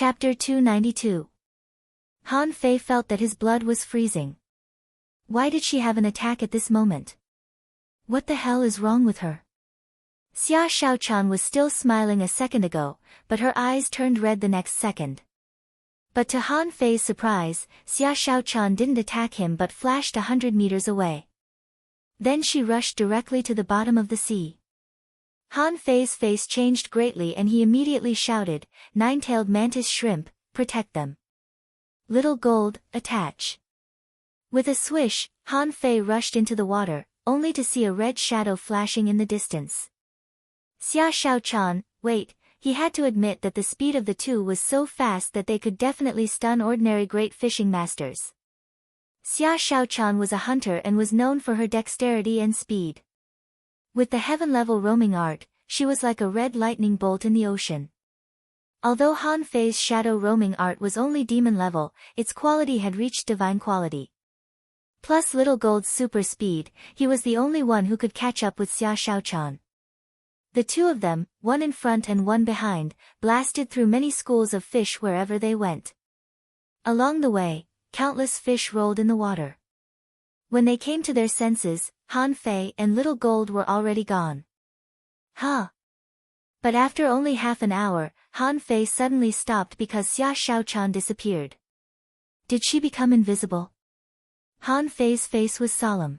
Chapter 292. Han Fei felt that his blood was freezing. Why did she have an attack at this moment? What the hell is wrong with her? Xia Xiaochan was still smiling a second ago, but her eyes turned red the next second. But to Han Fei's surprise, Xia Xiaochan didn't attack him but flashed 100 meters away. Then she rushed directly to the bottom of the sea. Han Fei's face changed greatly and he immediately shouted, "Nine-tailed mantis shrimp, protect them. Little gold, attach." With a swish, Han Fei rushed into the water, only to see a red shadow flashing in the distance. Xia Xiaochan, wait, he had to admit that the speed of the two was so fast that they could definitely stun ordinary great fishing masters. Xia Xiaochan was a hunter and was known for her dexterity and speed. With the heaven-level roaming art, she was like a red lightning bolt in the ocean. Although Han Fei's shadow roaming art was only demon level, its quality had reached divine quality. Plus Little Gold's super speed, he was the only one who could catch up with Xia Xiaochan. The two of them, one in front and one behind, blasted through many schools of fish wherever they went. Along the way, countless fish rolled in the water. When they came to their senses, Han Fei and Little Gold were already gone. Huh? But after only half an hour, Han Fei suddenly stopped because Xia Xiaochan disappeared. Did she become invisible? Han Fei's face was solemn.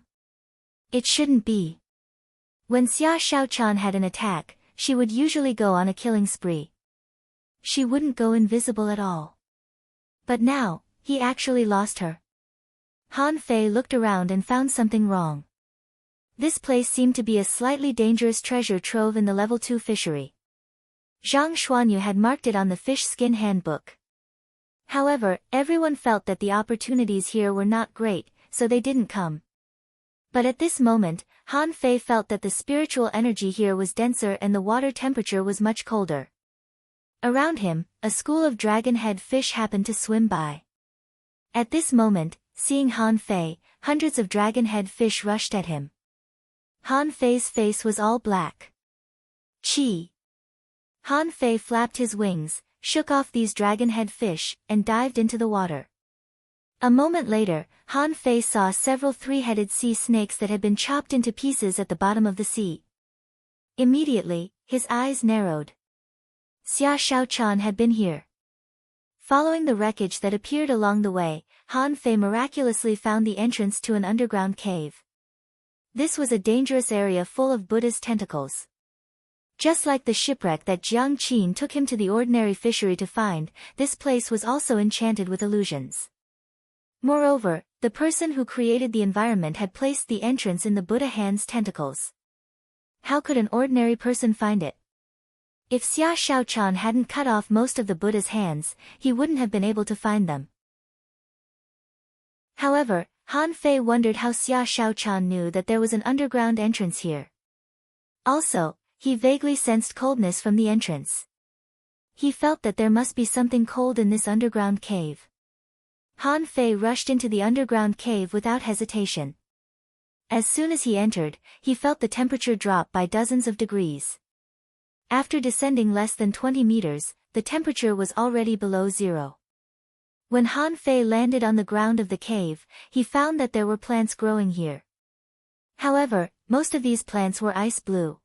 It shouldn't be. When Xia Xiaochan had an attack, she would usually go on a killing spree. She wouldn't go invisible at all. But now, he actually lost her. Han Fei looked around and found something wrong. This place seemed to be a slightly dangerous treasure trove in the level 2 fishery. Zhang Xuanyu had marked it on the fish skin handbook. However, everyone felt that the opportunities here were not great, so they didn't come. But at this moment, Han Fei felt that the spiritual energy here was denser and the water temperature was much colder. Around him, a school of dragon-head fish happened to swim by. At this moment, seeing Han Fei, hundreds of dragon-head fish rushed at him. Han Fei's face was all black. Chi! Han Fei flapped his wings, shook off these dragon-head fish, and dived into the water. A moment later, Han Fei saw several three-headed sea snakes that had been chopped into pieces at the bottom of the sea. Immediately, his eyes narrowed. Xia Xiaochan had been here. Following the wreckage that appeared along the way, Han Fei miraculously found the entrance to an underground cave. This was a dangerous area full of Buddha's tentacles. Just like the shipwreck that Jiang Qin took him to the ordinary fishery to find, this place was also enchanted with illusions. Moreover, the person who created the environment had placed the entrance in the Buddha hand's tentacles. How could an ordinary person find it? If Xia Xiaochan hadn't cut off most of the Buddha's hands, he wouldn't have been able to find them. However, Han Fei wondered how Xia Xiaochan knew that there was an underground entrance here. Also, he vaguely sensed coldness from the entrance. He felt that there must be something cold in this underground cave. Han Fei rushed into the underground cave without hesitation. As soon as he entered, he felt the temperature drop by dozens of degrees. After descending less than 20 meters, the temperature was already below zero. When Han Fei landed on the ground of the cave, he found that there were plants growing here. However, most of these plants were ice blue.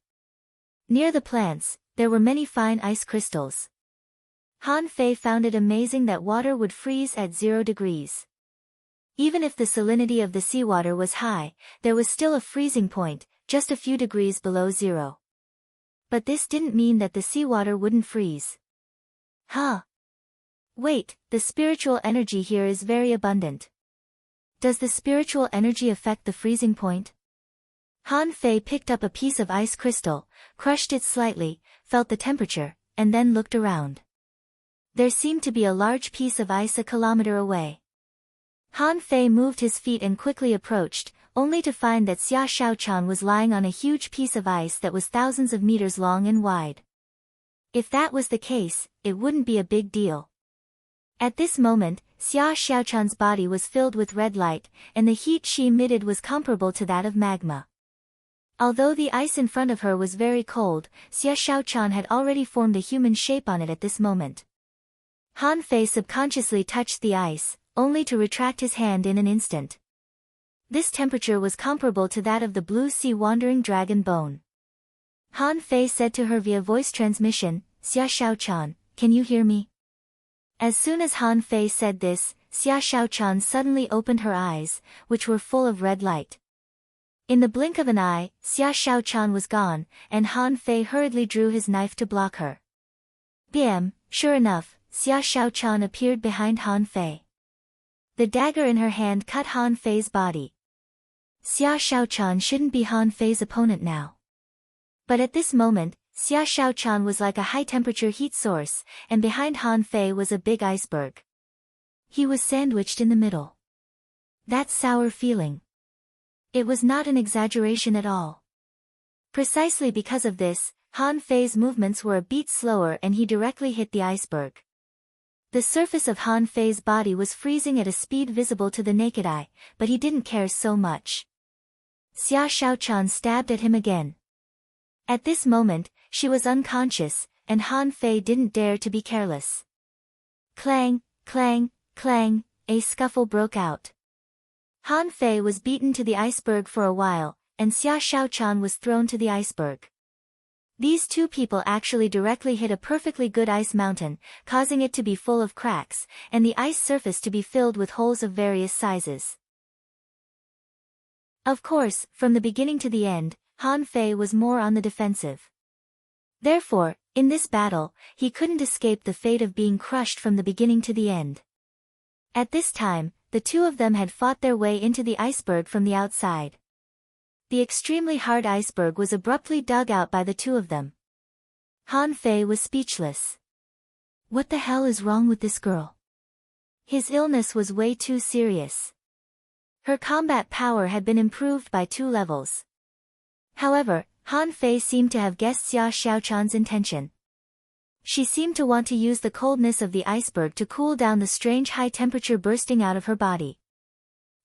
Near the plants, there were many fine ice crystals. Han Fei found it amazing that water would freeze at 0 degrees. Even if the salinity of the seawater was high, there was still a freezing point, just a few degrees below zero. But this didn't mean that the seawater wouldn't freeze. Huh? Wait, the spiritual energy here is very abundant. Does the spiritual energy affect the freezing point? Han Fei picked up a piece of ice crystal, crushed it slightly, felt the temperature, and then looked around. There seemed to be a large piece of ice a kilometer away. Han Fei moved his feet and quickly approached, only to find that Xia Xiaochan was lying on a huge piece of ice that was thousands of meters long and wide. If that was the case, it wouldn't be a big deal. At this moment, Xia Xiaochan's body was filled with red light, and the heat she emitted was comparable to that of magma. Although the ice in front of her was very cold, Xia Xiaochan had already formed a human shape on it at this moment. Han Fei subconsciously touched the ice, only to retract his hand in an instant. This temperature was comparable to that of the blue sea wandering dragon bone. Han Fei said to her via voice transmission, "Xia Xiaochan, can you hear me?" As soon as Han Fei said this, Xia Xiaochan suddenly opened her eyes, which were full of red light. In the blink of an eye, Xia Xiaochan was gone, and Han Fei hurriedly drew his knife to block her. Bam! Sure enough, Xia Xiaochan appeared behind Han Fei. The dagger in her hand cut Han Fei's body. Xia Xiaochan shouldn't be Han Fei's opponent now. But at this moment, Xia Xiaochan was like a high-temperature heat source, and behind Han Fei was a big iceberg. He was sandwiched in the middle. That sour feeling. It was not an exaggeration at all. Precisely because of this, Han Fei's movements were a beat slower and he directly hit the iceberg. The surface of Han Fei's body was freezing at a speed visible to the naked eye, but he didn't care so much. Xia Xiaochan stabbed at him again. At this moment, she was unconscious, and Han Fei didn't dare to be careless. Clang, clang, clang, a scuffle broke out. Han Fei was beaten to the iceberg for a while, and Xia Xiaochan was thrown to the iceberg. These two people actually directly hit a perfectly good ice mountain, causing it to be full of cracks, and the ice surface to be filled with holes of various sizes. Of course, from the beginning to the end, Han Fei was more on the defensive. Therefore, in this battle, he couldn't escape the fate of being crushed from the beginning to the end. At this time, the two of them had fought their way into the iceberg from the outside. The extremely hard iceberg was abruptly dug out by the two of them. Han Fei was speechless. What the hell is wrong with this girl? His illness was way too serious. Her combat power had been improved by 2 levels. However, Han Fei seemed to have guessed Xia Xiaochan's intention. She seemed to want to use the coldness of the iceberg to cool down the strange high temperature bursting out of her body.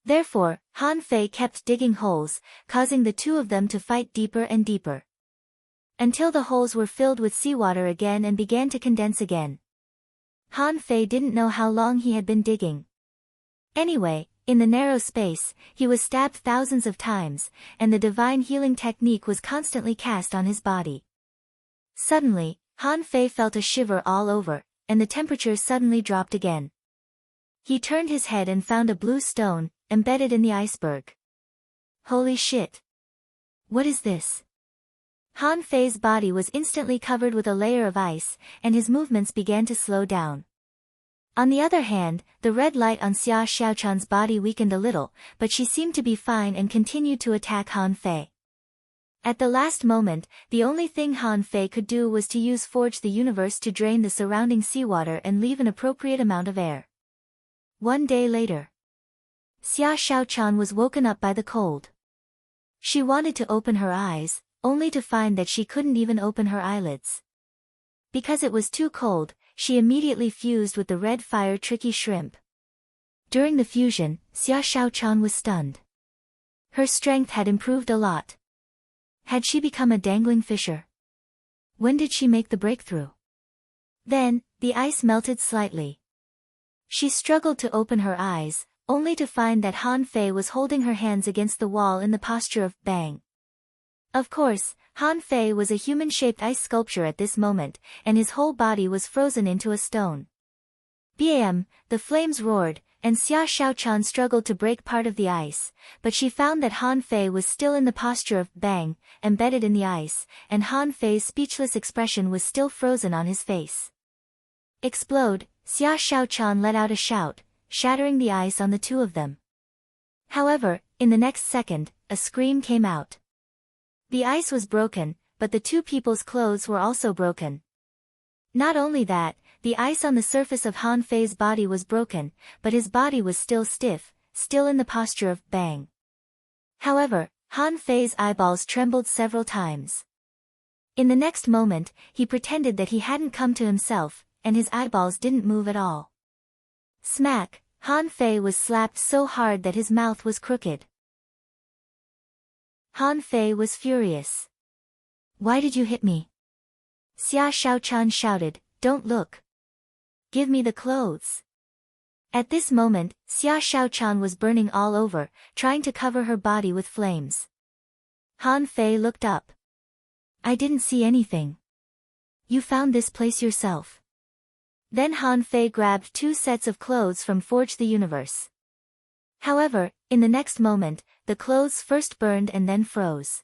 Therefore, Han Fei kept digging holes, causing the two of them to fight deeper and deeper. Until the holes were filled with seawater again and began to condense again. Han Fei didn't know how long he had been digging. Anyway, in the narrow space, he was stabbed thousands of times, and the divine healing technique was constantly cast on his body. Suddenly, Han Fei felt a shiver all over, and the temperature suddenly dropped again. He turned his head and found a blue stone, embedded in the iceberg. Holy shit! What is this? Han Fei's body was instantly covered with a layer of ice, and his movements began to slow down. On the other hand, the red light on Xia Xiaochan's body weakened a little, but she seemed to be fine and continued to attack Han Fei. At the last moment, the only thing Han Fei could do was to use Forge the Universe to drain the surrounding seawater and leave an appropriate amount of air. 1 day later. Xia Xiaochan was woken up by the cold. She wanted to open her eyes, only to find that she couldn't even open her eyelids. Because it was too cold, she immediately fused with the red fire tricky shrimp. During the fusion, Xia Xiaochan was stunned. Her strength had improved a lot. Had she become a dangling fisher? When did she make the breakthrough? Then, the ice melted slightly. She struggled to open her eyes, only to find that Han Fei was holding her hands against the wall in the posture of bang. Of course, Han Fei was a human-shaped ice sculpture at this moment, and his whole body was frozen into a stone. Bam! The flames roared, and Xia Xiaochan struggled to break part of the ice, but she found that Han Fei was still in the posture of bang, embedded in the ice, and Han Fei's speechless expression was still frozen on his face. Explode! Xia Xiaochan let out a shout, shattering the ice on the two of them. However, in the next second, a scream came out. The ice was broken, but the two people's clothes were also broken. Not only that, the ice on the surface of Han Fei's body was broken, but his body was still stiff, still in the posture of bang. However, Han Fei's eyeballs trembled several times. In the next moment, he pretended that he hadn't come to himself, and his eyeballs didn't move at all. Smack! Han Fei was slapped so hard that his mouth was crooked. Han Fei was furious. Why did you hit me? Xia Xiaochan shouted, don't look. Give me the clothes. At this moment, Xia Shaochan was burning all over, trying to cover her body with flames. Han Fei looked up. I didn't see anything. You found this place yourself. Then Han Fei grabbed 2 sets of clothes from Forge the Universe. However, in the next moment, the clothes first burned and then froze.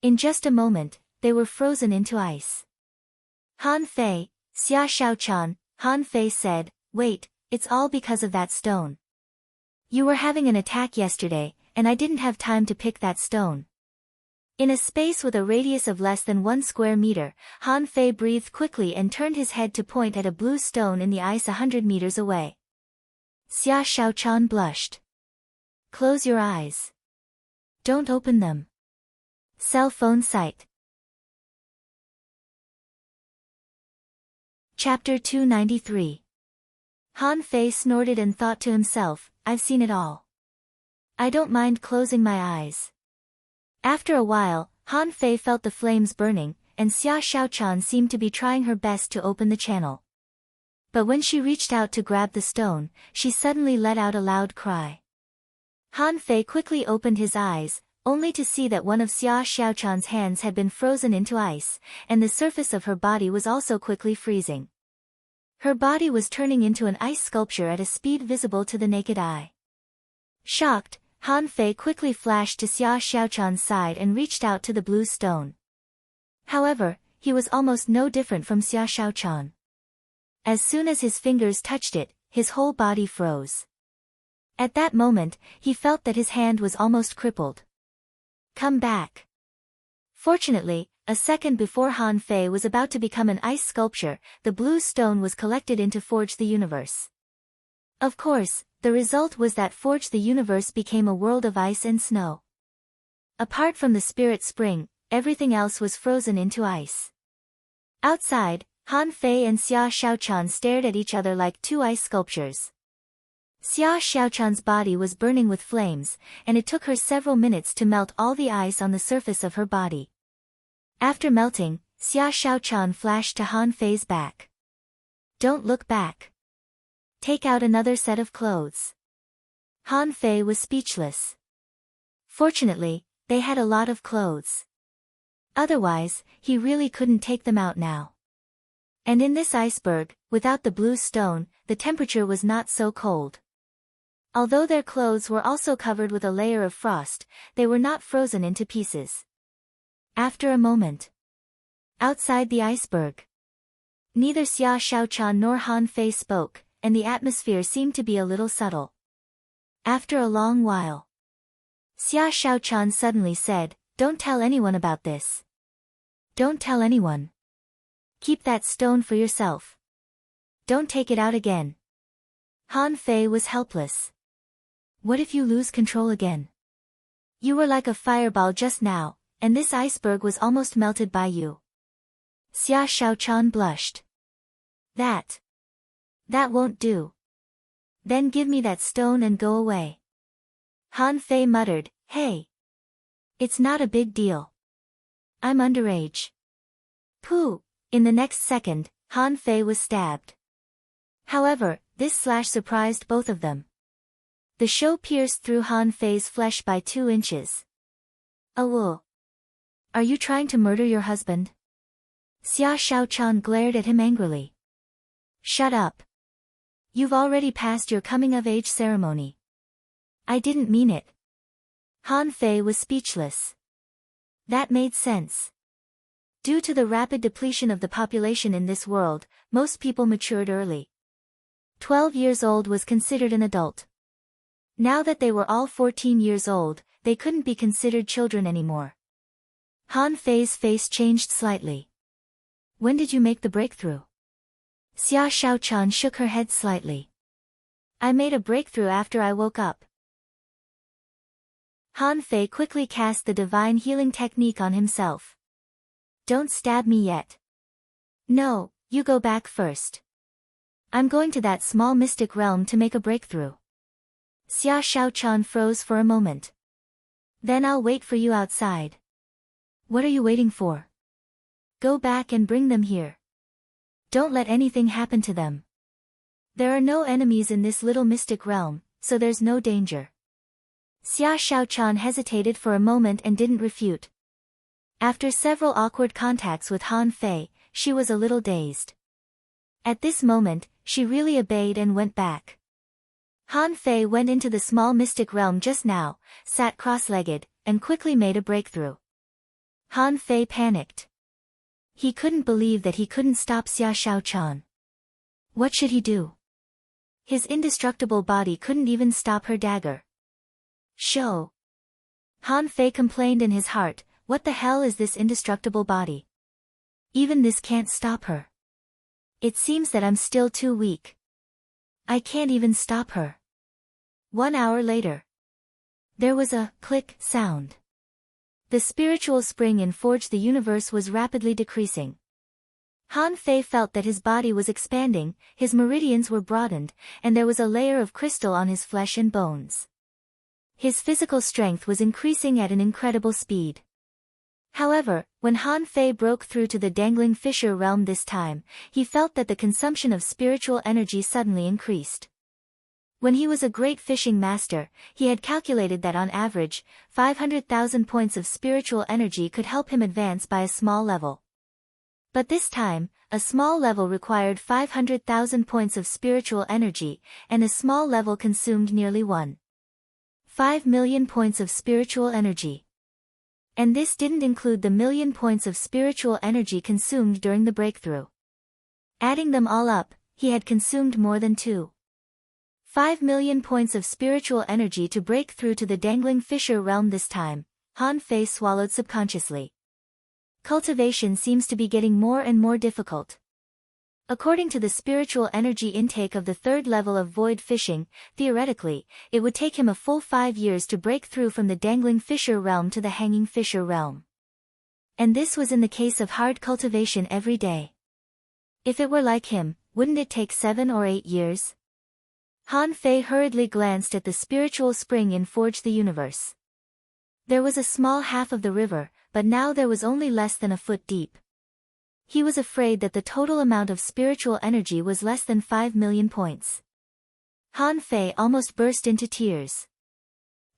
In just a moment, they were frozen into ice. Han Fei, Xia Shaochan, Han Fei said, wait, it's all because of that stone. You were having an attack yesterday, and I didn't have time to pick that stone. In a space with a radius of less than 1 square meter, Han Fei breathed quickly and turned his head to point at a blue stone in the ice 100 meters away. Xia Shaochan blushed. Close your eyes. Don't open them. Cell phone sight. Chapter 293. Han Fei snorted and thought to himself, I've seen it all. I don't mind closing my eyes. After a while, Han Fei felt the flames burning, and Xia Shaochan seemed to be trying her best to open the channel. But when she reached out to grab the stone, she suddenly let out a loud cry. Han Fei quickly opened his eyes, only to see that one of Xia Shaochan's hands had been frozen into ice, and the surface of her body was also quickly freezing. Her body was turning into an ice sculpture at a speed visible to the naked eye. Shocked, Han Fei quickly flashed to Xia Shaochan's side and reached out to the blue stone. However, he was almost no different from Xia Shaochan. As soon as his fingers touched it, his whole body froze. At that moment, he felt that his hand was almost crippled. Come back. Fortunately, a second before Han Fei was about to become an ice sculpture, the blue stone was collected into Forge the Universe. Of course, the result was that Forge the Universe became a world of ice and snow. Apart from the Spirit Spring, everything else was frozen into ice. Outside, Han Fei and Xia Shaochan stared at each other like 2 ice sculptures. Xia Shaochan's body was burning with flames, and it took her several minutes to melt all the ice on the surface of her body. After melting, Xia Shaochan flashed to Han Fei's back. Don't look back. Take out another set of clothes. Han Fei was speechless. Fortunately, they had a lot of clothes. Otherwise, he really couldn't take them out now. And in this iceberg, without the blue stone, the temperature was not so cold. Although their clothes were also covered with a layer of frost, they were not frozen into pieces. After a moment. Outside the iceberg. Neither Xia Shaochan nor Han Fei spoke, and the atmosphere seemed to be a little subtle. After a long while. Xia Shaochan suddenly said, Don't tell anyone about this. Don't tell anyone. Keep that stone for yourself. Don't take it out again. Han Fei was helpless. What if you lose control again? You were like a fireball just now, and this iceberg was almost melted by you. Xia Shaochan blushed. That won't do. Then give me that stone and go away. Han Fei muttered, Hey. It's not a big deal. I'm underage. Pooh. In the next second, Han Fei was stabbed. However, this slash surprised both of them. The show pierced through Han Fei's flesh by 2 inches. Oh. Are you trying to murder your husband? Xia Shaochan glared at him angrily. Shut up. You've already passed your coming-of-age ceremony. I didn't mean it. Han Fei was speechless. That made sense. Due to the rapid depletion of the population in this world, most people matured early. 12 years old was considered an adult. Now that they were all 14 years old, they couldn't be considered children anymore. Han Fei's face changed slightly. When did you make the breakthrough? Xia Shaochan shook her head slightly. I made a breakthrough after I woke up. Han Fei quickly cast the divine healing technique on himself. Don't stab me yet. No, you go back first. I'm going to that small mystic realm to make a breakthrough. Xia Shaochan froze for a moment. Then I'll wait for you outside. What are you waiting for? Go back and bring them here. Don't let anything happen to them. There are no enemies in this little mystic realm, so there's no danger. Xia Shaochan hesitated for a moment and didn't refute. After several awkward contacts with Han Fei, she was a little dazed. At this moment, she really obeyed and went back. Han Fei went into the small mystic realm just now, sat cross-legged, and quickly made a breakthrough. Han Fei panicked. He couldn't believe that he couldn't stop Xia Shaochan. What should he do? His indestructible body couldn't even stop her dagger. Show. Han Fei complained in his heart, what the hell is this indestructible body? Even this can't stop her. It seems that I'm still too weak. I can't even stop her. 1 hour later. There was a click sound. The spiritual spring in Forge the Universe was rapidly decreasing. Han Fei felt that his body was expanding, his meridians were broadened, and there was a layer of crystal on his flesh and bones. His physical strength was increasing at an incredible speed. However, when Han Fei broke through to the dangling fissure realm this time, he felt that the consumption of spiritual energy suddenly increased. When he was a great fishing master, he had calculated that on average, 500,000 points of spiritual energy could help him advance by a small level. But this time, a small level required 500,000 points of spiritual energy, and a small level consumed nearly 1.5 million points of spiritual energy. And this didn't include the million points of spiritual energy consumed during the breakthrough. Adding them all up, he had consumed more than 2.5 million points of spiritual energy to break through to the dangling fissure realm this time. Han Fei swallowed subconsciously. Cultivation seems to be getting more and more difficult. According to the spiritual energy intake of the third level of void fishing, theoretically, it would take him a full 5 years to break through from the dangling fissure realm to the hanging fissure realm. And this was in the case of hard cultivation every day. If it were like him, wouldn't it take 7 or 8 years? Han Fei hurriedly glanced at the spiritual spring in Forge the Universe. There was a small half of the river, but now there was only less than a foot deep. He was afraid that the total amount of spiritual energy was less than 5 million points. Han Fei almost burst into tears.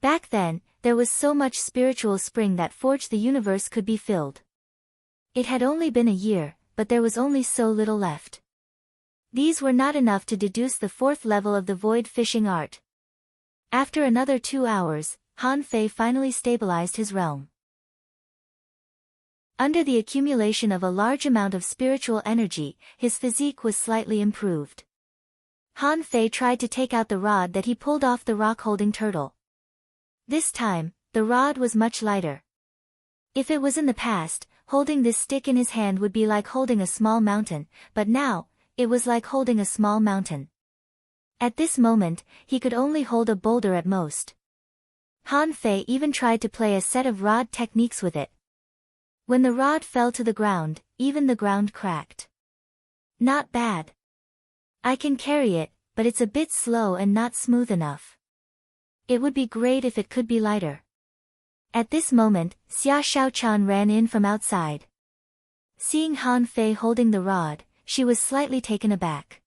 Back then, there was so much spiritual spring that Forge the Universe could be filled. It had only been a year, but there was only so little left. These were not enough to deduce the 4th level of the void fishing art. After another 2 hours, Han Fei finally stabilized his realm. Under the accumulation of a large amount of spiritual energy, his physique was slightly improved. Han Fei tried to take out the rod that he pulled off the rock-holding turtle. This time, the rod was much lighter. If it was in the past, holding this stick in his hand would be like holding a small mountain, but now, it was like holding a small mountain. At this moment, he could only hold a boulder at most. Han Fei even tried to play a set of rod techniques with it. When the rod fell to the ground, even the ground cracked. Not bad. I can carry it, but it's a bit slow and not smooth enough. It would be great if it could be lighter. At this moment, Xia Shaochan ran in from outside. Seeing Han Fei holding the rod, she was slightly taken aback.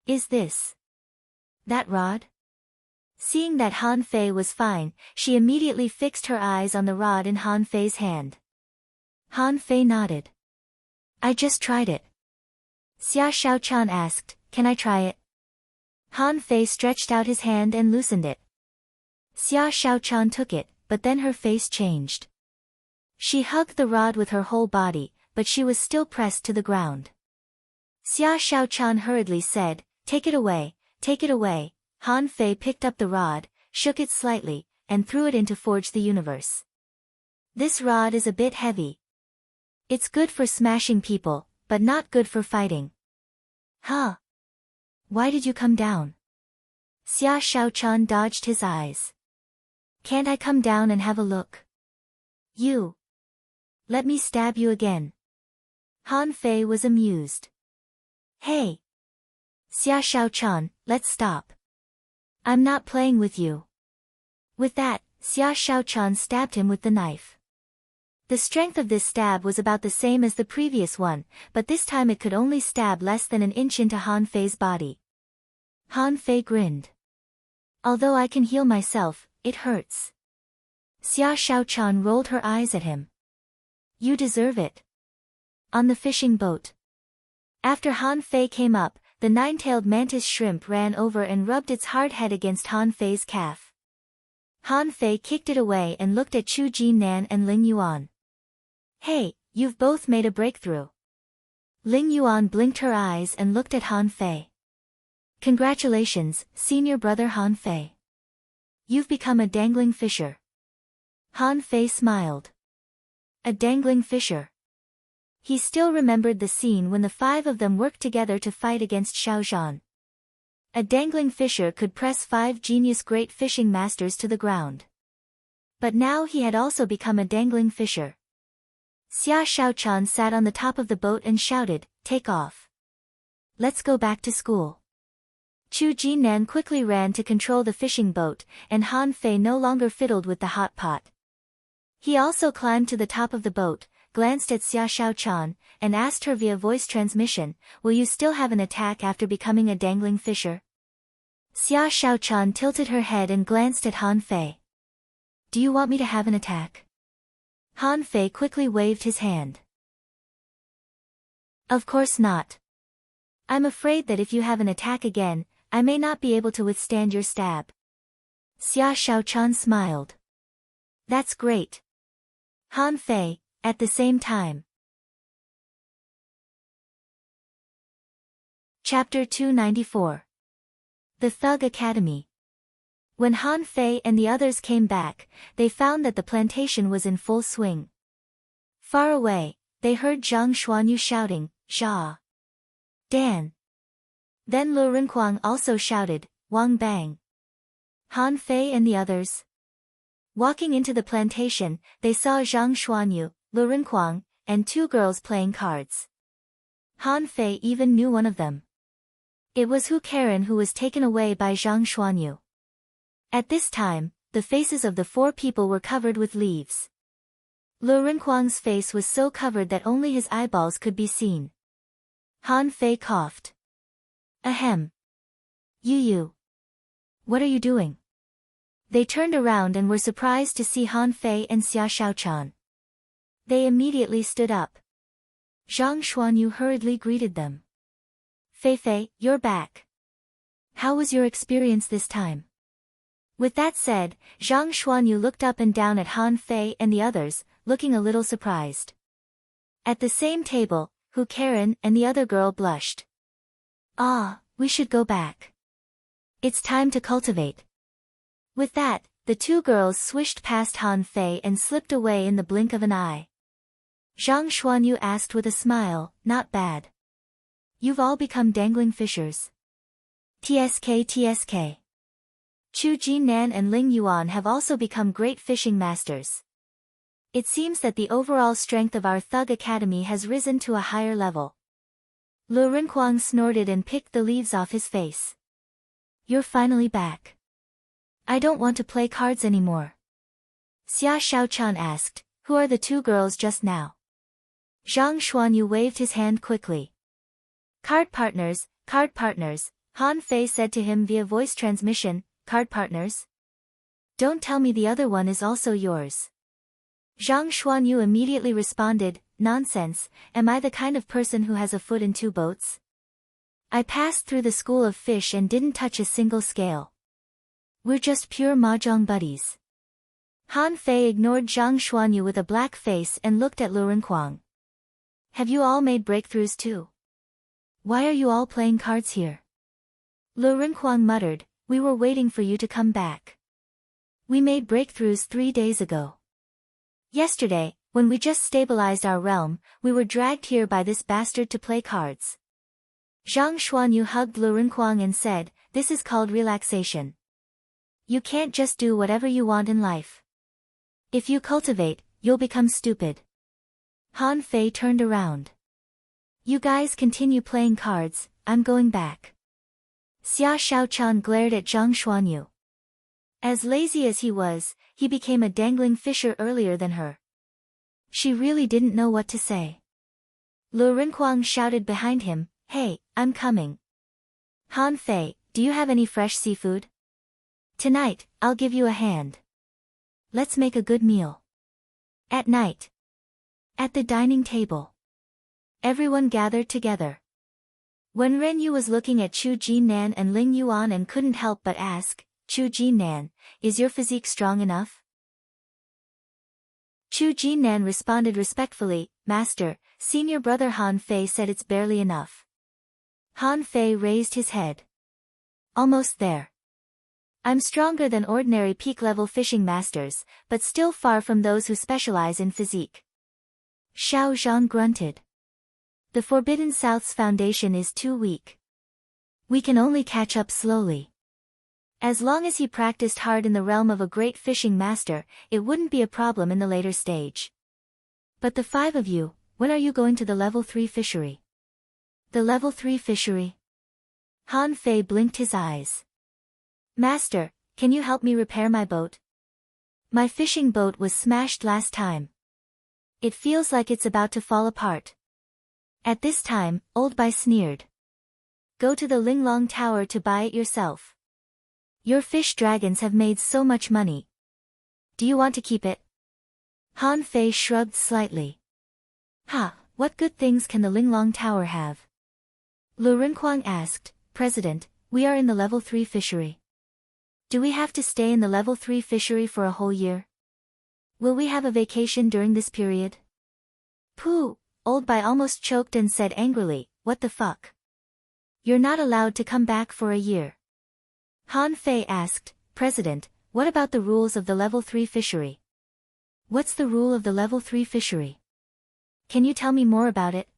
Is this that rod? Seeing that Han Fei was fine, she immediately fixed her eyes on the rod in Han Fei's hand. Han Fei nodded. I just tried it. Xia Shaochan asked, can I try it? Han Fei stretched out his hand and loosened it. Xia Shaochan took it, but then her face changed. She hugged the rod with her whole body, but she was still pressed to the ground. Xia Shaochan hurriedly said, take it away, take it away. Han Fei picked up the rod, shook it slightly, and threw it into Forge the Universe. This rod is a bit heavy. It's good for smashing people, but not good for fighting. Huh? Why did you come down? Xia Shaochan dodged his eyes. Can't I come down and have a look? You. Let me stab you again. Han Fei was amused. Hey. Xia Shaochan, let's stop. I'm not playing with you. With that, Xia Shaochan stabbed him with the knife. The strength of this stab was about the same as the previous one, but this time it could only stab less than an inch into Han Fei's body. Han Fei grinned. Although I can heal myself, it hurts. Xia Shaochan rolled her eyes at him. You deserve it. On the fishing boat. After Han Fei came up, the nine-tailed mantis shrimp ran over and rubbed its hard head against Han Fei's calf. Han Fei kicked it away and looked at Chu Jinnan and Ling Yuan. Hey, you've both made a breakthrough. Ling Yuan blinked her eyes and looked at Han Fei. Congratulations, senior brother Han Fei. You've become a dangling fisher. Han Fei smiled. A dangling fisher. He still remembered the scene when the five of them worked together to fight against Xiao Zhan. A dangling fisher could press 5 genius great fishing masters to the ground. But now he had also become a dangling fisher. Xia Shaochan sat on the top of the boat and shouted, "Take off. Let's go back to school." Chu Jinnan quickly ran to control the fishing boat, and Han Fei no longer fiddled with the hot pot. He also climbed to the top of the boat, glanced at Xia Shaochan, and asked her via voice transmission, "Will you still have an attack after becoming a dangling fisher?" Xia Shaochan tilted her head and glanced at Han Fei. "Do you want me to have an attack?" Han Fei quickly waved his hand. "Of course not. I'm afraid that if you have an attack again, I may not be able to withstand your stab." Xia Shaochan smiled. "That's great." Han Fei, at the same time. Chapter 294. The Thug Academy. When Han Fei and the others came back, they found that the plantation was in full swing. Far away, they heard Zhang Xuanyu shouting, "Xia! Dan!" Then Lu Renkuang also shouted, "Wang Bang!" Han Fei and the others. Walking into the plantation, they saw Zhang Xuanyu, Lu Renkuang, and 2 girls playing cards. Han Fei even knew one of them. It was Hu Karen, who was taken away by Zhang Xuanyu. At this time, the faces of the 4 people were covered with leaves. Lu Renkuang's face was so covered that only his eyeballs could be seen. Han Fei coughed. Ahem. You. What are you doing? They turned around and were surprised to see Han Fei and Xia Shaochan. They immediately stood up. Zhang Xuanyu hurriedly greeted them. "Fei, you're back. How was your experience this time?" With that said, Zhang Xuanyu looked up and down at Han Fei and the others, looking a little surprised. At the same table, Hu Karen and the other girl blushed. We should go back. It's time to cultivate." With that, the 2 girls swished past Han Fei and slipped away in the blink of an eye. Zhang Xuanyu asked with a smile, "Not bad. You've all become dangling fishers." TSK. Chu Jinnan and Ling Yuan have also become great fishing masters. It seems that the overall strength of our Thug Academy has risen to a higher level. Lu Renkuang snorted and picked the leaves off his face. "You're finally back. I don't want to play cards anymore." Xia Shaochan asked, "Who are the 2 girls just now?" Zhang Xuanyu waved his hand quickly. Card partners, Han Fei said to him via voice transmission, "Card partners? Don't tell me the other one is also yours." Zhang Xuanyu immediately responded, "Nonsense, am I the kind of person who has a foot in 2 boats? I passed through the school of fish and didn't touch a single scale. We're just pure mahjong buddies." Han Fei ignored Zhang Xuanyu with a black face and looked at Lu Renkuang. "Have you all made breakthroughs too? Why are you all playing cards here?" Lu Renkuang muttered, "We were waiting for you to come back. We made breakthroughs 3 days ago. Yesterday, when we just stabilized our realm, we were dragged here by this bastard to play cards." Zhang Xuanyu hugged Lu Renkuang and said, "This is called relaxation. You can't just do whatever you want in life. If you cultivate, you'll become stupid." Han Fei turned around. "You guys continue playing cards, I'm going back." Xia Shaochan glared at Zhang Xuanyu. As lazy as he was, he became a dangling fisher earlier than her. She really didn't know what to say. Lu Renkuang shouted behind him, "Hey, I'm coming." Han Fei, do you have any fresh seafood? Tonight, I'll give you a hand. Let's make a good meal. At night. At the dining table. Everyone gathered together. When Renyu was looking at Chu Jinnan and Ling Yuan and couldn't help but ask, Chu Jinnan, is your physique strong enough? Chu Jinnan responded respectfully, Master, senior brother Han Fei said it's barely enough. Han Fei raised his head. Almost there. I'm stronger than ordinary peak-level fishing masters, but still far from those who specialize in physique. Xiao Zhan grunted. The Forbidden South's foundation is too weak. We can only catch up slowly. As long as he practiced hard in the realm of a great fishing master, it wouldn't be a problem in the later stage. But the 5 of you, when are you going to the level 3 fishery? The level 3 fishery? Han Fei blinked his eyes. Master, can you help me repair my boat? My fishing boat was smashed last time. It feels like it's about to fall apart. At this time, Old Bai sneered. Go to the Linglong Tower to buy it yourself. Your fish dragons have made so much money. Do you want to keep it? Han Fei shrugged slightly. Ha, what good things can the Linglong Tower have? Lu Renquang asked, President, we are in the level 3 fishery. Do we have to stay in the level 3 fishery for a whole year? Will we have a vacation during this period? Pooh, Old Bai almost choked and said angrily, what the fuck? You're not allowed to come back for a year. Han Fei asked, President, what about the rules of the level 3 fishery? What's the rule of the level 3 fishery? Can you tell me more about it?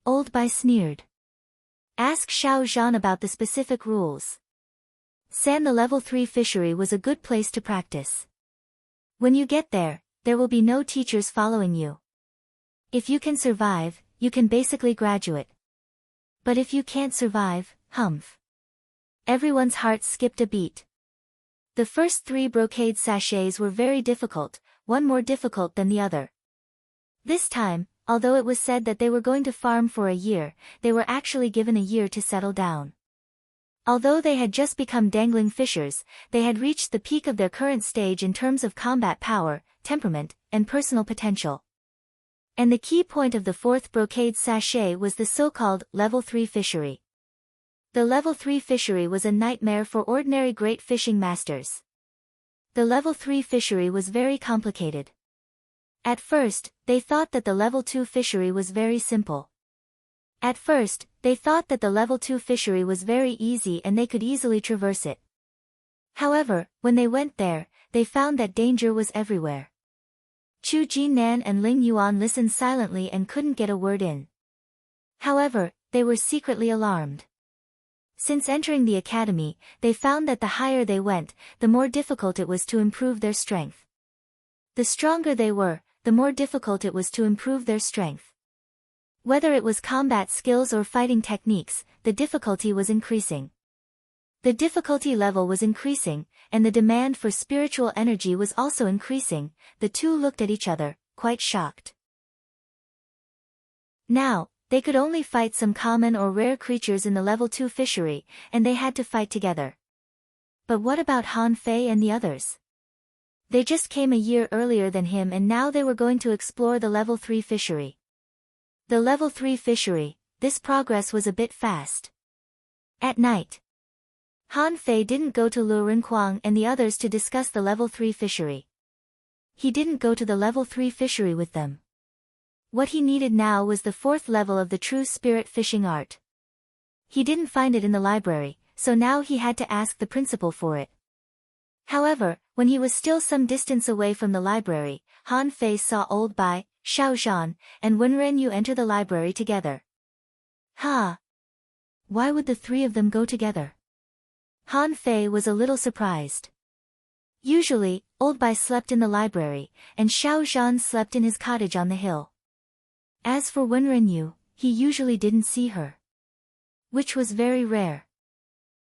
Old Bai sneered. Ask Xiao Zhan about the specific rules. San the level 3 fishery was a good place to practice. When you get there, there will be no teachers following you. If you can survive, you can basically graduate. But if you can't survive, humph. Everyone's heart skipped a beat. The first 3 brocade sachets were very difficult, one more difficult than the other. This time, although it was said that they were going to farm for a year, they were actually given a year to settle down. Although they had just become dangling fishers, they had reached the peak of their current stage in terms of combat power, temperament, and personal potential. And the key point of the 4th brocade sachet was the so-called level 3 fishery. The level 3 fishery was a nightmare for ordinary great fishing masters. The level 3 fishery was very complicated. At first, they thought that the level 2 fishery was very simple. At first, they thought that the level 2 fishery was very easy and they could easily traverse it. However, when they went there, they found that danger was everywhere. Chu Jinnan and Ling Yuan listened silently and couldn't get a word in. However, they were secretly alarmed. Since entering the academy, they found that the higher they went, the more difficult it was to improve their strength. The stronger they were, the more difficult it was to improve their strength. Whether it was combat skills or fighting techniques, the difficulty was increasing. The difficulty level was increasing, and the demand for spiritual energy was also increasing. The two looked at each other, quite shocked. Now, they could only fight some common or rare creatures in the level 2 fishery, and they had to fight together. But what about Han Fei and the others? They just came a year earlier than him and now they were going to explore the level 3 fishery. The level 3 fishery, this progress was a bit fast. At night, Han Fei didn't go to Lu Renquang and the others to discuss the level 3 fishery. He didn't go to the level 3 fishery with them. What he needed now was the 4th level of the true spirit fishing art. He didn't find it in the library, so now he had to ask the principal for it. However, when he was still some distance away from the library, Han Fei saw Old Bai, Xiao Zhan, and Wenren enter the library together. Why would the 3 of them go together? Han Fei was a little surprised. Usually, Old Bai slept in the library, and Xiao Zhan slept in his cottage on the hill. As for Wenren, he usually didn't see her. Which was very rare.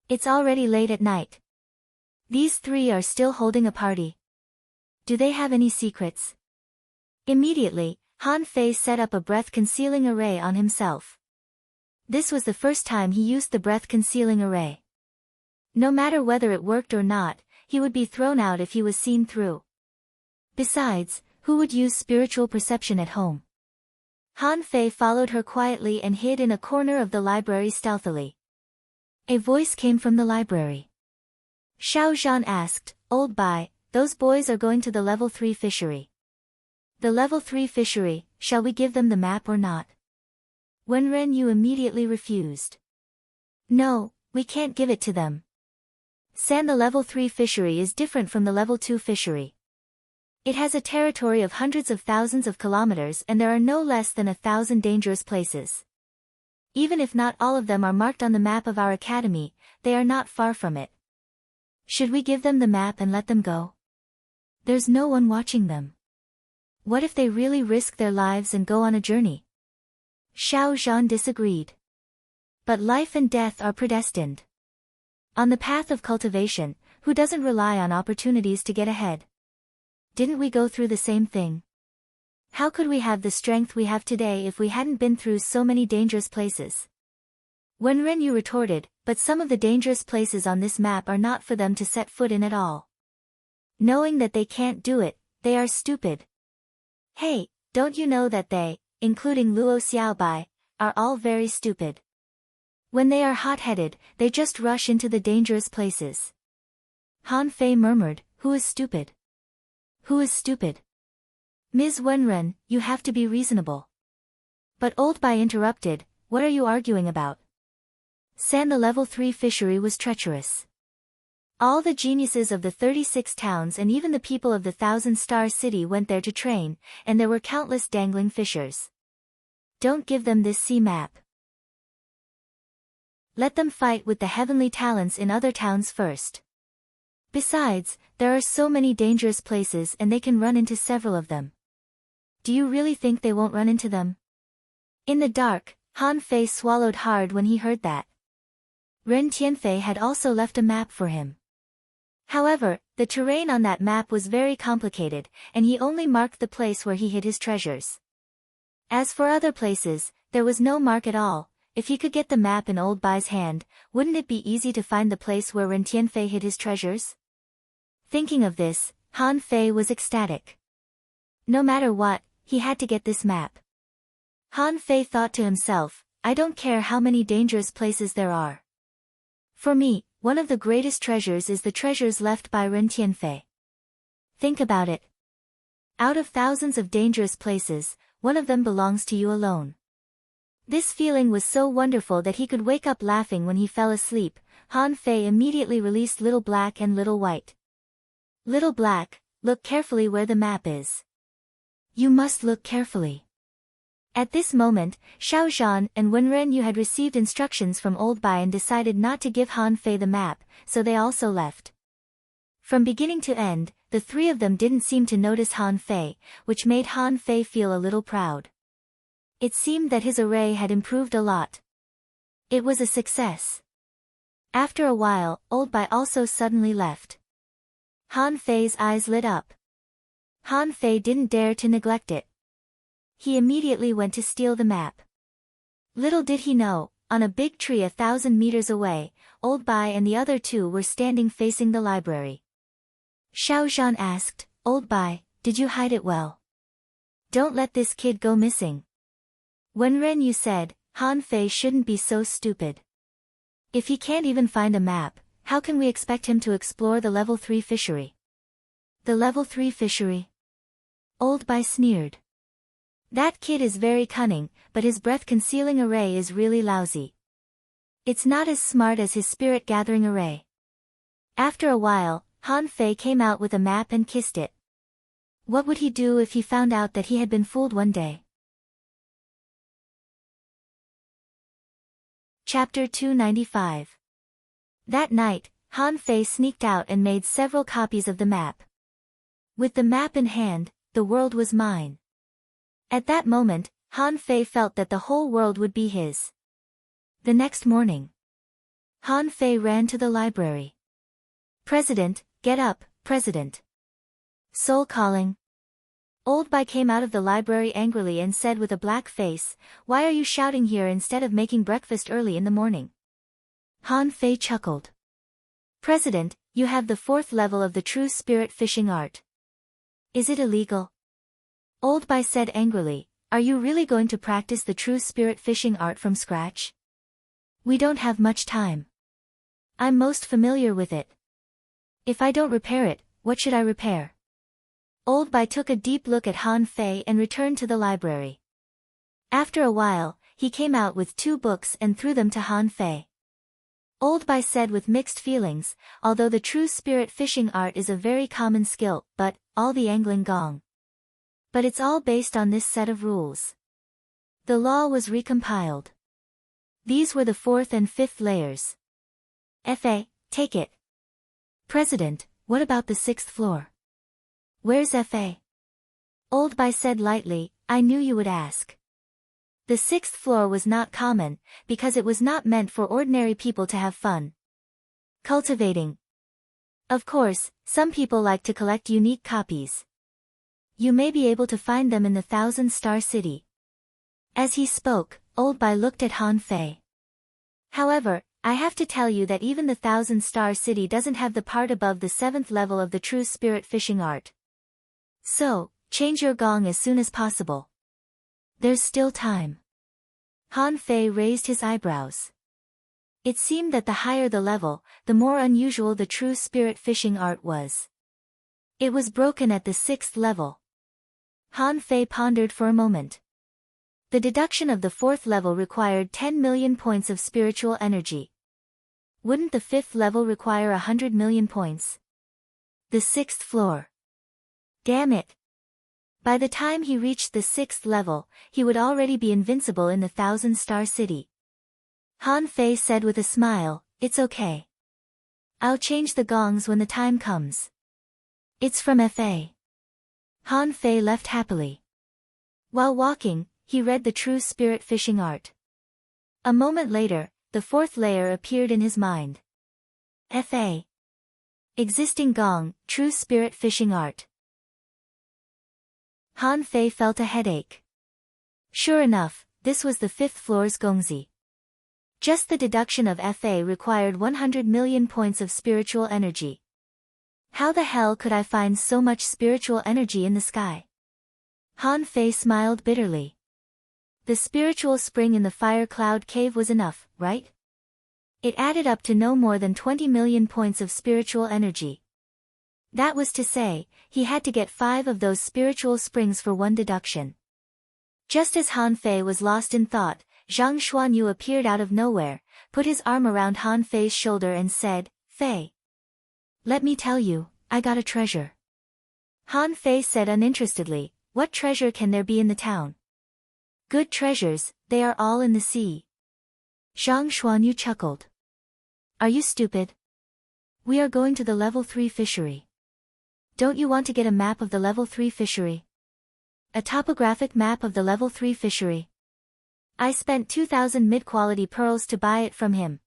It's already late at night. These 3 are still holding a party. Do they have any secrets? Immediately, Han Fei set up a breath-concealing array on himself. This was the first time he used the breath-concealing array. No matter whether it worked or not, he would be thrown out if he was seen through. Besides, who would use spiritual perception at home? Han Fei followed her quietly and hid in a corner of the library stealthily. A voice came from the library. Xiao Zhan asked, "Old Bai, those boys are going to the level 3 fishery." "The level 3 fishery, shall we give them the map or not?" Wenren Yu immediately refused. "No, we can't give it to them. San, the level 3 fishery is different from the level 2 fishery. It has a territory of hundreds of thousands of kilometers and there are no less than 1,000 dangerous places. Even if not all of them are marked on the map of our academy, they are not far from it. Should we give them the map and let them go? There's no one watching them. What if they really risk their lives and go on a journey?" Xiao Zhan disagreed. "But life and death are predestined. On the path of cultivation, who doesn't rely on opportunities to get ahead? Didn't we go through the same thing? How could we have the strength we have today if we hadn't been through so many dangerous places?" Wenren Yu retorted, "But some of the dangerous places on this map are not for them to set foot in at all. Knowing that they can't do it, they are stupid. Hey, don't you know that they, including Luo Xiaobai, are all very stupid? When they are hot-headed, they just rush into the dangerous places." Han Fei murmured, "Who is stupid? Who is stupid?" "Ms. Wenren, you have to be reasonable." But Old Bai interrupted, "What are you arguing about? San, the level 3 fishery was treacherous. All the geniuses of the 36 towns and even the people of the 1,000-star city went there to train, and there were countless dangling fishers. Don't give them this sea map. Let them fight with the heavenly talents in other towns first. Besides, there are so many dangerous places and they can run into several of them. Do you really think they won't run into them?" In the dark, Han Fei swallowed hard when he heard that. Ren Tianfei had also left a map for him. However, the terrain on that map was very complicated, and he only marked the place where he hid his treasures. As for other places, there was no mark at all. If he could get the map in Old Bai's hand, wouldn't it be easy to find the place where Ren Tianfei hid his treasures? Thinking of this, Han Fei was ecstatic. No matter what, he had to get this map. Han Fei thought to himself, "I don't care how many dangerous places there are. For me, one of the greatest treasures is the treasures left by Ren Tianfei. Think about it. Out of thousands of dangerous places, one of them belongs to you alone." This feeling was so wonderful that he could wake up laughing when he fell asleep. Han Fei immediately released Little Black and Little White. "Little Black, look carefully where the map is. You must look carefully." At this moment, Xiao Zhan and Wenren Yu had received instructions from Old Bai and decided not to give Han Fei the map, so they also left. From beginning to end, the three of them didn't seem to notice Han Fei, which made Han Fei feel a little proud. It seemed that his array had improved a lot. It was a success. After a while, Old Bai also suddenly left. Han Fei's eyes lit up. Han Fei didn't dare to neglect it. He immediately went to steal the map. Little did he know, on a big tree 1,000 meters away, Old Bai and the other two were standing facing the library. Xiao Zhan asked, "Old Bai, did you hide it well? Don't let this kid go missing." Wenren Yu said, "Han Fei shouldn't be so stupid. If he can't even find a map, how can we expect him to explore the level 3 fishery?" "The level 3 fishery?" Old Bai sneered. "That kid is very cunning, but his breath-concealing array is really lousy. It's not as smart as his spirit-gathering array." After a while, Han Fei came out with a map and kissed it. What would he do if he found out that he had been fooled one day? Chapter 295. That night, Han Fei sneaked out and made several copies of the map. With the map in hand, the world was mine. At that moment, Han Fei felt that the whole world would be his. The next morning, Han Fei ran to the library. "President, get up, President." "Soul calling." Old Bai came out of the library angrily and said with a black face, "Why are you shouting here instead of making breakfast early in the morning?" Han Fei chuckled. President, you have the 4th level of the true spirit fishing art. Is it illegal? Old Bai said angrily, are you really going to practice the true spirit fishing art from scratch? We don't have much time. I'm most familiar with it. If I don't repair it, what should I repair? Old Bai took a deep look at Han Fei and returned to the library. After a while, he came out with 2 books and threw them to Han Fei. Old Bai said with mixed feelings, although the true spirit fishing art is a very common skill, but, all the angling gong. But it's all based on this set of rules. The law was recompiled. These were the 4th and 5th layers. Fa, take it. President, what about the 6th floor? Where's Fa? Old Bai said lightly, I knew you would ask. The 6th floor was not common, because it was not meant for ordinary people to have fun. Cultivating. Of course, some people like to collect unique copies. You may be able to find them in the 1,000-star city. As he spoke, Old Bai looked at Han Fei. However, I have to tell you that even the 1,000-star city doesn't have the part above the 7th level of the true spirit fishing art. So, change your gong as soon as possible. There's still time. Han Fei raised his eyebrows. It seemed that the higher the level, the more unusual the true spirit fishing art was. It was broken at the 6th level. Han Fei pondered for a moment. The deduction of the 4th level required 10 million points of spiritual energy. Wouldn't the 5th level require 100 million points? The 6th floor. Damn it. By the time he reached the 6th level, he would already be invincible in the 1,000-star city. Han Fei said with a smile, it's okay. I'll change the gongs when the time comes. It's from Fa. Han Fei left happily. While walking, he read the true spirit fishing art. A moment later, the 4th layer appeared in his mind. Fa. Existing gong, true spirit fishing art. Han Fei felt a headache. Sure enough, this was the 5th floor's gongzi. Just the deduction of Fa required 100 million points of spiritual energy. How the hell could I find so much spiritual energy in the sky? Han Fei smiled bitterly. The spiritual spring in the fire cloud cave was enough, right? It added up to no more than 20 million points of spiritual energy. That was to say, he had to get 5 of those spiritual springs for one deduction. Just as Han Fei was lost in thought, Zhang Xuanyu appeared out of nowhere, put his arm around Han Fei's shoulder and said, Fei. Let me tell you, I got a treasure. Han Fei said uninterestedly, what treasure can there be in the town? Good treasures, they are all in the sea. Zhang Xuanyu chuckled. Are you stupid? We are going to the level 3 fishery. Don't you want to get a map of the level 3 fishery? A topographic map of the level 3 fishery. I spent 2,000 mid-quality pearls to buy it from him.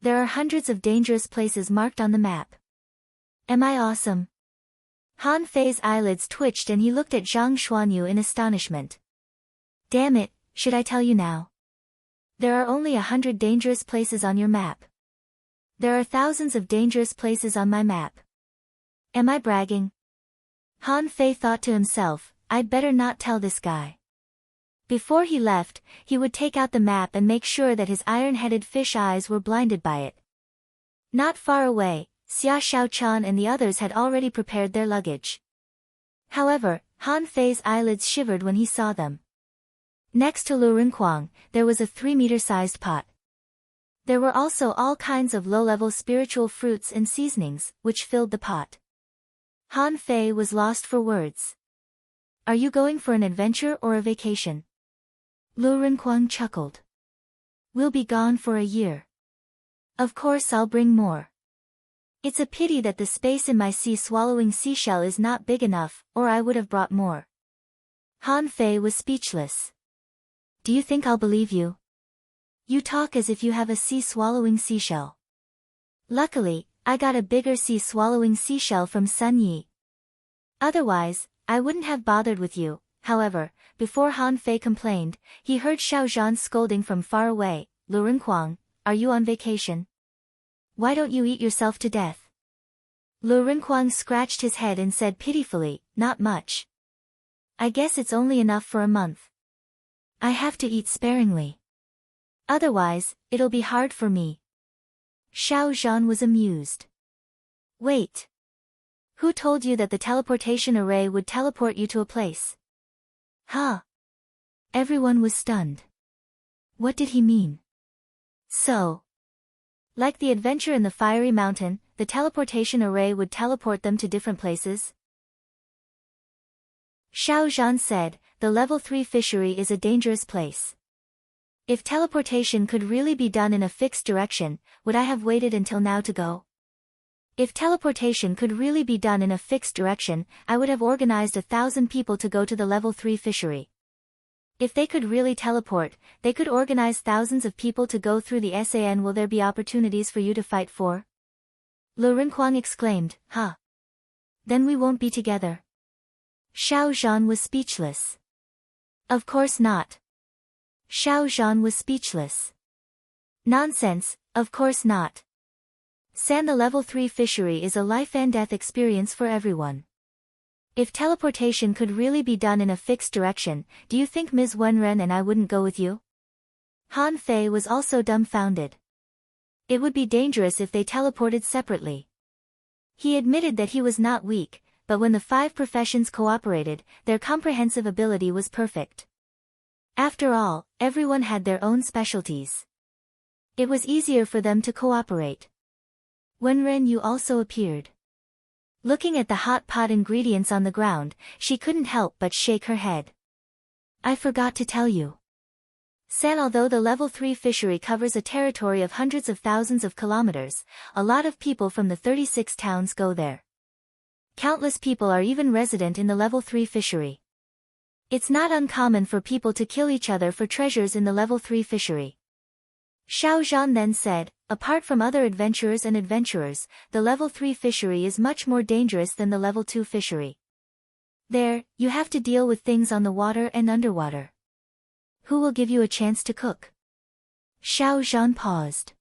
There are hundreds of dangerous places marked on the map. Am I awesome? Han Fei's eyelids twitched and he looked at Zhang Xuanyu in astonishment. Damn it, should I tell you now? There are only 100 dangerous places on your map. There are thousands of dangerous places on my map. Am I bragging? Han Fei thought to himself, I'd better not tell this guy. Before he left, he would take out the map and make sure that his iron-headed fish eyes were blinded by it. Not far away, Xia Xiaochan and the others had already prepared their luggage. However, Han Fei's eyelids shivered when he saw them. Next to Lu Renkuang, there was a 3-meter-sized pot. There were also all kinds of low-level spiritual fruits and seasonings, which filled the pot. Han Fei was lost for words. Are you going for an adventure or a vacation? Lu Renkuang chuckled. We'll be gone for a year. Of course I'll bring more. It's a pity that the space in my sea-swallowing seashell is not big enough, or I would have brought more. Han Fei was speechless. Do you think I'll believe you? You talk as if you have a sea-swallowing seashell. Luckily, I got a bigger sea-swallowing seashell from Sun Yi. Otherwise, I wouldn't have bothered with you. However, before Han Fei complained, he heard Xiao Zhan scolding from far away, Lu Renkuang, are you on vacation? why don't you eat yourself to death? Lu Renquang scratched his head and said pitifully, not much. I guess it's only enough for a month. I have to eat sparingly. Otherwise, it'll be hard for me. Xiao Zhan was amused. Wait. Who told you that the teleportation array would teleport you to a place? Huh? Everyone was stunned. What did he mean? So, like the adventure in the fiery mountain, the teleportation array would teleport them to different places? Xiao Zhan said, the level 3 fishery is a dangerous place. If teleportation could really be done in a fixed direction, would I have waited until now to go? If teleportation could really be done in a fixed direction, I would have organized 1,000 people to go to the level 3 fishery. If they could really teleport, they could organize thousands of people to go through the SAN. Will there be opportunities for you to fight for? Lu Renquang exclaimed, huh? Then we won't be together. Xiao Zhan was speechless. Of course not. Xiao Zhan was speechless. Nonsense, of course not. San, the level 3 fishery is a life and death experience for everyone. If teleportation could really be done in a fixed direction, do you think Ms. Wenren and I wouldn't go with you? Han Fei was also dumbfounded. It would be dangerous if they teleported separately. He admitted that he was not weak, but when the 5 professions cooperated, their comprehensive ability was perfect. After all, everyone had their own specialties. It was easier for them to cooperate. Wenren Yu also appeared. Looking at the hot pot ingredients on the ground, she couldn't help but shake her head. I forgot to tell you. San, although the level 3 fishery covers a territory of hundreds of thousands of kilometers, a lot of people from the 36 towns go there. Countless people are even resident in the level 3 fishery. It's not uncommon for people to kill each other for treasures in the level 3 fishery. Xiao Zhan then said, apart from other adventurers and adventurers, the level 3 fishery is much more dangerous than the level 2 fishery. There, you have to deal with things on the water and underwater. Who will give you a chance to cook? Xiao Zhan paused.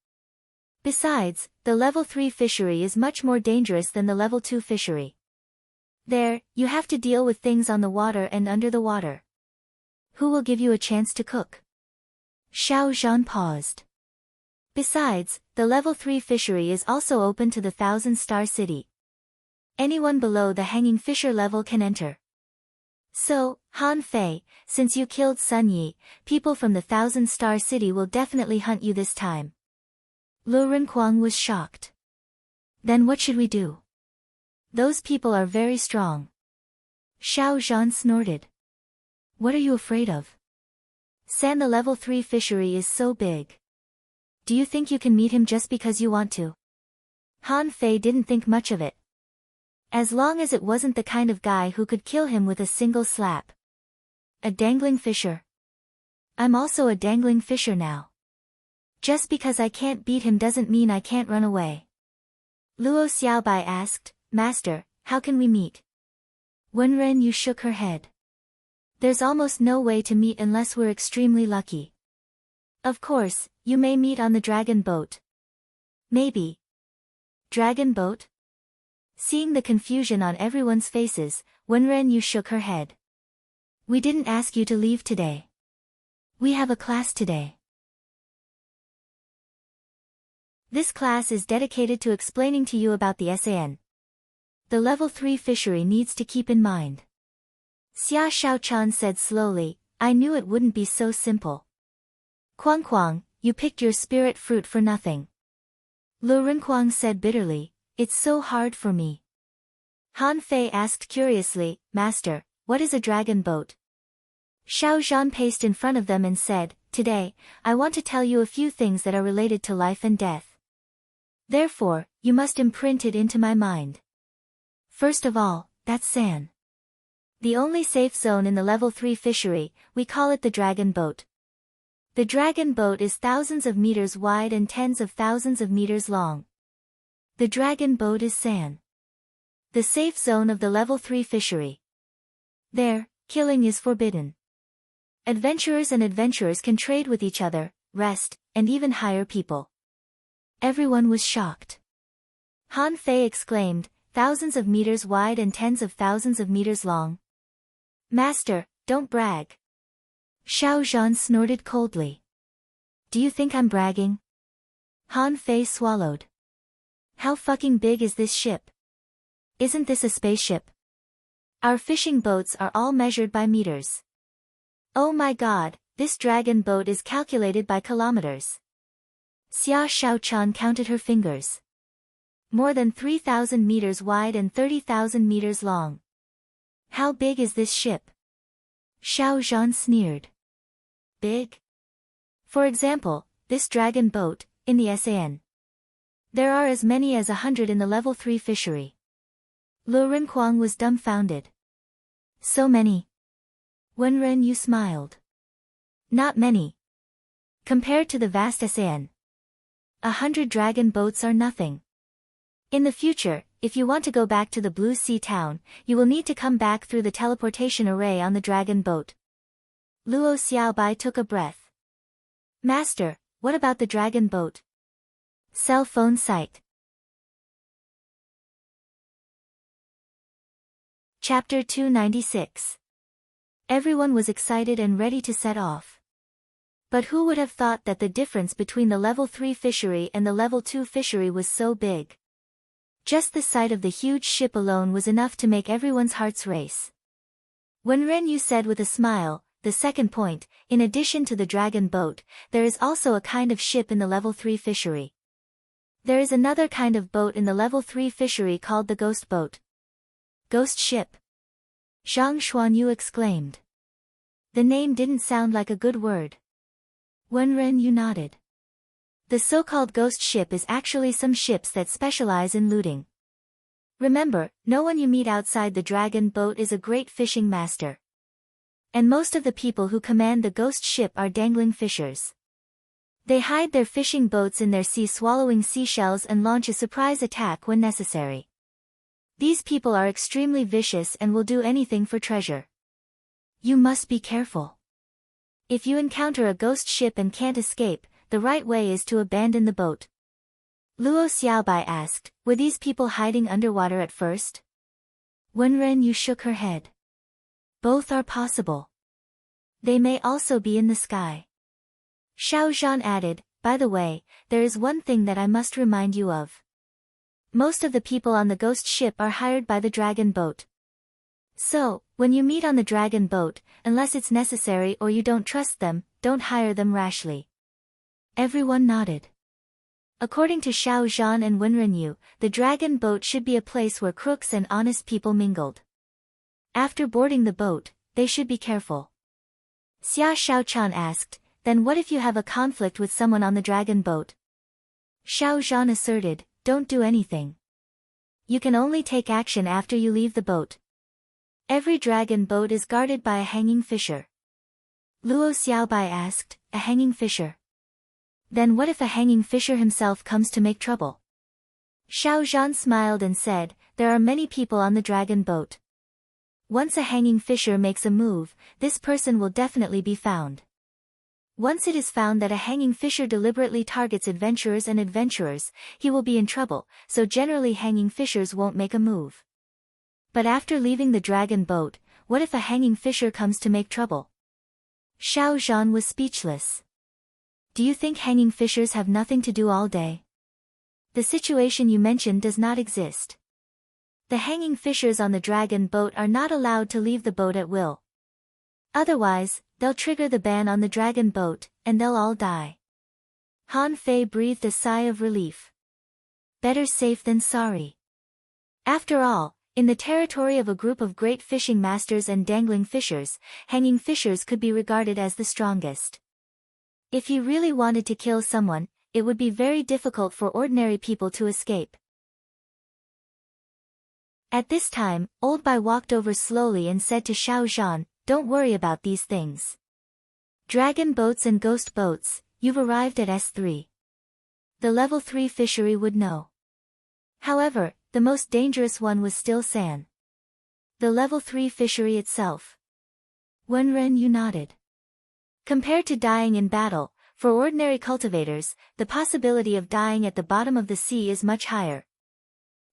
Besides, the level 3 fishery is much more dangerous than the level 2 fishery. There, you have to deal with things on the water and under the water. Who will give you a chance to cook? Xiao Zhan paused. Besides, the level 3 fishery is also open to the 1,000-star city. Anyone below the hanging fisher level can enter. So, Han Fei, since you killed Sun Yi, people from the 1,000-star city will definitely hunt you this time. Lu Renquang was shocked. Then what should we do? Those people are very strong. Xiao Zhan snorted. What are you afraid of? San, the level 3 fishery is so big. Do you think you can meet him just because you want to? Han Fei didn't think much of it. As long as it wasn't the kind of guy who could kill him with a single slap. A dangling fisher. I'm also a dangling fisher now. Just because I can't beat him doesn't mean I can't run away. Luo Xiaobai asked, Master, how can we meet? Wenren Yu shook her head. There's almost no way to meet unless we're extremely lucky. Of course, you may meet on the dragon boat. Maybe. Dragon boat? Seeing the confusion on everyone's faces, Wenren Yu shook her head. We didn't ask you to leave today. We have a class today. This class is dedicated to explaining to you about the SAN. The level 3 fishery needs to keep in mind. Xia Shaochan said slowly, I knew it wouldn't be so simple. Kuang Kuang, you picked your spirit fruit for nothing. Lu Renquang said bitterly, it's so hard for me. Han Fei asked curiously, Master, what is a dragon boat? Xiao Zhan paced in front of them and said, Today, I want to tell you a few things that are related to life and death. Therefore, you must imprint it into my mind. First of all, that's San. The only safe zone in the level 3 fishery, we call it the dragon boat. The dragon boat is thousands of meters wide and tens of thousands of meters long. The dragon boat is San. The safe zone of the level 3 fishery. There, killing is forbidden. Adventurers and adventurers can trade with each other, rest, and even hire people. Everyone was shocked. Han Fei exclaimed, thousands of meters wide and tens of thousands of meters long. Master, don't brag. Xiao Zhan snorted coldly. Do you think I'm bragging? Han Fei swallowed. How fucking big is this ship? Isn't this a spaceship? Our fishing boats are all measured by meters. Oh my god, this dragon boat is calculated by kilometers. Xia Shaochan counted her fingers. More than 3,000 meters wide and 30,000 meters long. How big is this ship? Xiao Zhan sneered. Big? For example, this dragon boat, in the SAN. There are as many as 100 in the level 3 fishery. Lu Renquang was dumbfounded. So many. Wenren Yu smiled. Not many. Compared to the vast SAN. 100 dragon boats are nothing. In the future, if you want to go back to the Blue Sea town, you will need to come back through the teleportation array on the dragon boat. Luo Xiaobai took a breath. Master, what about the dragon boat? Cell phone site. Chapter 296. Everyone was excited and ready to set off. But who would have thought that the difference between the level 3 fishery and the level 2 fishery was so big? Just the sight of the huge ship alone was enough to make everyone's hearts race. When Ren Yu said with a smile, the second point, in addition to the dragon boat, there is also a kind of ship in the level 3 fishery. There is another kind of boat in the level 3 fishery called the ghost boat. Ghost ship. Zhang Xuanyu exclaimed. The name didn't sound like a good word. Wenren Yu nodded. The so-called ghost ship is actually some ships that specialize in looting. Remember, no one you meet outside the dragon boat is a great fishing master. And most of the people who command the ghost ship are dangling fishers. They hide their fishing boats in their sea swallowing seashells and launch a surprise attack when necessary. These people are extremely vicious and will do anything for treasure. You must be careful. If you encounter a ghost ship and can't escape, the right way is to abandon the boat. Luo Xiaobai asked, were these people hiding underwater at first? Wenren Yu shook her head. Both are possible. They may also be in the sky. Xiao Zhan added, by the way, there is one thing that I must remind you of. Most of the people on the ghost ship are hired by the dragon boat. So, when you meet on the dragon boat, unless it's necessary or you don't trust them, don't hire them rashly. Everyone nodded. According to Xiao Zhan and Wenren Yu, the dragon boat should be a place where crooks and honest people mingled. After boarding the boat, they should be careful. Xia Shaochan asked, then what if you have a conflict with someone on the dragon boat? Xiao Zhan asserted, don't do anything. You can only take action after you leave the boat. Every dragon boat is guarded by a hanging fisher. Luo Xiaobai asked, a hanging fisher? Then what if a hanging fisher himself comes to make trouble? Xiao Zhan smiled and said, there are many people on the dragon boat. Once a hanging fisher makes a move, this person will definitely be found. Once it is found that a hanging fisher deliberately targets adventurers, he will be in trouble, so generally hanging fishers won't make a move. But after leaving the dragon boat, what if a hanging fisher comes to make trouble? Xiao Zhan was speechless. Do you think hanging fishers have nothing to do all day? The situation you mentioned does not exist. The hanging fishers on the dragon boat are not allowed to leave the boat at will. Otherwise, they'll trigger the ban on the dragon boat, and they'll all die. Han Fei breathed a sigh of relief. Better safe than sorry. After all, in the territory of a group of great fishing masters and dangling fishers, hanging fishers could be regarded as the strongest. If he really wanted to kill someone, it would be very difficult for ordinary people to escape. At this time, Old Bai walked over slowly and said to Xiao Zhan, don't worry about these things. Dragon boats and ghost boats, you've arrived at S3. The level 3 fishery would know. However, the most dangerous one was still San. The level 3 fishery itself. Wenren Yu nodded. Compared to dying in battle, For ordinary cultivators, the possibility of dying at the bottom of the sea is much higher.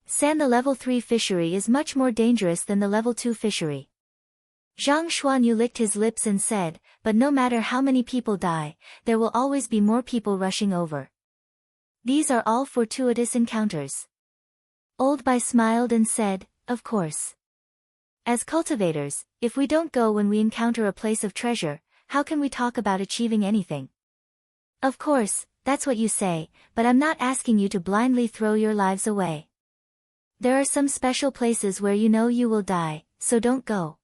San, the level 3 fishery is much more dangerous than the level 2 fishery. Zhang Xuanyu licked his lips and said, but no matter how many people die, there will always be more people rushing over. These are all fortuitous encounters. Old Bai smiled and said, of course. As cultivators, if we don't go when we encounter a place of treasure, how can we talk about achieving anything? Of course, that's what you say, but I'm not asking you to blindly throw your lives away. There are some special places where you know you will die, so don't go.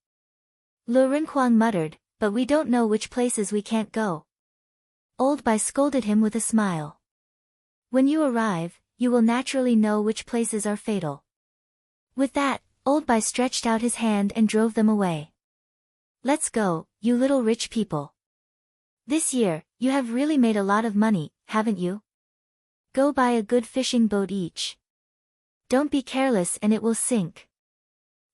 Lu Renhuang muttered, but we don't know which places we can't go. Old Bai scolded him with a smile. When you arrive, you will naturally know which places are fatal. With that, Old Bai stretched out his hand and drove them away. Let's go, you little rich people. This year, you have really made a lot of money, haven't you? Go buy a good fishing boat each. Don't be careless and it will sink.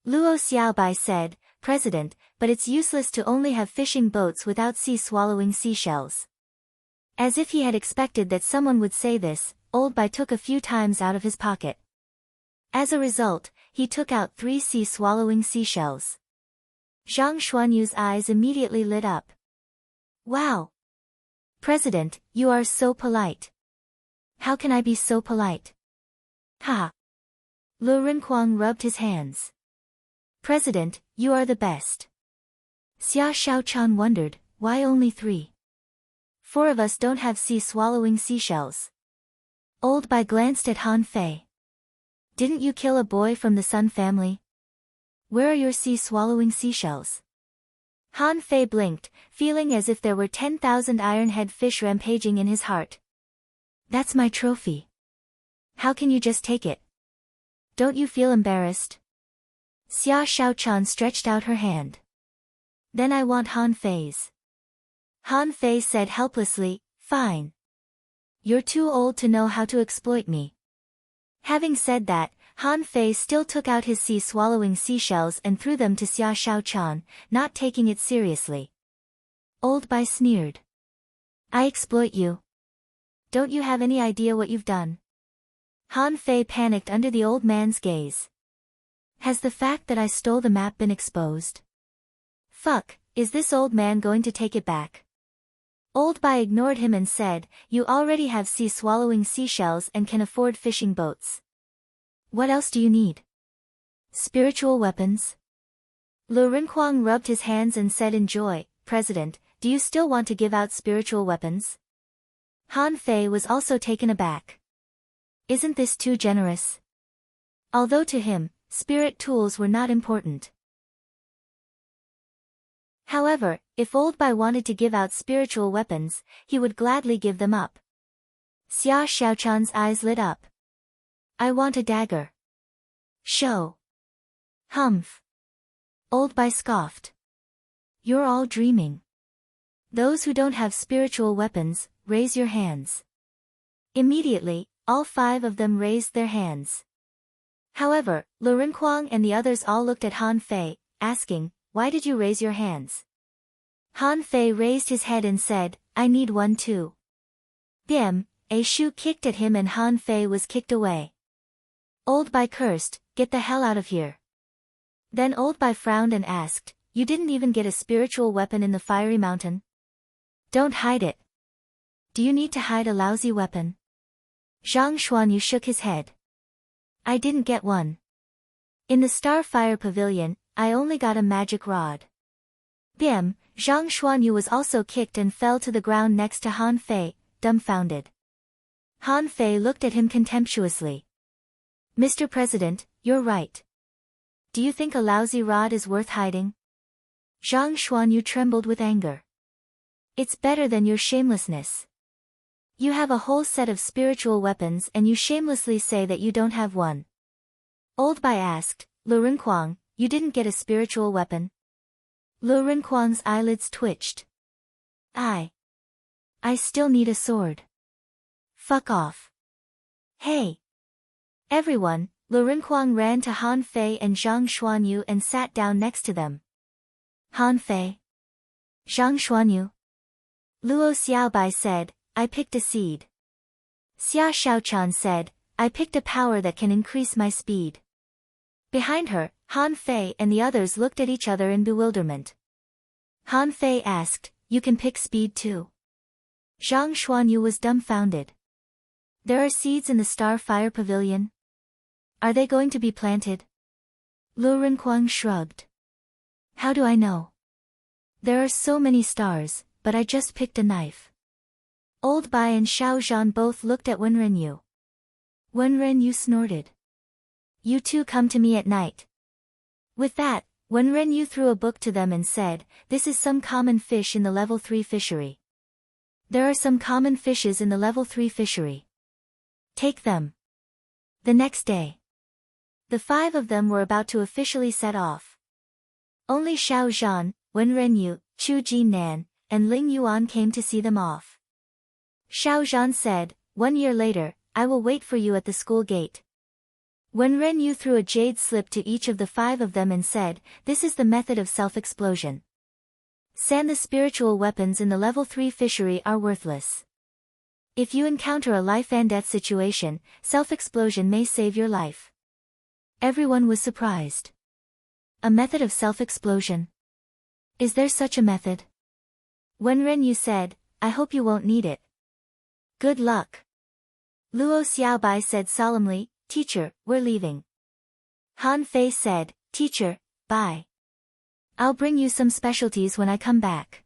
Luo Xiaobai said, President, but it's useless to only have fishing boats without sea-swallowing seashells. As if he had expected that someone would say this, Old Bai took a few times out of his pocket. As a result, he took out 3 sea-swallowing seashells. Zhang Xuanyu's eyes immediately lit up. Wow! President, you are so polite. How can I be so polite? Ha! Lu Renhuang rubbed his hands. President, you are the best. Xia Shaochan wondered, why only 3? 4 of us don't have sea-swallowing seashells. Old Bai glanced at Han Fei. Didn't you kill a boy from the Sun family? Where are your sea-swallowing seashells? Han Fei blinked, feeling as if there were 10,000 iron-head fish rampaging in his heart. That's my trophy. How can you just take it? Don't you feel embarrassed? Xia Shaochan stretched out her hand. Then I want Han Fei's. Han Fei said helplessly, fine. You're too old to know how to exploit me. Having said that, Han Fei still took out his sea-swallowing seashells and threw them to Xia Shaochan, not taking it seriously. Old Bai sneered. I exploit you. Don't you have any idea what you've done? Han Fei panicked under the old man's gaze. Has the fact that I stole the map been exposed? Fuck, is this old man going to take it back? Old Bai ignored him and said, you already have sea-swallowing seashells and can afford fishing boats. What else do you need? Spiritual weapons? Lu Renhuang rubbed his hands and said in joy, President, do you still want to give out spiritual weapons? Han Fei was also taken aback. Isn't this too generous? Although to him, spirit tools were not important. However, if Old Bai wanted to give out spiritual weapons, he would gladly give them up. Xia Shaochan's eyes lit up. I want a dagger. Show. Humph. Old Bai scoffed. You're all dreaming. Those who don't have spiritual weapons, raise your hands. Immediately, all 5 of them raised their hands. However, Lu Renhuang and the others all looked at Han Fei, asking, why did you raise your hands? Han Fei raised his head and said, I need one too. Dim, a shoe kicked at him and Han Fei was kicked away. Old Bai cursed, get the hell out of here. Then Old Bai frowned and asked, you didn't even get a spiritual weapon in the fiery mountain? Don't hide it. Do you need to hide a lousy weapon? Zhang Xuanyu shook his head. I didn't get one. In the Starfire Pavilion, I only got a magic rod. Bim, Zhang Xuanyu was also kicked and fell to the ground next to Han Fei, dumbfounded. Han Fei looked at him contemptuously. Mr. President, you're right. Do you think a lousy rod is worth hiding? Zhang Xuanyu trembled with anger. It's better than your shamelessness. You have a whole set of spiritual weapons and you shamelessly say that you don't have one. Old Bai asked, Lu Renhuang, you didn't get a spiritual weapon? Lu Renhuang's eyelids twitched. I still need a sword. Fuck off. Hey. Everyone, Lu Renhuang ran to Han Fei and Zhang Xuanyu and sat down next to them. Han Fei. Zhang Xuanyu. Luo Xiaobai said, I picked a seed. Xia Shaochan said, I picked a power that can increase my speed. Behind her, Han Fei and the others looked at each other in bewilderment. Han Fei asked, you can pick speed too? Zhang Xuanyu was dumbfounded. There are seeds in the Starfire Pavilion? Are they going to be planted? Lu Renquang shrugged. How do I know? There are so many stars, but I just picked a knife. Old Bai and Xiao Zhan both looked at Wen Renyu. Wen Renyu snorted. You two come to me at night. With that, Wen Renyu threw a book to them and said, this is some common fish in the level 3 fishery. There are some common fishes in the level 3 fishery. Take them. The next day, the 5 of them were about to officially set off. Only Xiao Zhan, Wen Renyu, Chu Jinan, and Ling Yuan came to see them off. Xiao Zhan said, 1 year later, I will wait for you at the school gate. Wen Renyu threw a jade slip to each of the 5 of them and said, this is the method of self-explosion. The spiritual weapons in the level 3 fishery are worthless. If you encounter a life and death situation, self-explosion may save your life. Everyone was surprised. A method of self-explosion? Is there such a method? Wen Renyu said, I hope you won't need it. Good luck. Luo Xiaobai said solemnly, Teacher, we're leaving. Han Fei said, Teacher, bye. I'll bring you some specialties when I come back.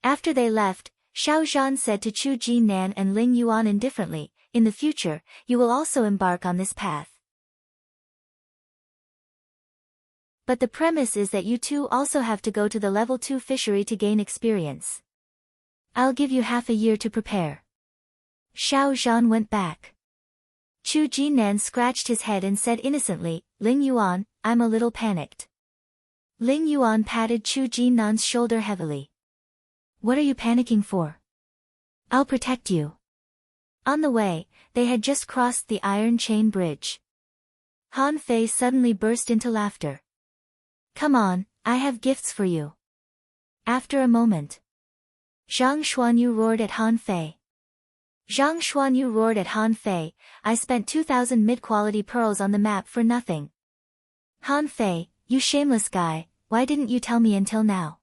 After they left, Xiao Zhan said to Chu Jinan and Ling Yuan indifferently, in the future, you will also embark on this path. But the premise is that you two also have to go to the level 2 fishery to gain experience. I'll give you half a year to prepare. Xiao Zhan went back. Chu Jinan scratched his head and said innocently, Ling Yuan, I'm a little panicked. Ling Yuan patted Chu Jinan's shoulder heavily. What are you panicking for? I'll protect you. On the way, they had just crossed the Iron Chain Bridge. Han Fei suddenly burst into laughter. Come on, I have gifts for you. After a moment, Zhang Xuanyu roared at Han Fei. Zhang Xuanyu roared at Han Fei, I spent 2,000 mid-quality pearls on the map for nothing. Han Fei, you shameless guy, why didn't you tell me until now?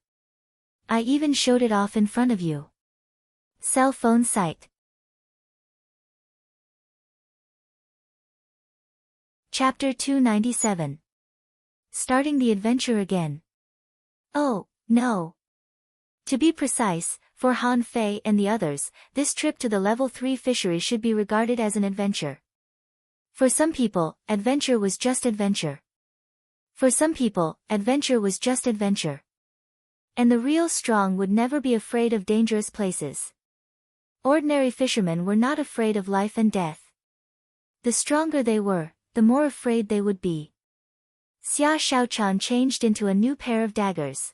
I even showed it off in front of you. Cell phone site. Chapter 297. Starting the adventure again. Oh, no. To be precise, for Han Fei and the others, this trip to the level 3 fishery should be regarded as an adventure. For some people, adventure was just adventure. For some people, adventure was just adventure. And the real strong would never be afraid of dangerous places. Ordinary fishermen were not afraid of life and death. The stronger they were, the more afraid they would be. Xia Shaochan changed into a new pair of daggers.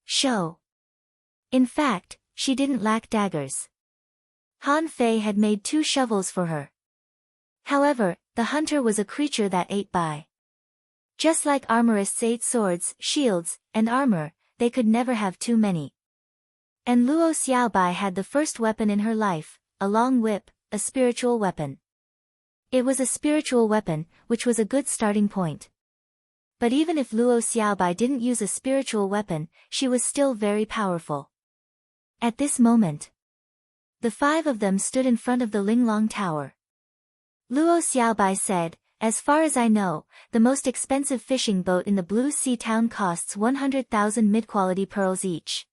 Show. In fact, she didn't lack daggers. Han Fei had made 2 shovels for her. However, the hunter was a creature that ate by. Just like armorists ate swords, shields, and armor, they could never have too many. And Luo Xiaobai had the first weapon in her life, a long whip, a spiritual weapon. It was a spiritual weapon, which was a good starting point. But even if Luo Xiaobai didn't use a spiritual weapon, she was still very powerful. At this moment, the 5 of them stood in front of the Linglong Tower. Luo Xiaobai said, as far as I know, the most expensive fishing boat in the Blue Sea town costs 100,000 mid-quality pearls each.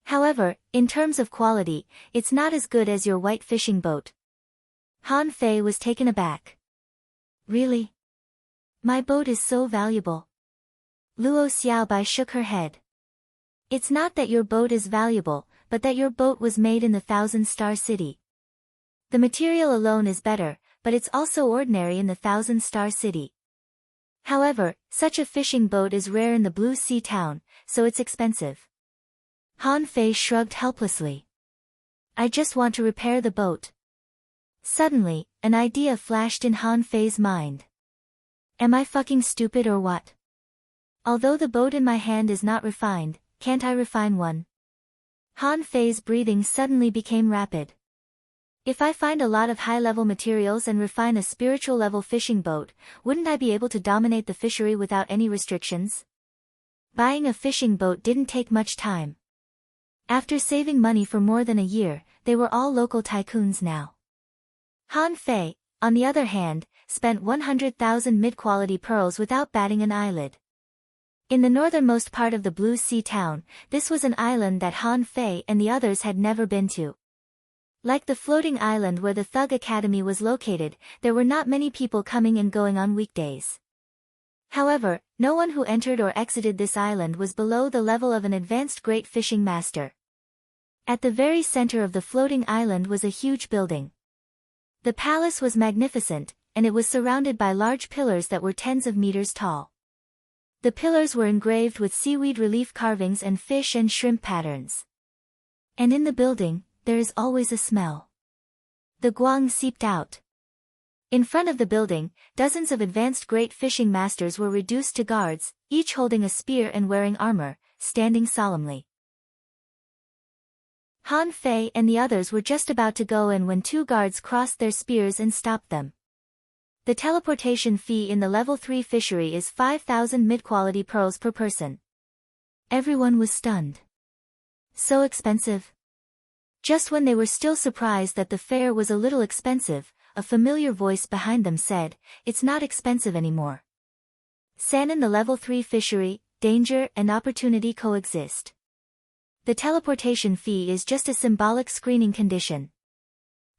However, in terms of quality, it's not as good as your white fishing boat. Han Fei was taken aback. Really? My boat is so valuable. Luo Xiaobai shook her head. It's not that your boat is valuable, but that your boat was made in the 1,000-star city. The material alone is better, but it's also ordinary in the 1,000-star city. However, such a fishing boat is rare in the Blue Sea town, so it's expensive. Han Fei shrugged helplessly. I just want to repair the boat. Suddenly, an idea flashed in Han Fei's mind. Am I fucking stupid or what? Although the boat in my hand is not refined, can't I refine one? Han Fei's breathing suddenly became rapid. If I find a lot of high-level materials and refine a spiritual-level fishing boat, wouldn't I be able to dominate the fishery without any restrictions? Buying a fishing boat didn't take much time. After saving money for more than a year, they were all local tycoons now. Han Fei, on the other hand, spent 100,000 mid-quality pearls without batting an eyelid. In the northernmost part of the Blue Sea town, this was an island that Han Fei and the others had never been to. Like the floating island where the Thug Academy was located, there were not many people coming and going on weekdays. However, no one who entered or exited this island was below the level of an advanced great fishing master. At the very center of the floating island was a huge building. The palace was magnificent, and it was surrounded by large pillars that were tens of meters tall. The pillars were engraved with seaweed relief carvings and fish and shrimp patterns. And in the building, there is always a smell. The guang seeped out. In front of the building, dozens of advanced great fishing masters were reduced to guards, each holding a spear and wearing armor, standing solemnly. Han Fei and the others were just about to go in when two guards crossed their spears and stopped them. The teleportation fee in the level 3 fishery is 5,000 mid-quality pearls per person. Everyone was stunned. So expensive? Just when they were still surprised that the fare was a little expensive, a familiar voice behind them said, "It's not expensive anymore. San in the level 3 fishery, danger and opportunity coexist. The teleportation fee is just a symbolic screening condition."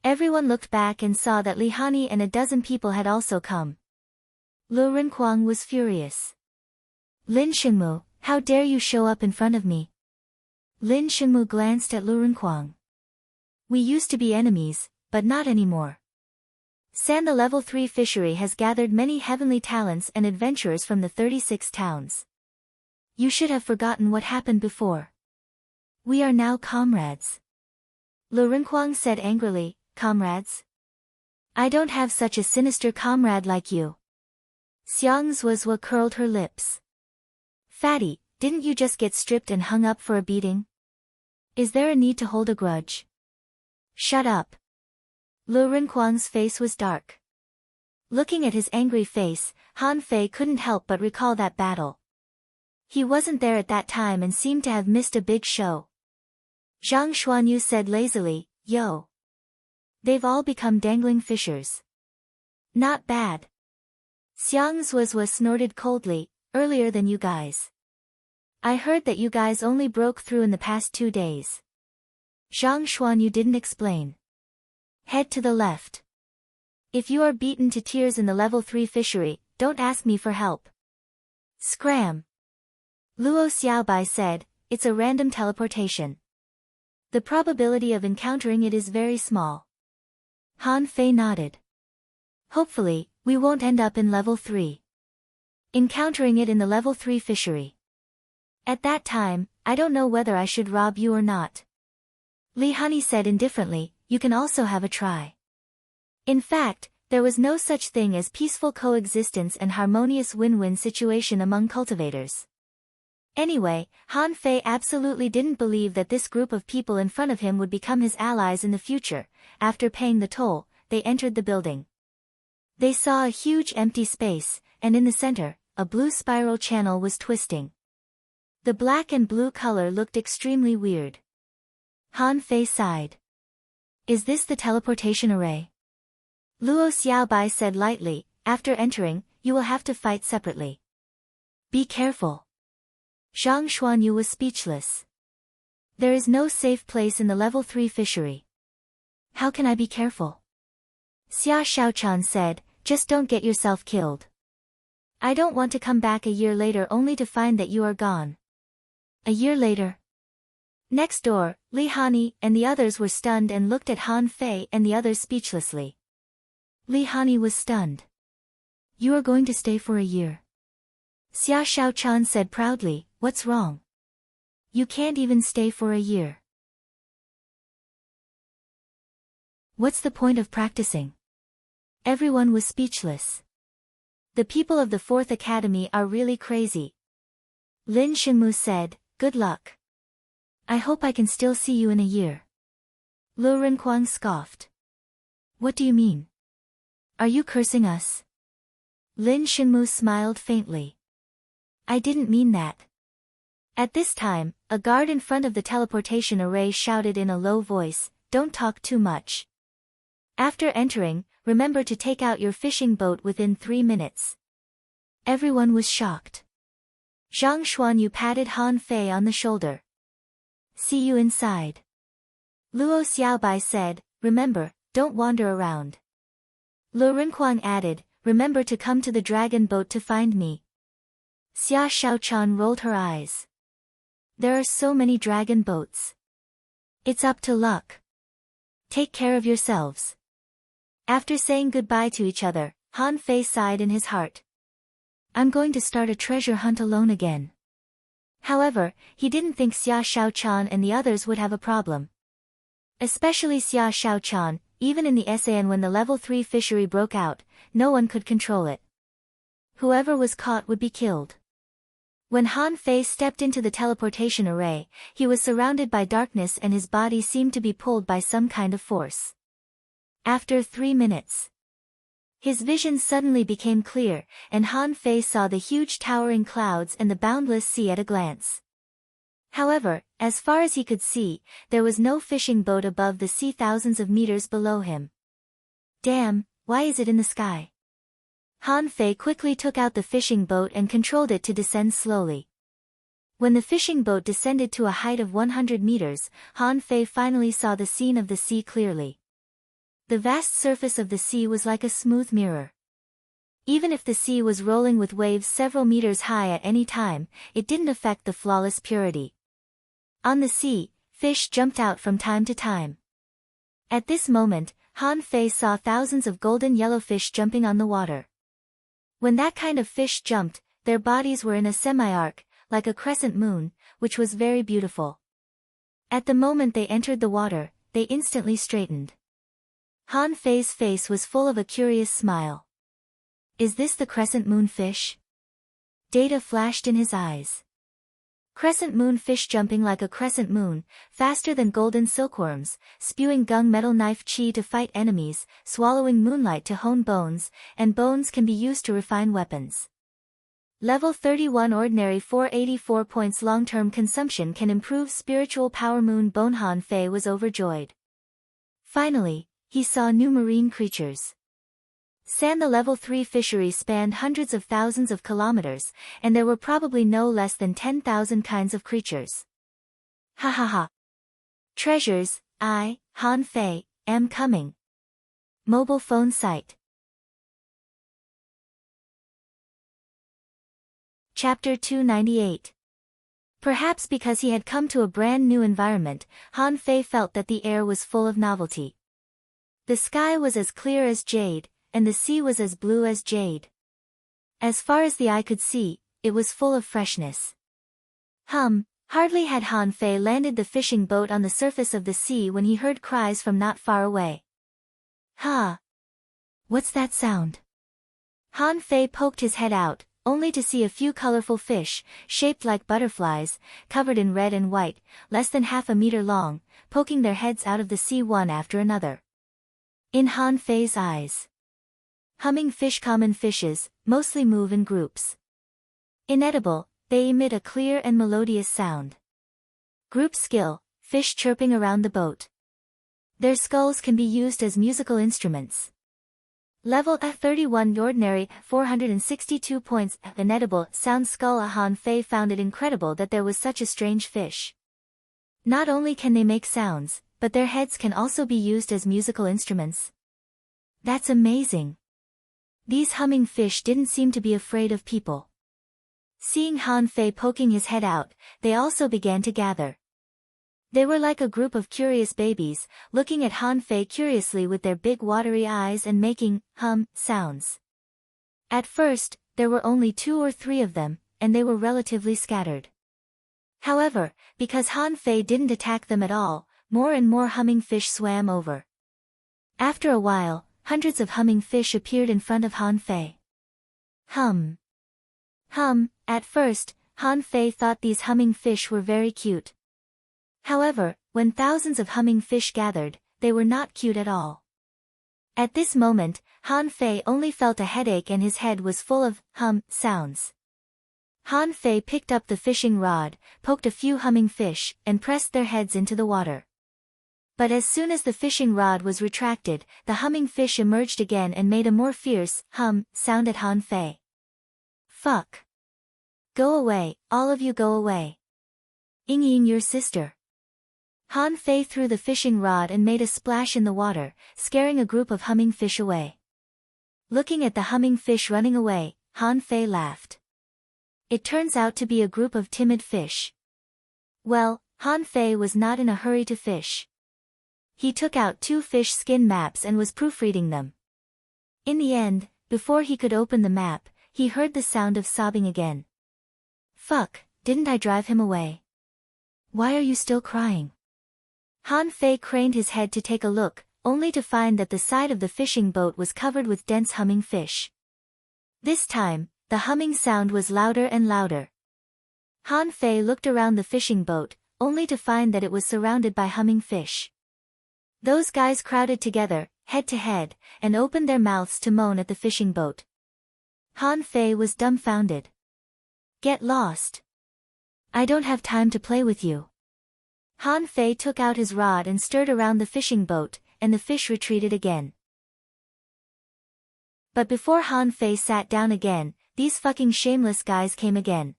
Everyone looked back and saw that Li Hani and a dozen people had also come. Lu Renquang was furious. "Lin Xingmu, how dare you show up in front of me?" Lin Xingmu glanced at Lu Renquang. "We used to be enemies, but not anymore. San the level 3 fishery has gathered many heavenly talents and adventurers from the 36 towns. You should have forgotten what happened before. We are now comrades." Lu Renquang said angrily, "Comrades? I don't have such a sinister comrade like you." Xiang Zuozua curled her lips. "Fatty, didn't you just get stripped and hung up for a beating? Is there a need to hold a grudge?" "Shut up." Lu Renquang's face was dark. Looking at his angry face, Han Fei couldn't help but recall that battle. He wasn't there at that time and seemed to have missed a big show. Zhang Xuanyu said lazily, "Yo. They've all become dangling fishers. Not bad." Xiang Zuozua snorted coldly, "Earlier than you guys. I heard that you guys only broke through in the past 2 days." Zhang Xuanyu didn't explain. "Head to the left. If you are beaten to tears in the level 3 fishery, don't ask me for help." Scram. Luo Xiaobai said, "It's a random teleportation. The probability of encountering it is very small." Han Fei nodded. "Hopefully, we won't end up in level 3. Encountering it in the level 3 fishery. At that time, I don't know whether I should rob you or not." Li Hani said indifferently, "You can also have a try." In fact, there was no such thing as peaceful coexistence and harmonious win-win situation among cultivators. Anyway, Han Fei absolutely didn't believe that this group of people in front of him would become his allies in the future. After paying the toll, they entered the building. They saw a huge empty space, and in the center, a blue spiral channel was twisting. The black and blue color looked extremely weird. Han Fei sighed. "Is this the teleportation array?" Luo Xiaobai said lightly, "After entering, you will have to fight separately. Be careful." Zhang Xuanyu was speechless. "There is no safe place in the level 3 fishery. How can I be careful?" Xia Xiaochan said, "Just don't get yourself killed. I don't want to come back a year later only to find that you are gone." A year later. Next door, Li Hani and the others were stunned and looked at Han Fei and the others speechlessly. Li Hani was stunned. "You are going to stay for a year?" Xia Xiaochan said proudly, "What's wrong? You can't even stay for a year. What's the point of practicing?" Everyone was speechless. "The people of the 4th Academy are really crazy." Lin Xingmu said, "Good luck." I hope I can still see you in a year. Lu Renquang scoffed. What do you mean? Are you cursing us? Lin Shenmu smiled faintly. I didn't mean that. At this time, a guard in front of the teleportation array shouted in a low voice, don't talk too much. After entering, remember to take out your fishing boat within 3 minutes. Everyone was shocked. Zhang Xuanyu patted Han Fei on the shoulder. See you inside. Luo Xiaobai said, remember, don't wander around. Lu Renquang added, remember to come to the dragon boat to find me. Xia Shaochan rolled her eyes. There are so many dragon boats. It's up to luck. Take care of yourselves. After saying goodbye to each other, Han Fei sighed in his heart. I'm going to start a treasure hunt alone again. However, he didn't think Xia Shaochan and the others would have a problem. Especially Xia Shaochan, even in the SAN when the level 3 fishery broke out, no one could control it. Whoever was caught would be killed. When Han Fei stepped into the teleportation array, he was surrounded by darkness and his body seemed to be pulled by some kind of force. After 3 minutes, his vision suddenly became clear, and Han Fei saw the huge towering clouds and the boundless sea at a glance. However, as far as he could see, there was no fishing boat above the sea thousands of meters below him. Damn, why is it in the sky? Han Fei quickly took out the fishing boat and controlled it to descend slowly. When the fishing boat descended to a height of 100 meters, Han Fei finally saw the scene of the sea clearly. The vast surface of the sea was like a smooth mirror. Even if the sea was rolling with waves several meters high at any time, it didn't affect the flawless purity. On the sea, fish jumped out from time to time. At this moment, Han Fei saw thousands of golden yellowfish jumping on the water. When that kind of fish jumped, their bodies were in a semi-arc, like a crescent moon, which was very beautiful. At the moment they entered the water, they instantly straightened. Han Fei's face was full of a curious smile. Is this the crescent moon fish? Data flashed in his eyes. Crescent moon fish jumping like a crescent moon, faster than golden silkworms, spewing gunmetal knife chi to fight enemies, swallowing moonlight to hone bones, and bones can be used to refine weapons. Level 31 Ordinary 484 points long-term consumption can improve spiritual power. Moon bone. Han Fei was overjoyed. Finally, he saw new marine creatures. The level 3 fishery spanned hundreds of thousands of kilometers, and there were probably no less than 10,000 kinds of creatures. Ha ha ha. Treasures, I, Han Fei, am coming. Mobile phone site. Chapter 298. Perhaps because he had come to a brand new environment, Han Fei felt that the air was full of novelty. The sky was as clear as jade, and the sea was as blue as jade. As far as the eye could see, it was full of freshness. Hardly had Han Fei landed the fishing boat on the surface of the sea when he heard cries from not far away. Ha! What's that sound? Han Fei poked his head out, only to see a few colorful fish, shaped like butterflies, covered in red and white, less than half a meter long, poking their heads out of the sea one after another. In Han Fei's eyes, humming fish. Common fishes, mostly move in groups. Inedible, they emit a clear and melodious sound. Group skill, fish chirping around the boat. Their skulls can be used as musical instruments. Level 31 Ordinary, 462 points. Inedible, sound skull. Han Fei found it incredible that there was such a strange fish. Not only can they make sounds, but their heads can also be used as musical instruments. That's amazing. These humming fish didn't seem to be afraid of people. Seeing Han Fei poking his head out, they also began to gather. They were like a group of curious babies, looking at Han Fei curiously with their big watery eyes and making sounds. At first, there were only 2 or 3 of them, and they were relatively scattered. However, because Han Fei didn't attack them at all, more and more humming fish swam over. After a while, hundreds of humming fish appeared in front of Han Fei. At first, Han Fei thought these humming fish were very cute. However, when thousands of humming fish gathered, they were not cute at all. At this moment, Han Fei only felt a headache and his head was full of sounds. Han Fei picked up the fishing rod, poked a few humming fish, and pressed their heads into the water. But as soon as the fishing rod was retracted, the humming fish emerged again and made a more fierce sound at Han Fei. Fuck. Go away, all of you go away. Ying your sister. Han Fei threw the fishing rod and made a splash in the water, scaring a group of humming fish away. Looking at the humming fish running away, Han Fei laughed. It turns out to be a group of timid fish. Well, Han Fei was not in a hurry to fish. He took out 2 fish skin maps and was proofreading them. In the end, before he could open the map, he heard the sound of sobbing again. Fuck, didn't I drive him away? Why are you still crying? Han Fei craned his head to take a look, only to find that the side of the fishing boat was covered with dense humming fish. This time, the humming sound was louder and louder. Han Fei looked around the fishing boat, only to find that it was surrounded by humming fish. Those guys crowded together, head to head, and opened their mouths to moan at the fishing boat. Han Fei was dumbfounded. Get lost. I don't have time to play with you. Han Fei took out his rod and stirred around the fishing boat, and the fish retreated again. But before Han Fei sat down again, these fucking shameless guys came again.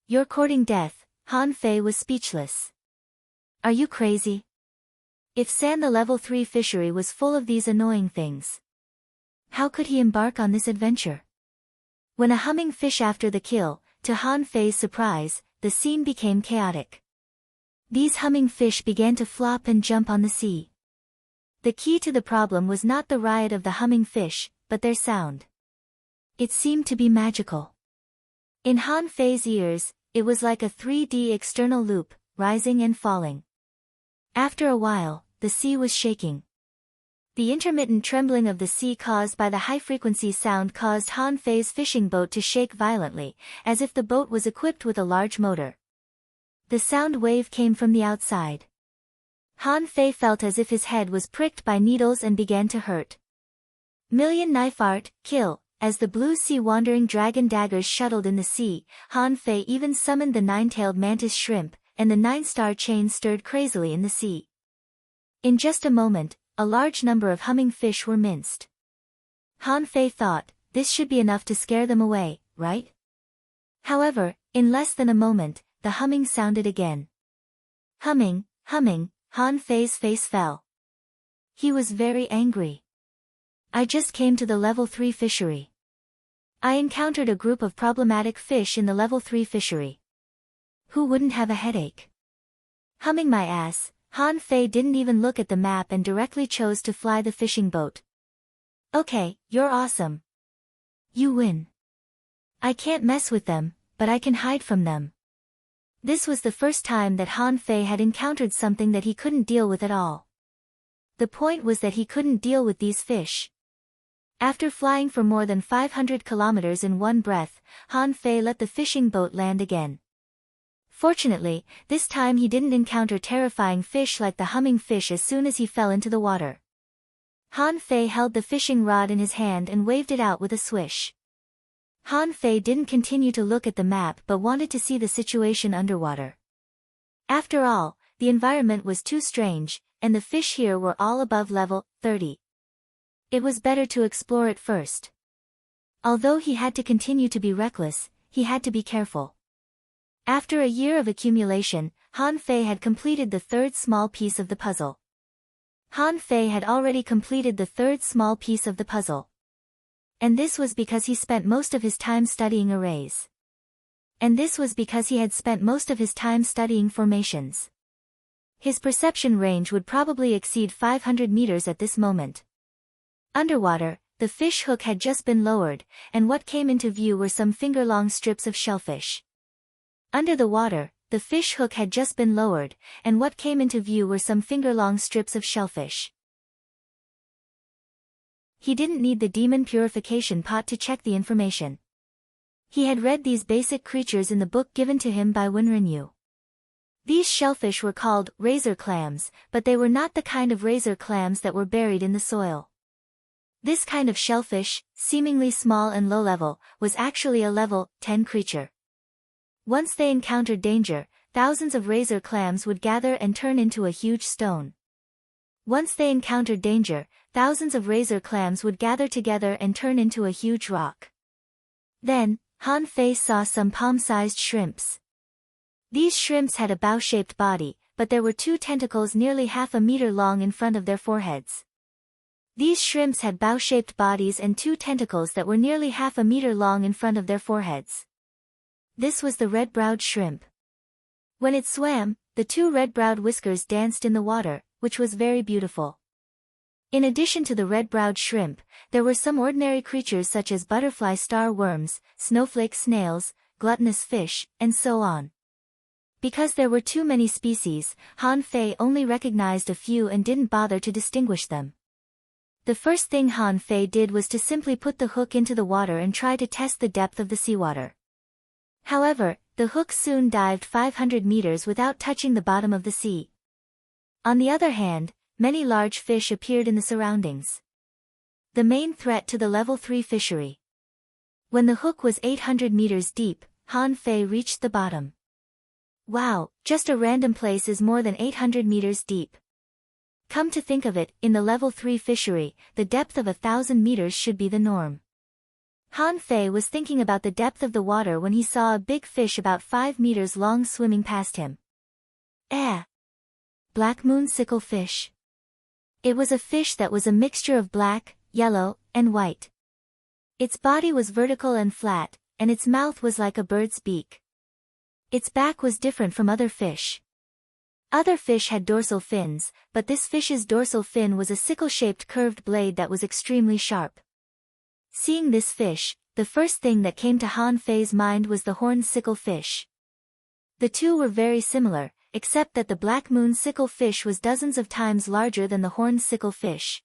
You're courting death. Han Fei was speechless. Are you crazy? If San the level 3 fishery was full of these annoying things, how could he embark on this adventure? When a humming fish after the kill, to Han Fei's surprise, the scene became chaotic. These humming fish began to flop and jump on the sea. The key to the problem was not the riot of the humming fish, but their sound. It seemed to be magical. In Han Fei's ears, it was like a 3D external loop, rising and falling. After a while, the sea was shaking. The intermittent trembling of the sea caused by the high-frequency sound caused Han Fei's fishing boat to shake violently, as if the boat was equipped with a large motor. The sound wave came from the outside. Han Fei felt as if his head was pricked by needles and began to hurt. Million knife art, kill. As the blue sea wandering dragon daggers shuttled in the sea, Han Fei even summoned the 9-tailed mantis shrimp, and the 9-star chain stirred crazily in the sea. In just a moment, a large number of humming fish were minced. Han Fei thought, this should be enough to scare them away, right? However, in less than a moment, the humming sounded again. Humming, Han Fei's face fell. He was very angry. I just came to the level 3 fishery. I encountered a group of problematic fish in the level 3 fishery. Who wouldn't have a headache? Humming my ass, Han Fei didn't even look at the map and directly chose to fly the fishing boat. Okay, you're awesome. You win. I can't mess with them, but I can hide from them. This was the first time that Han Fei had encountered something that he couldn't deal with at all. The point was that he couldn't deal with these fish. After flying for more than 500 kilometers in one breath, Han Fei let the fishing boat land again. Fortunately, this time he didn't encounter terrifying fish like the humming fish as soon as he fell into the water. Han Fei held the fishing rod in his hand and waved it out with a swish. Han Fei didn't continue to look at the map but wanted to see the situation underwater. After all, the environment was too strange, and the fish here were all above level 30. It was better to explore it first. Although he had to continue to be reckless, he had to be careful. After a year of accumulation, Han Fei had completed the 3rd small piece of the puzzle. Han Fei had already completed the 3rd small piece of the puzzle. And this was because he spent most of his time studying arrays. And this was because he had spent most of his time studying formations. His perception range would probably exceed 500 meters at this moment. Underwater, the fish hook had just been lowered, and what came into view were some finger-long strips of shellfish. Under the water, the fish hook had just been lowered, and what came into view were some finger-long strips of shellfish. He didn't need the demon purification pot to check the information. He had read these basic creatures in the book given to him by Wenren Yu. These shellfish were called razor clams, but they were not the kind of razor clams that were buried in the soil. This kind of shellfish, seemingly small and low-level, was actually a level 10 creature. Once they encountered danger, thousands of razor clams would gather and turn into a huge stone. Once they encountered danger, thousands of razor clams would gather together and turn into a huge rock. Then, Han Fei saw some palm-sized shrimps. These shrimps had a bow-shaped body, but there were two tentacles nearly half a meter long in front of their foreheads. These shrimps had bow-shaped bodies and two tentacles that were nearly half a meter long in front of their foreheads. This was the red-browed shrimp. When it swam, the two red-browed whiskers danced in the water, which was very beautiful. In addition to the red-browed shrimp, there were some ordinary creatures such as butterfly star worms, snowflake snails, gluttonous fish, and so on. Because there were too many species, Han Fei only recognized a few and didn't bother to distinguish them. The first thing Han Fei did was to simply put the hook into the water and try to test the depth of the seawater. However, the hook soon dived 500 meters without touching the bottom of the sea. On the other hand, many large fish appeared in the surroundings. The main threat to the level 3 fishery. When the hook was 800 meters deep, Han Fei reached the bottom. Wow, just a random place is more than 800 meters deep. Come to think of it, in the level 3 fishery, the depth of 1,000 meters should be the norm. Han Fei was thinking about the depth of the water when he saw a big fish about 5 meters long swimming past him. Black moon sickle fish. It was a fish that was a mixture of black, yellow, and white. Its body was vertical and flat, and its mouth was like a bird's beak. Its back was different from other fish. Other fish had dorsal fins, but this fish's dorsal fin was a sickle-shaped curved blade that was extremely sharp. Seeing this fish, the first thing that came to Han Fei's mind was the horned sickle fish. The two were very similar, except that the black moon sickle fish was dozens of times larger than the horned sickle fish.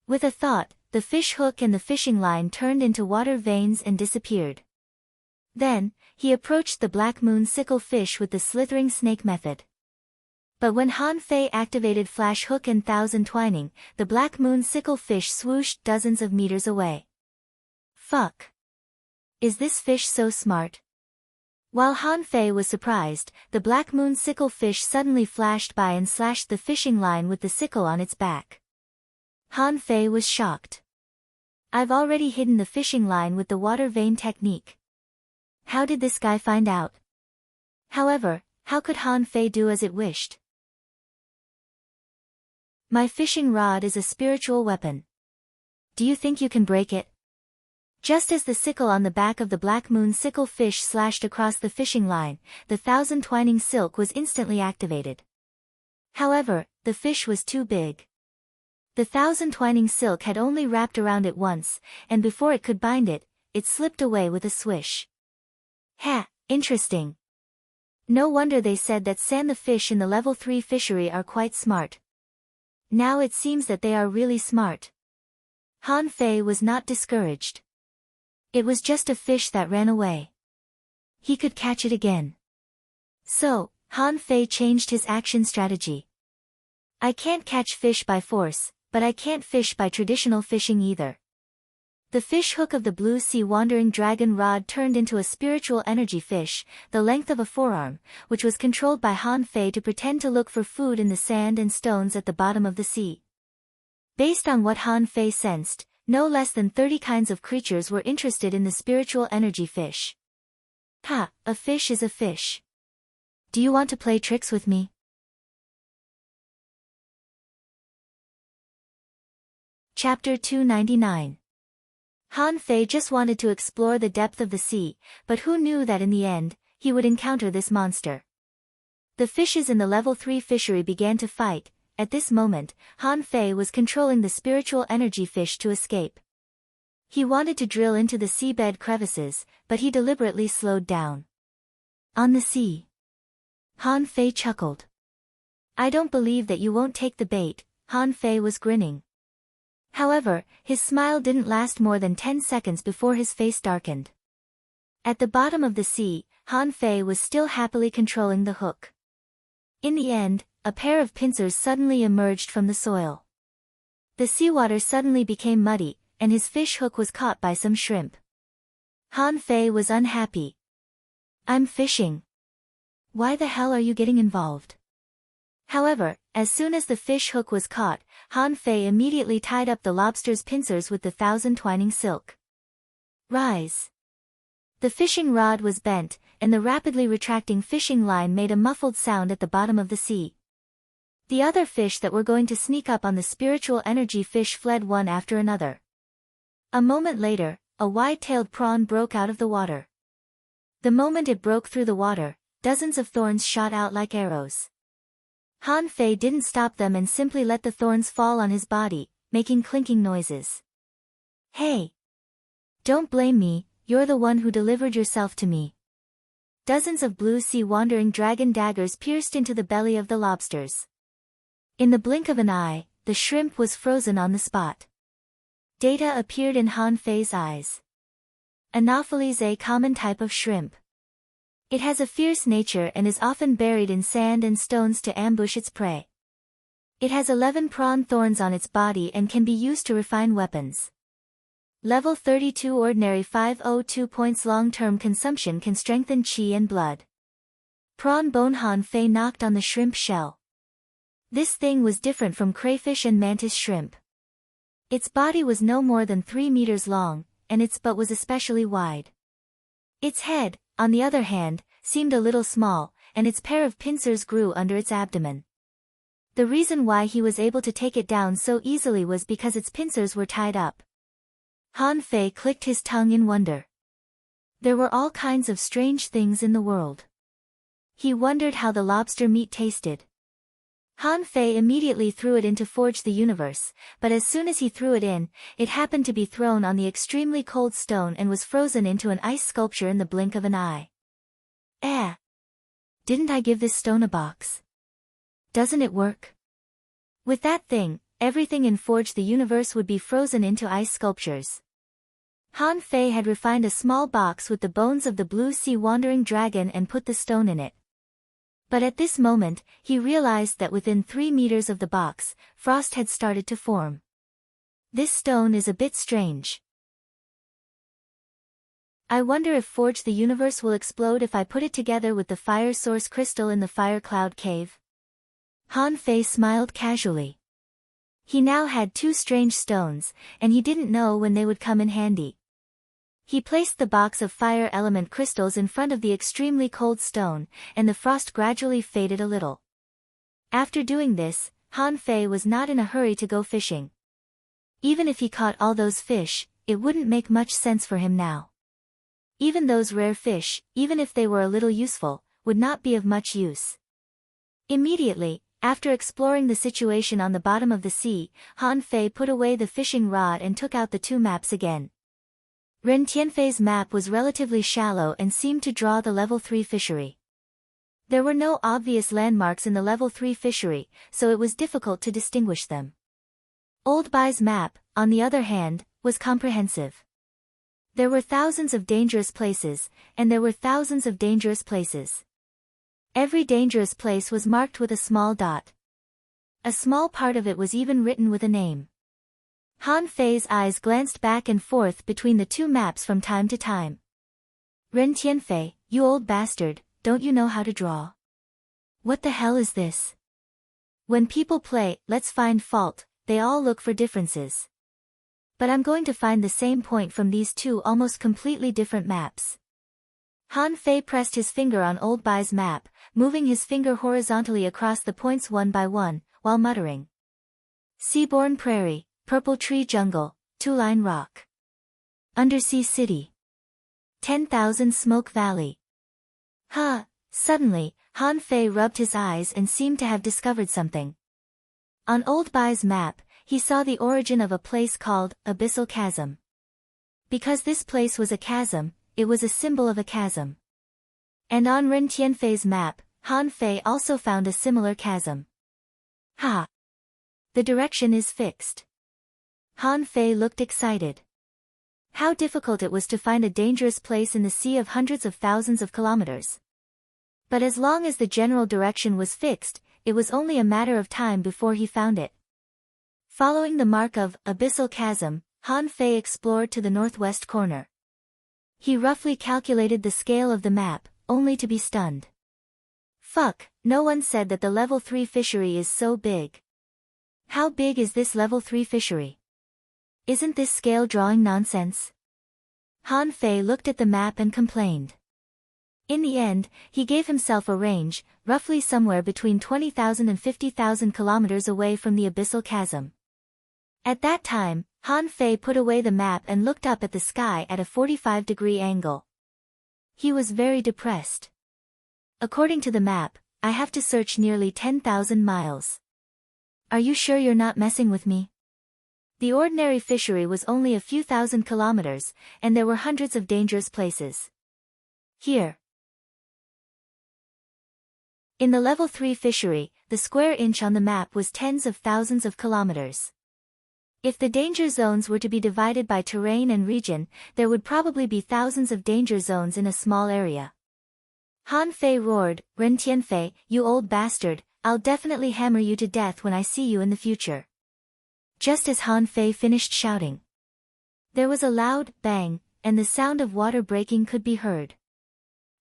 With a thought, the fish hook and the fishing line turned into water veins and disappeared. Then, he approached the black moon sickle fish with the slithering snake method. But when Han Fei activated flash hook and thousand twining, the black moon sickle fish swooshed dozens of meters away. Fuck! Is this fish so smart? While Han Fei was surprised, the black moon sickle fish suddenly flashed by and slashed the fishing line with the sickle on its back. Han Fei was shocked. I've already hidden the fishing line with the water vein technique. How did this guy find out? However, how could Han Fei do as it wished? My fishing rod is a spiritual weapon. Do you think you can break it? Just as the sickle on the back of the black moon sickle fish slashed across the fishing line, the thousand twining silk was instantly activated. However, the fish was too big. The thousand twining silk had only wrapped around it once, and before it could bind it, it slipped away with a swish. Interesting. No wonder they said that the fish in the level 3 fishery are quite smart. Now it seems that they are really smart. Han Fei was not discouraged. It was just a fish that ran away. He could catch it again. So, Han Fei changed his action strategy. I can't catch fish by force, but I can't fish by traditional fishing either. The fish hook of the blue sea wandering dragon rod turned into a spiritual energy fish, the length of a forearm, which was controlled by Han Fei to pretend to look for food in the sand and stones at the bottom of the sea. Based on what Han Fei sensed, no less than 30 kinds of creatures were interested in the spiritual energy fish. A fish is a fish. Do you want to play tricks with me? Chapter 299. Han Fei just wanted to explore the depth of the sea, but who knew that in the end, he would encounter this monster. The fishes in the level 3 fishery began to fight. At this moment, Han Fei was controlling the spiritual energy fish to escape. He wanted to drill into the seabed crevices, but he deliberately slowed down. On the sea. Han Fei chuckled. I don't believe that you won't take the bait, Han Fei was grinning. However, his smile didn't last more than 10 seconds before his face darkened. At the bottom of the sea, Han Fei was still happily controlling the hook. In the end, a pair of pincers suddenly emerged from the soil. The seawater suddenly became muddy, and his fish hook was caught by some shrimp. Han Fei was unhappy. "I'm fishing. Why the hell are you getting involved?" However, as soon as the fish hook was caught, Han Fei immediately tied up the lobster's pincers with the 1,000 twining silk. Rise. The fishing rod was bent, and the rapidly retracting fishing line made a muffled sound at the bottom of the sea. The other fish that were going to sneak up on the spiritual energy fish fled one after another. A moment later, a wide-tailed prawn broke out of the water. The moment it broke through the water, dozens of thorns shot out like arrows. Han Fei didn't stop them and simply let the thorns fall on his body, making clinking noises. "Hey! Don't blame me, you're the one who delivered yourself to me." Dozens of blue sea wandering dragon daggers pierced into the belly of the lobsters. In the blink of an eye, the shrimp was frozen on the spot. Data appeared in Han Fei's eyes. Anopheles, a common type of shrimp. It has a fierce nature and is often buried in sand and stones to ambush its prey. It has 11 prawn thorns on its body and can be used to refine weapons. Level 32 Ordinary 502 points. Long-term consumption can strengthen chi and blood. Prawn bone. Han Fei knocked on the shrimp shell. This thing was different from crayfish and mantis shrimp. Its body was no more than 3 meters long, and its butt was especially wide. Its head, on the other hand, seemed a little small, and its pair of pincers grew under its abdomen. The reason why he was able to take it down so easily was because its pincers were tied up. Han Fei clicked his tongue in wonder. There were all kinds of strange things in the world. He wondered how the lobster meat tasted. Han Fei immediately threw it into Forge the Universe, but as soon as he threw it in, it happened to be thrown on the extremely cold stone and was frozen into an ice sculpture in the blink of an eye. Didn't I give this stone a box? Doesn't it work? With that thing, everything in Forge the Universe would be frozen into ice sculptures. Han Fei had refined a small box with the bones of the blue sea wandering dragon and put the stone in it. But at this moment, he realized that within 3 meters of the box, frost had started to form. This stone is a bit strange. I wonder if Forge the Universe will explode if I put it together with the fire source crystal in the fire cloud cave. Han Fei smiled casually. He now had 2 strange stones, and he didn't know when they would come in handy. He placed the box of fire element crystals in front of the extremely cold stone, and the frost gradually faded a little. After doing this, Han Fei was not in a hurry to go fishing. Even if he caught all those fish, it wouldn't make much sense for him now. Even those rare fish, even if they were a little useful, would not be of much use. Immediately, after exploring the situation on the bottom of the sea, Han Fei put away the fishing rod and took out the 2 maps again. Ren Tianfei's map was relatively shallow and seemed to draw the level 3 fishery. There were no obvious landmarks in the level 3 fishery, so it was difficult to distinguish them. Old Bai's map, on the other hand, was comprehensive. There were thousands of dangerous places, and there were thousands of dangerous places. Every dangerous place was marked with a small dot. A small part of it was even written with a name. Han Fei's eyes glanced back and forth between the 2 maps from time to time. Ren Tianfei, you old bastard, don't you know how to draw? What the hell is this? When people play Let's Find Fault, they all look for differences. But I'm going to find the same point from these 2 almost completely different maps. Han Fei pressed his finger on Old Bai's map, moving his finger horizontally across the points one by one, while muttering. Seaborne Prairie, Purple Tree Jungle, 2-Line Rock. Undersea City. 10,000 Smoke Valley. Suddenly, Han Fei rubbed his eyes and seemed to have discovered something. On Old Bai's map, he saw the origin of a place called Abyssal Chasm. Because this place was a chasm, it was a symbol of a chasm. And on Ren Tianfei's map, Han Fei also found a similar chasm. The direction is fixed. Han Fei looked excited. How difficult it was to find a dangerous place in the sea of hundreds of thousands of kilometers. But as long as the general direction was fixed, it was only a matter of time before he found it. Following the mark of abyssal chasm, Han Fei explored to the northwest corner. He roughly calculated the scale of the map, only to be stunned. Fuck, no one said that the level 3 fishery is so big. How big is this level 3 fishery? Isn't this scale drawing nonsense? Han Fei looked at the map and complained. In the end, he gave himself a range, roughly somewhere between 20,000 and 50,000 kilometers away from the abyssal chasm. At that time, Han Fei put away the map and looked up at the sky at a 45-degree angle. He was very depressed. According to the map, I have to search nearly 10,000 miles. Are you sure you're not messing with me? The ordinary fishery was only a few thousand kilometers, and there were hundreds of dangerous places. Here. In the level 3 fishery, the square inch on the map was tens of thousands of kilometers. If the danger zones were to be divided by terrain and region, there would probably be thousands of danger zones in a small area. Han Fei roared, "Ren Tianfei, you old bastard, I'll definitely hammer you to death when I see you in the future." Just as Han Fei finished shouting, there was a loud bang, and the sound of water breaking could be heard.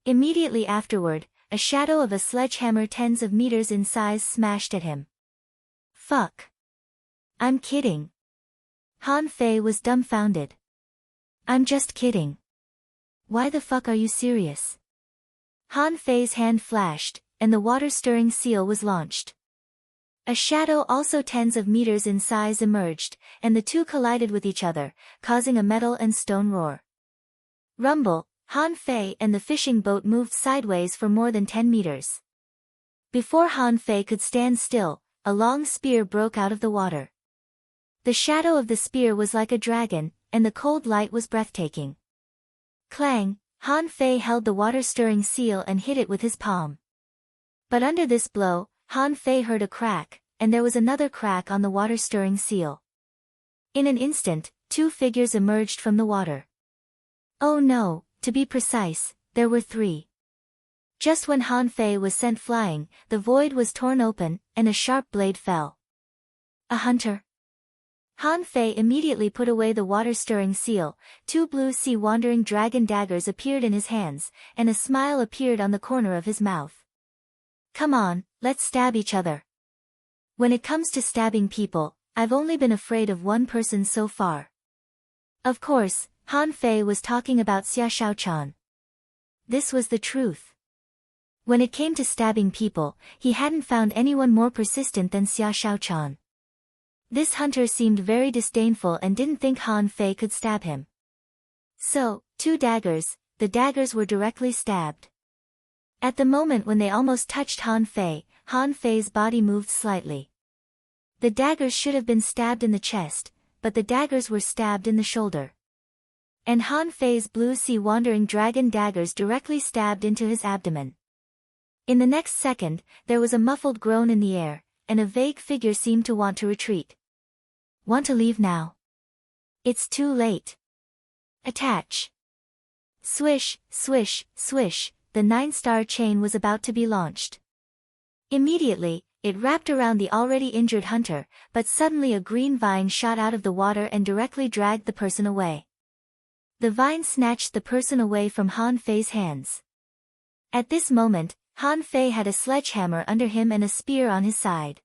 Immediately afterward, a shadow of a sledgehammer tens of meters in size smashed at him. Fuck. I'm kidding. Han Fei was dumbfounded. I'm just kidding. Why the fuck are you serious? Han Fei's hand flashed, and the water-stirring seal was launched. A shadow also tens of meters in size emerged, and the two collided with each other, causing a metal and stone roar. Rumble, Han Fei and the fishing boat moved sideways for more than 10 meters. Before Han Fei could stand still, a long spear broke out of the water. The shadow of the spear was like a dragon, and the cold light was breathtaking. Clang, Han Fei held the water-stirring seal and hit it with his palm. But under this blow, Han Fei heard a crack, and there was another crack on the water-stirring seal. In an instant, two figures emerged from the water. Oh no, to be precise, there were three. Just when Han Fei was sent flying, the void was torn open, and a sharp blade fell. A hunter. Han Fei immediately put away the water-stirring seal, two blue sea wandering dragon daggers appeared in his hands, and a smile appeared on the corner of his mouth. Come on, let's stab each other. When it comes to stabbing people, I've only been afraid of one person so far. Of course, Han Fei was talking about Xia Shaochan. This was the truth. When it came to stabbing people, he hadn't found anyone more persistent than Xia Shaochan. This hunter seemed very disdainful and didn't think Han Fei could stab him. So, two daggers, the daggers were directly stabbed. At the moment when they almost touched Han Fei's body moved slightly. The daggers should have been stabbed in the chest, but the daggers were stabbed in the shoulder. And Han Fei's blue sea wandering dragon daggers directly stabbed into his abdomen. In the next second, there was a muffled groan in the air, and a vague figure seemed to want to retreat. Want to leave now? It's too late. Attach. Swish, swish, swish, the 9-star chain was about to be launched. Immediately, it wrapped around the already injured hunter, but suddenly a green vine shot out of the water and directly dragged the person away. The vine snatched the person away from Han Fei's hands. At this moment, Han Fei had a sledgehammer under him and a spear on his side.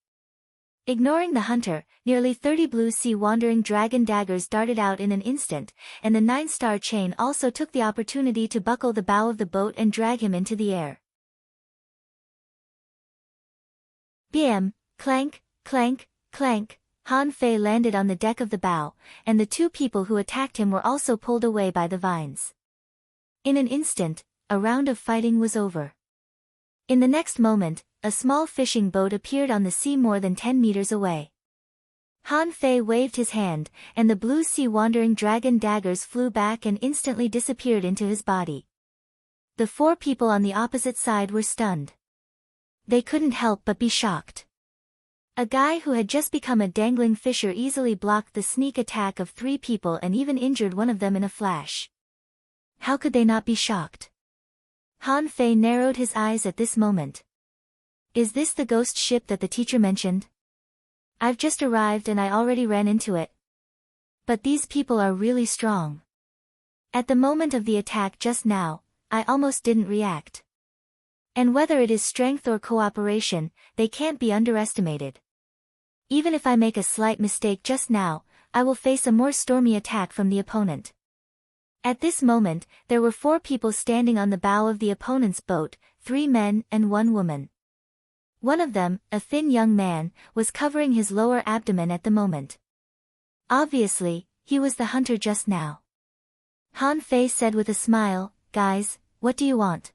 Ignoring the hunter, nearly 30 blue sea wandering dragon daggers darted out in an instant, and the 9-star chain also took the opportunity to buckle the bow of the boat and drag him into the air. Bam, clank, clank, clank, Han Fei landed on the deck of the bow, and the two people who attacked him were also pulled away by the vines. In an instant, a round of fighting was over. In the next moment, a small fishing boat appeared on the sea more than 10 meters away. Han Fei waved his hand, and the blue sea wandering dragon daggers flew back and instantly disappeared into his body. The four people on the opposite side were stunned. They couldn't help but be shocked. A guy who had just become a dangling fisher easily blocked the sneak attack of three people and even injured one of them in a flash. How could they not be shocked? Han Fei narrowed his eyes at this moment. Is this the ghost ship that the teacher mentioned? I've just arrived and I already ran into it. But these people are really strong. At the moment of the attack just now, I almost didn't react. And whether it is strength or cooperation, they can't be underestimated. Even if I make a slight mistake just now, I will face a more stormy attack from the opponent. At this moment, there were 4 people standing on the bow of the opponent's boat, 3 men and 1 woman. One of them, a thin young man, was covering his lower abdomen at the moment. Obviously, he was the hunter just now. Han Fei said with a smile, "Guys, what do you want?"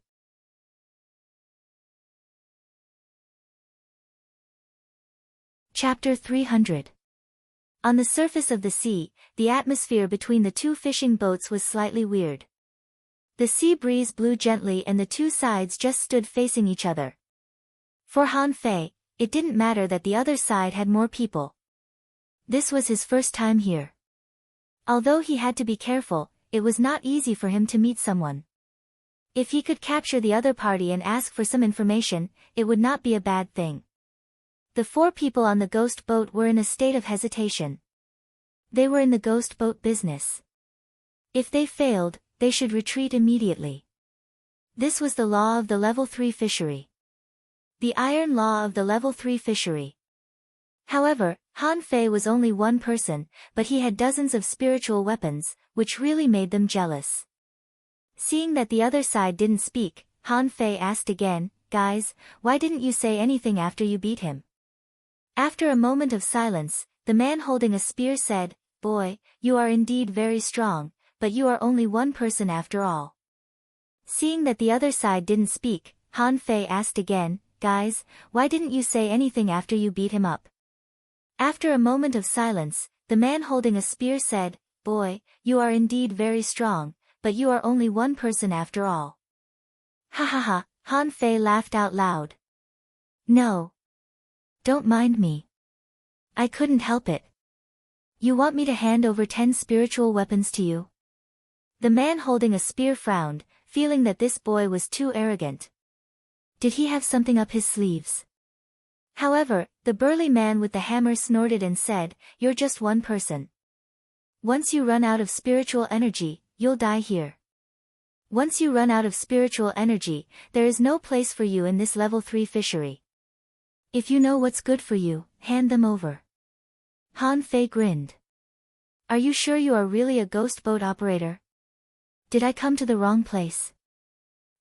Chapter 300. On the surface of the sea, the atmosphere between the 2 fishing boats was slightly weird. The sea breeze blew gently and the 2 sides just stood facing each other. For Han Fei, it didn't matter that the other side had more people. This was his first time here. Although he had to be careful, it was not easy for him to meet someone. If he could capture the other party and ask for some information, it would not be a bad thing. The 4 people on the ghost boat were in a state of hesitation. They were in the ghost boat business. If they failed, they should retreat immediately. This was the law of the level 3 fishery. The iron law of the level 3 fishery. However, Han Fei was only one person, but he had dozens of spiritual weapons, which really made them jealous. Seeing that the other side didn't speak, Han Fei asked again, "Guys, why didn't you say anything after you beat him?" After a moment of silence, the man holding a spear said, "Boy, you are indeed very strong, but you are only one person after all." Seeing that the other side didn't speak, Han Fei asked again, "Guys, why didn't you say anything after you beat him up?" After a moment of silence, the man holding a spear said, "Boy, you are indeed very strong, but you are only one person after all." Ha ha ha, Han Fei laughed out loud. "No. Don't mind me. I couldn't help it. You want me to hand over 10 spiritual weapons to you?" The man holding a spear frowned, feeling that this boy was too arrogant. Did he have something up his sleeves? However, the burly man with the hammer snorted and said, "You're just one person. Once you run out of spiritual energy, you'll die here. Once you run out of spiritual energy, there is no place for you in this level 3 fishery. If you know what's good for you, hand them over." Han Fei grinned. "Are you sure you are really a ghost boat operator? Did I come to the wrong place?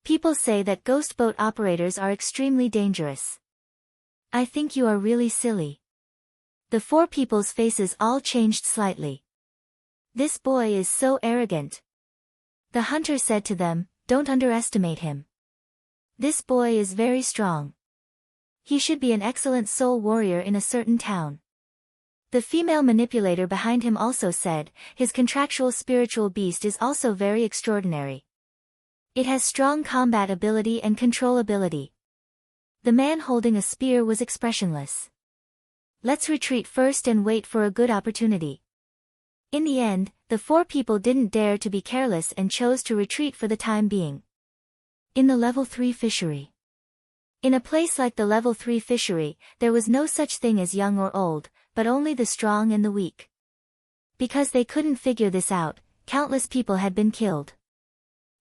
People say that ghost boat operators are extremely dangerous. I think you are really silly." The 4 people's faces all changed slightly. This boy is so arrogant. The hunter said to them, "Don't underestimate him. This boy is very strong. He should be an excellent soul warrior in a certain town." The female manipulator behind him also said, "His contractual spiritual beast is also very extraordinary. It has strong combat ability and control ability." The man holding a spear was expressionless. "Let's retreat first and wait for a good opportunity." In the end, the 4 people didn't dare to be careless and chose to retreat for the time being. In the level 3 fishery. In a place like the level 3 fishery, there was no such thing as young or old, but only the strong and the weak. Because they couldn't figure this out, countless people had been killed.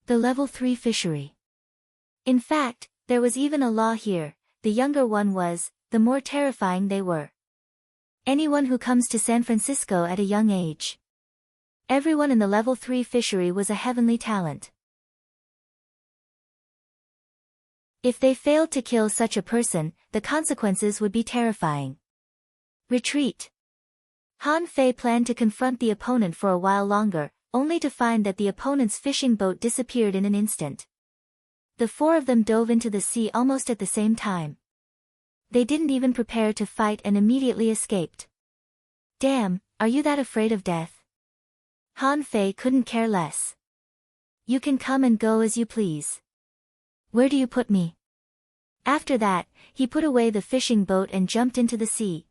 The level 3 fishery. In fact, there was even a law here: the younger one was, the more terrifying they were. Anyone who comes to San Francisco at a young age. Everyone in the level 3 fishery was a heavenly talent. If they failed to kill such a person, the consequences would be terrifying. Retreat. Han Fei planned to confront the opponent for a while longer, only to find that the opponent's fishing boat disappeared in an instant. The 4 of them dove into the sea almost at the same time. They didn't even prepare to fight and immediately escaped. "Damn, are you that afraid of death?" Han Fei couldn't care less. "You can come and go as you please. Where do you put me?" After that, he put away the fishing boat and jumped into the sea.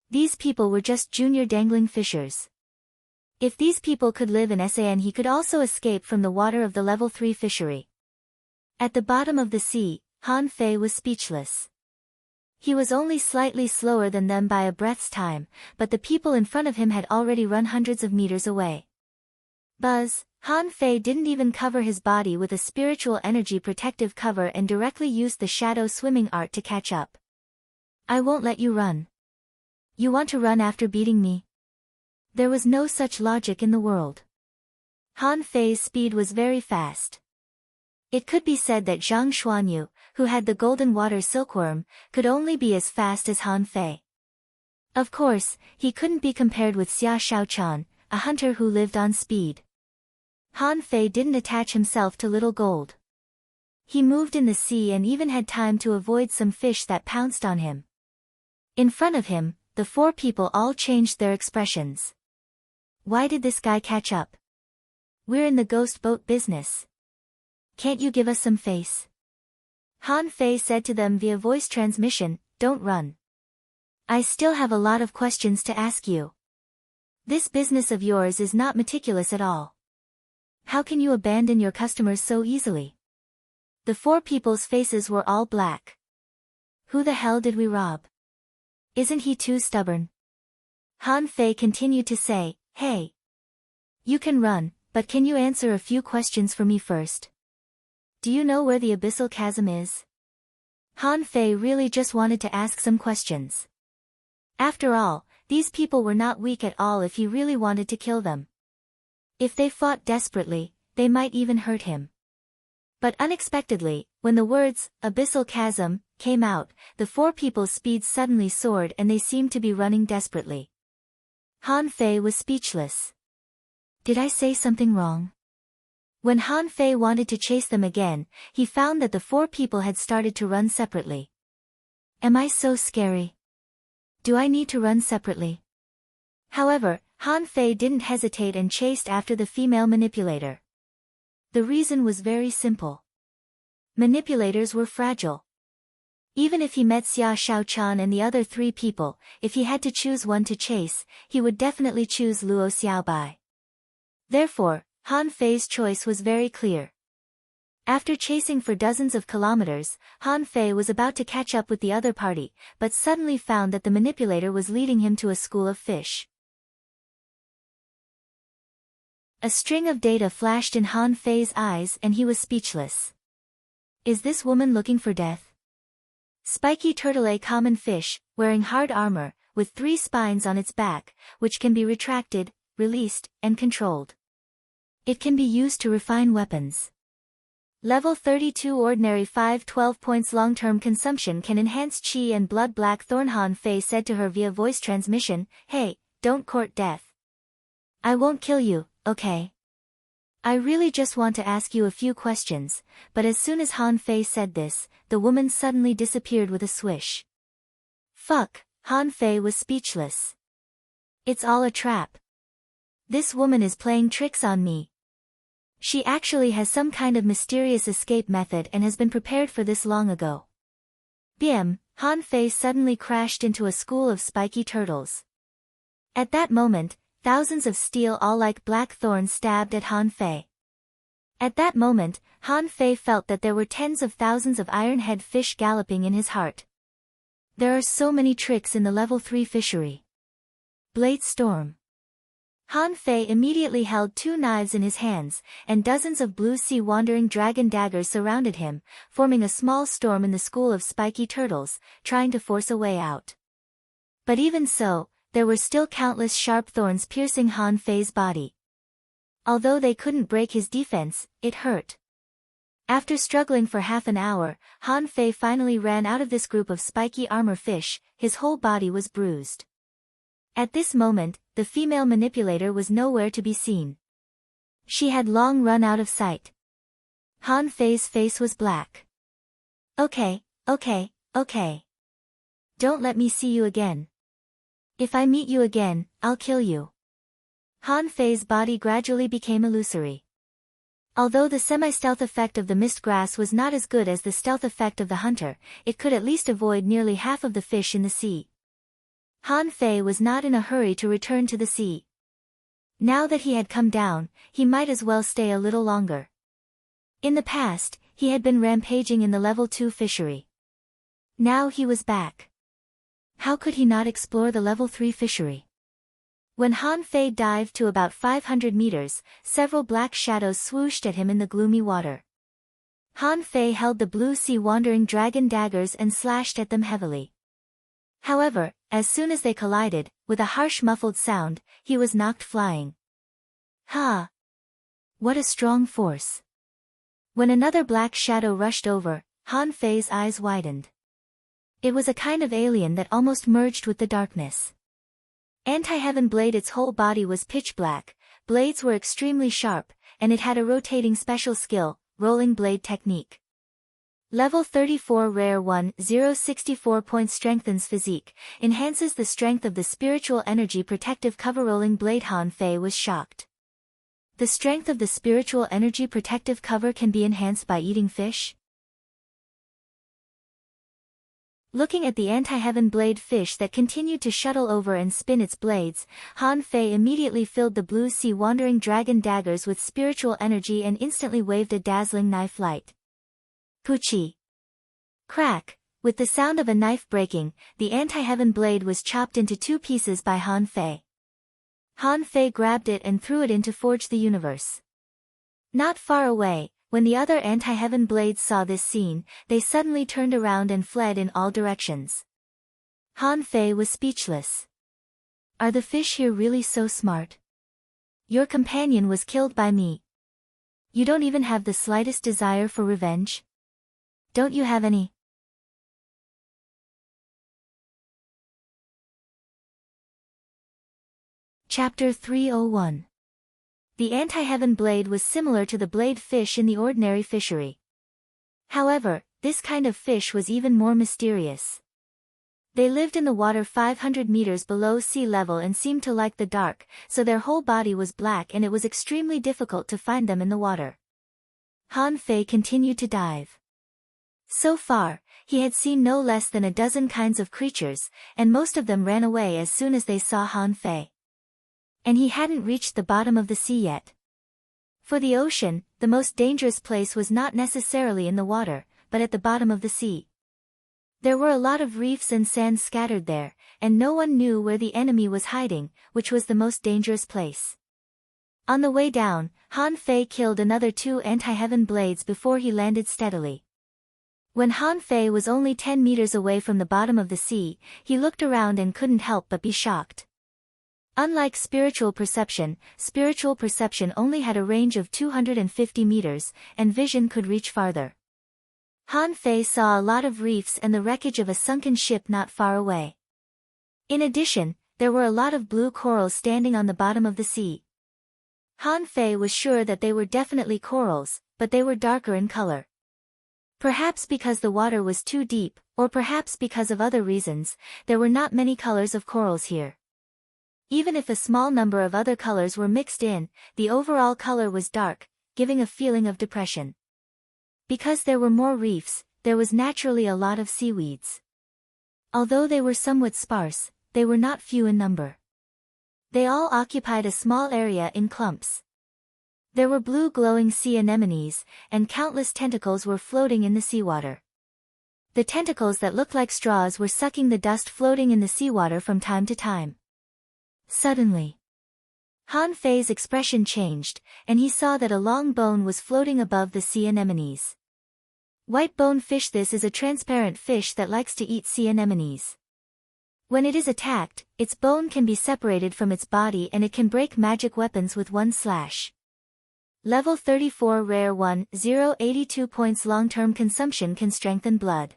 These people were just junior dangling fishers. If these people could live in San, he could also escape from the water of the level 3 fishery. At the bottom of the sea, Han Fei was speechless. He was only slightly slower than them by a breath's time, but the people in front of him had already run hundreds of meters away. Buzz, Han Fei didn't even cover his body with a spiritual energy protective cover and directly used the shadow swimming art to catch up. I won't let you run. You want to run after beating me? There was no such logic in the world. Han Fei's speed was very fast. It could be said that Zhang Xuanyu, who had the golden water silkworm, could only be as fast as Han Fei. Of course, he couldn't be compared with Xia Shaochan, a hunter who lived on speed. Han Fei didn't attach himself to Little Gold. He moved in the sea and even had time to avoid some fish that pounced on him. In front of him, the four people all changed their expressions. Why did this guy catch up? We're in the ghost boat business. Can't you give us some face? Han Fei said to them via voice transmission, don't run. I still have a lot of questions to ask you. This business of yours is not meticulous at all. How can you abandon your customers so easily? The four people's faces were all black. Who the hell did we rob? Isn't he too stubborn? Han Fei continued to say, hey. You can run, but can you answer a few questions for me first? Do you know where the abyssal chasm is? Han Fei really just wanted to ask some questions. After all, these people were not weak at all if he really wanted to kill them. If they fought desperately, they might even hurt him. But unexpectedly, when the words, abyssal chasm, came out, the four people's speed suddenly soared and they seemed to be running desperately. Han Fei was speechless. Did I say something wrong? When Han Fei wanted to chase them again, he found that the four people had started to run separately. Am I so scary? Do I need to run separately? However, Han Fei didn't hesitate and chased after the female manipulator. The reason was very simple. Manipulators were fragile. Even if he met Xia Shaochan and the other three people, if he had to choose one to chase, he would definitely choose Luo Xiaobai. Therefore, Han Fei's choice was very clear. After chasing for dozens of kilometers, Han Fei was about to catch up with the other party, but suddenly found that the manipulator was leading him to a school of fish. A string of data flashed in Han Fei's eyes and he was speechless. Is this woman looking for death? Spiky turtle, a common fish, wearing hard armor, with 3 spines on its back, which can be retracted, released, and controlled. It can be used to refine weapons. Level 32 Ordinary 5-12 points. Long-term consumption can enhance chi and blood. Blackthorn. Han Fei said to her via voice transmission, hey, don't court death. I won't kill you, okay? I really just want to ask you a few questions, but as soon as Han Fei said this, the woman suddenly disappeared with a swish. Fuck, Han Fei was speechless. It's all a trap. This woman is playing tricks on me. She actually has some kind of mysterious escape method and has been prepared for this long ago. Bim, Han Fei suddenly crashed into a school of spiky turtles. At that moment, thousands of steel all like black thorns stabbed at Han Fei. At that moment, Han Fei felt that there were tens of thousands of iron-head fish galloping in his heart. There are so many tricks in the level 3 fishery. Blade Storm. Han Fei immediately held 2 knives in his hands, and dozens of blue sea wandering dragon daggers surrounded him, forming a small storm in the school of spiky turtles, trying to force a way out. But even so, there were still countless sharp thorns piercing Han Fei's body. Although they couldn't break his defense, it hurt. After struggling for half an hour, Han Fei finally ran out of this group of spiky armor fish. His whole body was bruised. At this moment, the female manipulator was nowhere to be seen. She had long run out of sight. Han Fei's face was black. Okay. Don't let me see you again. If I meet you again, I'll kill you. Han Fei's body gradually became illusory. Although the semi-stealth effect of the mist grass was not as good as the stealth effect of the hunter, it could at least avoid nearly half of the fish in the sea. Han Fei was not in a hurry to return to the sea. Now that he had come down, he might as well stay a little longer. In the past, he had been rampaging in the level 2 fishery. Now he was back. How could he not explore the level 3 fishery? When Han Fei dived to about 500 meters, several black shadows swooshed at him in the gloomy water. Han Fei held the blue sea wandering dragon daggers and slashed at them heavily. However, as soon as they collided, with a harsh muffled sound, he was knocked flying. Ha! What a strong force! When another black shadow rushed over, Han Fei's eyes widened. It was a kind of alien that almost merged with the darkness. Anti-Heaven Blade. Its whole body was pitch black, blades were extremely sharp, and it had a rotating special skill, rolling blade technique. Level 34 Rare 1 064 points. Strengthens physique, enhances the strength of the spiritual energy protective cover. Rolling blade. Han Fei was shocked. The strength of the spiritual energy protective cover can be enhanced by eating fish? Looking at the anti-heaven blade fish that continued to shuttle over and spin its blades, Han Fei immediately filled the blue sea wandering dragon daggers with spiritual energy and instantly waved a dazzling knife light. Puchi! Crack! With the sound of a knife breaking, the anti-heaven blade was chopped into 2 pieces by Han Fei. Han Fei grabbed it and threw it into Forge the Universe. Not far away, when the other anti-heaven blades saw this scene, they suddenly turned around and fled in all directions. Han Fei was speechless. Are the fish here really so smart? Your companion was killed by me. You don't even have the slightest desire for revenge? Don't you have any? Chapter 301. The anti-heaven blade was similar to the blade fish in the ordinary fishery. However, this kind of fish was even more mysterious. They lived in the water 500 meters below sea level and seemed to like the dark, so their whole body was black and it was extremely difficult to find them in the water. Han Fei continued to dive. So far, he had seen no less than a dozen kinds of creatures, and most of them ran away as soon as they saw Han Fei. And he hadn't reached the bottom of the sea yet. For the ocean, the most dangerous place was not necessarily in the water, but at the bottom of the sea. There were a lot of reefs and sand scattered there, and no one knew where the enemy was hiding, which was the most dangerous place. On the way down, Han Fei killed another 2 anti-heaven blades before he landed steadily. When Han Fei was only 10 meters away from the bottom of the sea, he looked around and couldn't help but be shocked. Unlike spiritual perception only had a range of 250 meters, and vision could reach farther. Han Fei saw a lot of reefs and the wreckage of a sunken ship not far away. In addition, there were a lot of blue corals standing on the bottom of the sea. Han Fei was sure that they were definitely corals, but they were darker in color. Perhaps because the water was too deep, or perhaps because of other reasons, there were not many colors of corals here. Even if a small number of other colors were mixed in, the overall color was dark, giving a feeling of depression. Because there were more reefs, there was naturally a lot of seaweeds. Although they were somewhat sparse, they were not few in number. They all occupied a small area in clumps. There were blue glowing sea anemones, and countless tentacles were floating in the seawater. The tentacles that looked like straws were sucking the dust floating in the seawater from time to time. Suddenly, Han Fei's expression changed, and he saw that a long bone was floating above the sea anemones. White bone fish. This is a transparent fish that likes to eat sea anemones. When it is attacked, its bone can be separated from its body and it can break magic weapons with one slash. Level 34 Rare 1 082 points. Long-term consumption can strengthen blood.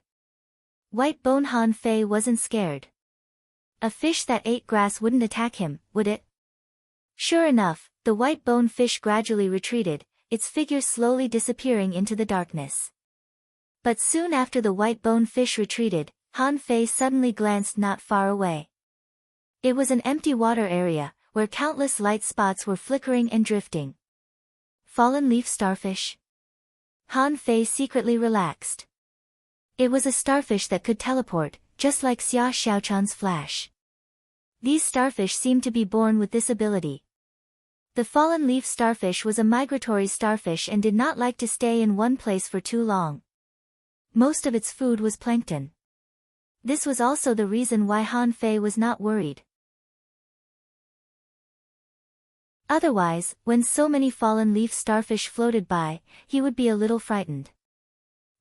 White bone. Han Fei wasn't scared. A fish that ate grass wouldn't attack him, would it? Sure enough, the white bone fish gradually retreated, its figure slowly disappearing into the darkness. But soon after the white bone fish retreated, Han Fei suddenly glanced not far away. It was an empty water area, where countless light spots were flickering and drifting. Fallen leaf starfish? Han Fei secretly relaxed. It was a starfish that could teleport, just like Xia Xiaochan's flash. These starfish seemed to be born with this ability. The fallen leaf starfish was a migratory starfish and did not like to stay in one place for too long. Most of its food was plankton. This was also the reason why Han Fei was not worried. Otherwise, when so many fallen leaf starfish floated by, he would be a little frightened.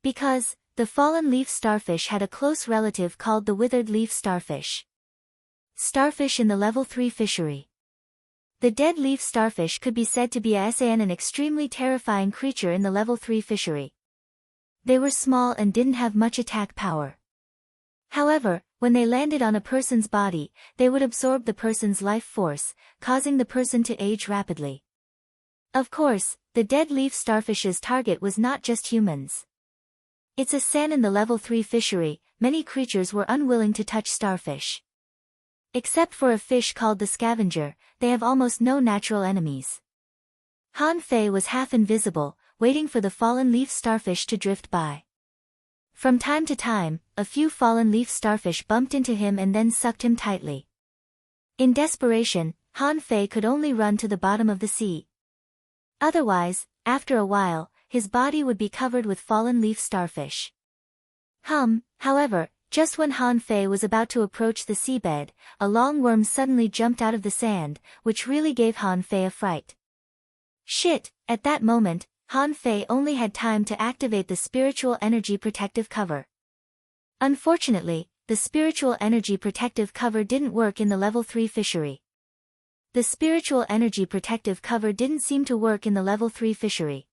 Because, the fallen leaf starfish had a close relative called the withered leaf starfish. Starfish in the level 3 fishery. The dead leaf starfish could be said to be an extremely terrifying creature in the level 3 fishery. They were small and didn't have much attack power. However, when they landed on a person's body, they would absorb the person's life force, causing the person to age rapidly. Of course, the dead leaf starfish's target was not just humans. It's a sin in the level 3 fishery, many creatures were unwilling to touch starfish. Except for a fish called the scavenger, they have almost no natural enemies. Han Fei was half invisible, waiting for the fallen leaf starfish to drift by. From time to time, a few fallen leaf starfish bumped into him and then sucked him tightly. In desperation, Han Fei could only run to the bottom of the sea. Otherwise, after a while, his body would be covered with fallen leaf starfish. However, just when Han Fei was about to approach the seabed, a long worm suddenly jumped out of the sand, which really gave Han Fei a fright. Shit, at that moment, Han Fei only had time to activate the spiritual energy protective cover. Unfortunately, the spiritual energy protective cover didn't work in the level 3 fishery. The spiritual energy protective cover didn't seem to work in the level 3 fishery.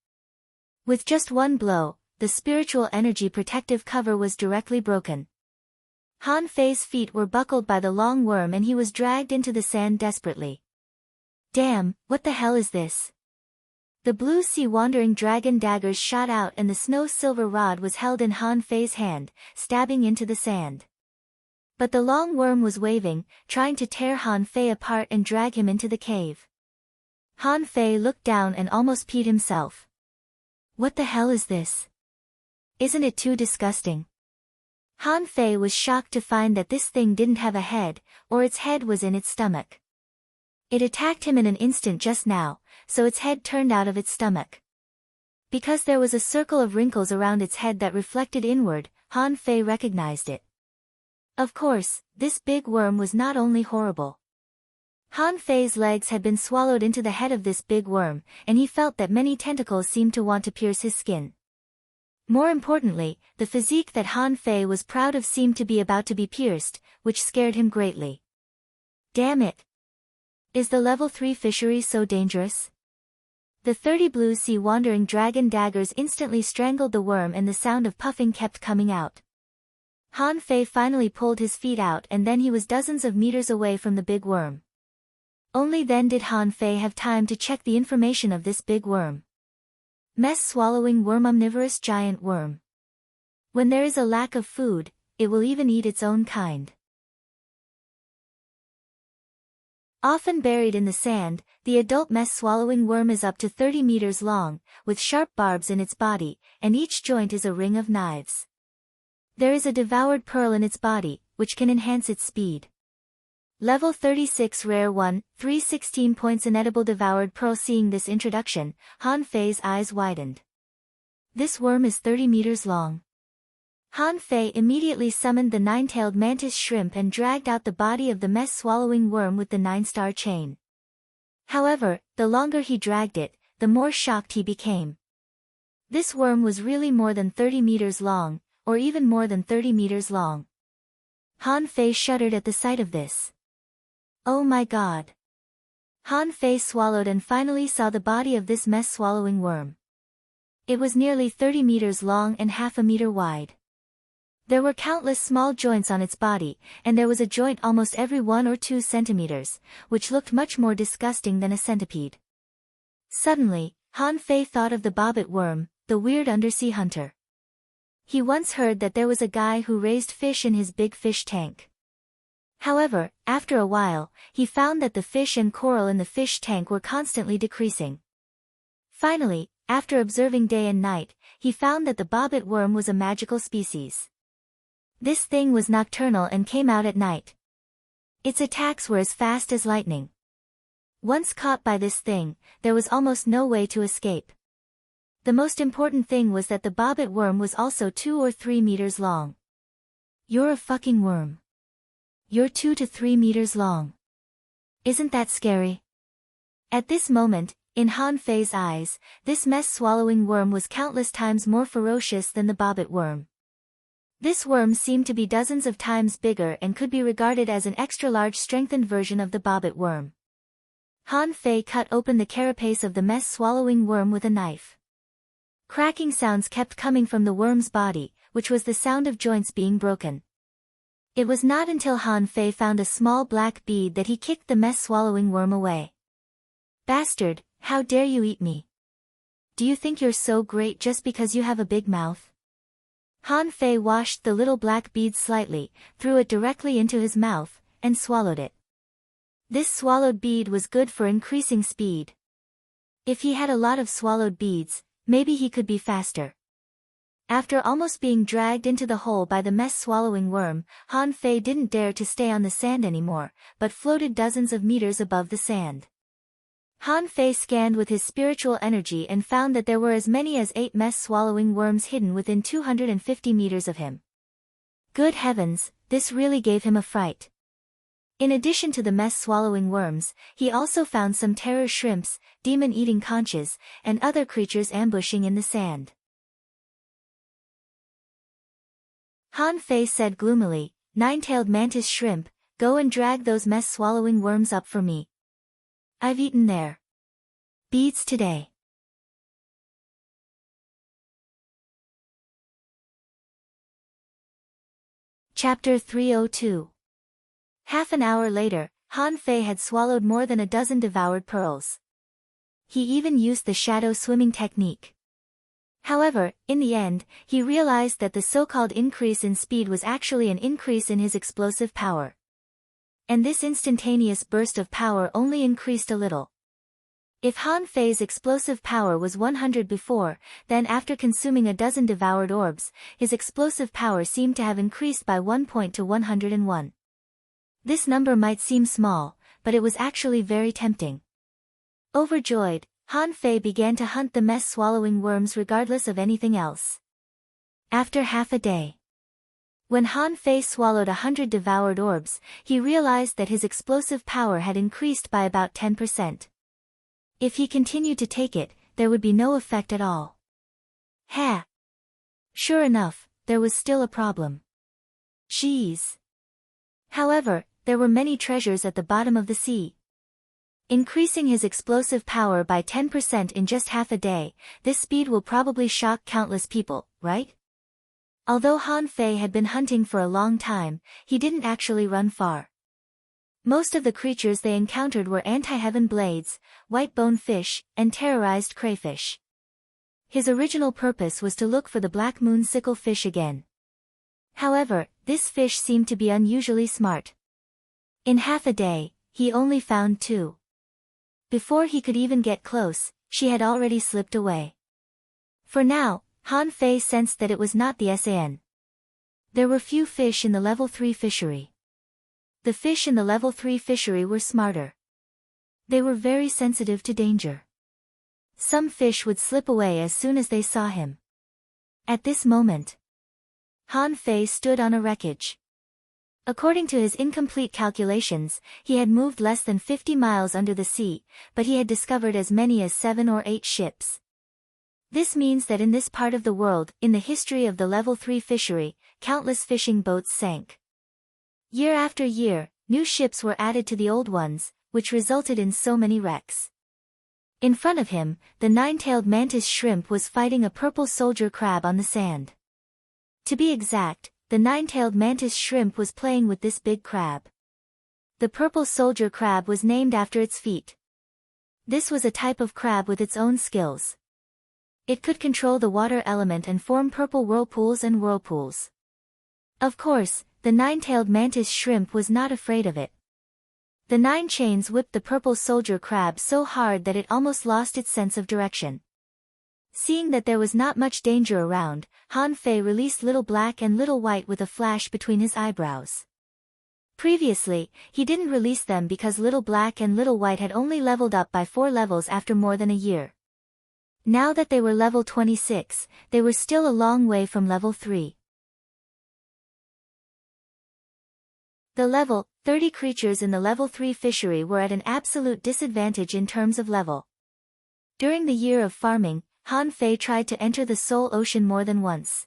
With just one blow, the spiritual energy protective cover was directly broken. Han Fei's feet were buckled by the long worm and he was dragged into the sand desperately. Damn, what the hell is this? The blue sea wandering dragon daggers shot out and the snow silver rod was held in Han Fei's hand, stabbing into the sand. But the long worm was waving, trying to tear Han Fei apart and drag him into the cave. Han Fei looked down and almost peed himself. What the hell is this? Isn't it too disgusting? Han Fei was shocked to find that this thing didn't have a head, or its head was in its stomach. It attacked him in an instant just now, so its head turned out of its stomach. Because there was a circle of wrinkles around its head that reflected inward, Han Fei recognized it. Of course, this big worm was not only horrible. Han Fei's legs had been swallowed into the head of this big worm, and he felt that many tentacles seemed to want to pierce his skin. More importantly, the physique that Han Fei was proud of seemed to be about to be pierced, which scared him greatly. Damn it! Is the level 3 fishery so dangerous? The 30 blue sea wandering dragon daggers instantly strangled the worm and the sound of puffing kept coming out. Han Fei finally pulled his feet out and then he was dozens of meters away from the big worm. Only then did Han Fei have time to check the information of this big worm. Mess-swallowing worm, omnivorous giant worm. When there is a lack of food, it will even eat its own kind. Often buried in the sand, the adult mess-swallowing worm is up to 30 meters long, with sharp barbs in its body, and each joint is a ring of knives. There is a devoured pearl in its body, which can enhance its speed. Level 36 Rare 1, 316 points Inedible devoured pearl. Seeing this introduction, Han Fei's eyes widened. This worm is 30 meters long. Han Fei immediately summoned the 9-tailed mantis shrimp and dragged out the body of the mess-swallowing worm with the 9-star chain. However, the longer he dragged it, the more shocked he became. This worm was really more than 30 meters long, or even more than 30 meters long. Han Fei shuddered at the sight of this. Oh my god! Han Fei swallowed and finally saw the body of this mess-swallowing worm. It was nearly 30 meters long and half a meter wide. There were countless small joints on its body, and there was a joint almost every 1 or 2 centimeters, which looked much more disgusting than a centipede. Suddenly, Han Fei thought of the bobbit worm, the weird undersea hunter. He once heard that there was a guy who raised fish in his big fish tank. However, after a while, he found that the fish and coral in the fish tank were constantly decreasing. Finally, after observing day and night, he found that the bobbit worm was a magical species. This thing was nocturnal and came out at night. Its attacks were as fast as lightning. Once caught by this thing, there was almost no way to escape. The most important thing was that the bobbit worm was also 2 or 3 meters long. You're a fucking worm. You're 2 to 3 meters long. Isn't that scary? At this moment, in Han Fei's eyes, this mess-swallowing worm was countless times more ferocious than the bobbit worm. This worm seemed to be dozens of times bigger and could be regarded as an extra-large strengthened version of the bobbit worm. Han Fei cut open the carapace of the mess-swallowing worm with a knife. Cracking sounds kept coming from the worm's body, which was the sound of joints being broken. It was not until Han Fei found a small black bead that he kicked the mess-swallowing worm away. Bastard, how dare you eat me? Do you think you're so great just because you have a big mouth? Han Fei washed the little black bead slightly, threw it directly into his mouth, and swallowed it. This swallowed bead was good for increasing speed. If he had a lot of swallowed beads, maybe he could be faster. After almost being dragged into the hole by the mess-swallowing worm, Han Fei didn't dare to stay on the sand anymore, but floated dozens of meters above the sand. Han Fei scanned with his spiritual energy and found that there were as many as 8 mess-swallowing worms hidden within 250 meters of him. Good heavens, this really gave him a fright. In addition to the mess-swallowing worms, he also found some terror shrimps, demon-eating conches, and other creatures ambushing in the sand. Han Fei said gloomily, "Nine-tailed mantis shrimp, go and drag those mess-swallowing worms up for me. I've eaten their beads today." Chapter 302. Half an hour later, Han Fei had swallowed more than a dozen devoured pearls. He even used the shadow swimming technique. However, in the end, he realized that the so-called increase in speed was actually an increase in his explosive power. And this instantaneous burst of power only increased a little. If Han Fei's explosive power was 100 before, then after consuming a dozen devoured orbs, his explosive power seemed to have increased by 1 point to 101. This number might seem small, but it was actually very tempting. Overjoyed, Han Fei began to hunt the mess-swallowing worms regardless of anything else. After half a day, when Han Fei swallowed 100 devoured orbs, he realized that his explosive power had increased by about 10%. If he continued to take it, there would be no effect at all. Sure enough, there was still a problem. Jeez. However, there were many treasures at the bottom of the sea. Increasing his explosive power by 10% in just half a day, this speed will probably shock countless people, right? Although Han Fei had been hunting for a long time, he didn't actually run far. Most of the creatures they encountered were anti-heaven blades, white-bone fish, and terrorized crayfish. His original purpose was to look for the black moon sickle fish again. However, this fish seemed to be unusually smart. In half a day, he only found 2. Before he could even get close, she had already slipped away. For now, Han Fei sensed that it was not the SAN. There were few fish in the level 3 fishery. The fish in the level 3 fishery were smarter. They were very sensitive to danger. Some fish would slip away as soon as they saw him. At this moment, Han Fei stood on a wreckage. According to his incomplete calculations, he had moved less than 50 miles under the sea, but he had discovered as many as 7 or 8 ships. This means that in this part of the world, in the history of the level 3 fishery, countless fishing boats sank. Year after year, new ships were added to the old ones, which resulted in so many wrecks. In front of him, the nine-tailed mantis shrimp was fighting a purple soldier crab on the sand. To be exact, the nine-tailed mantis shrimp was playing with this big crab. The purple soldier crab was named after its feet. This was a type of crab with its own skills. It could control the water element and form purple whirlpools and whirlpools. Of course, the nine-tailed mantis shrimp was not afraid of it. The 9 chains whipped the purple soldier crab so hard that it almost lost its sense of direction. Seeing that there was not much danger around, Han Fei released Little Black and Little White with a flash between his eyebrows. Previously, he didn't release them because Little Black and Little White had only leveled up by 4 levels after more than a year. Now that they were level 26, they were still a long way from level 3. The level 30 creatures in the level 3 fishery were at an absolute disadvantage in terms of level. During the year of farming, Han Fei tried to enter the Soul Ocean more than once.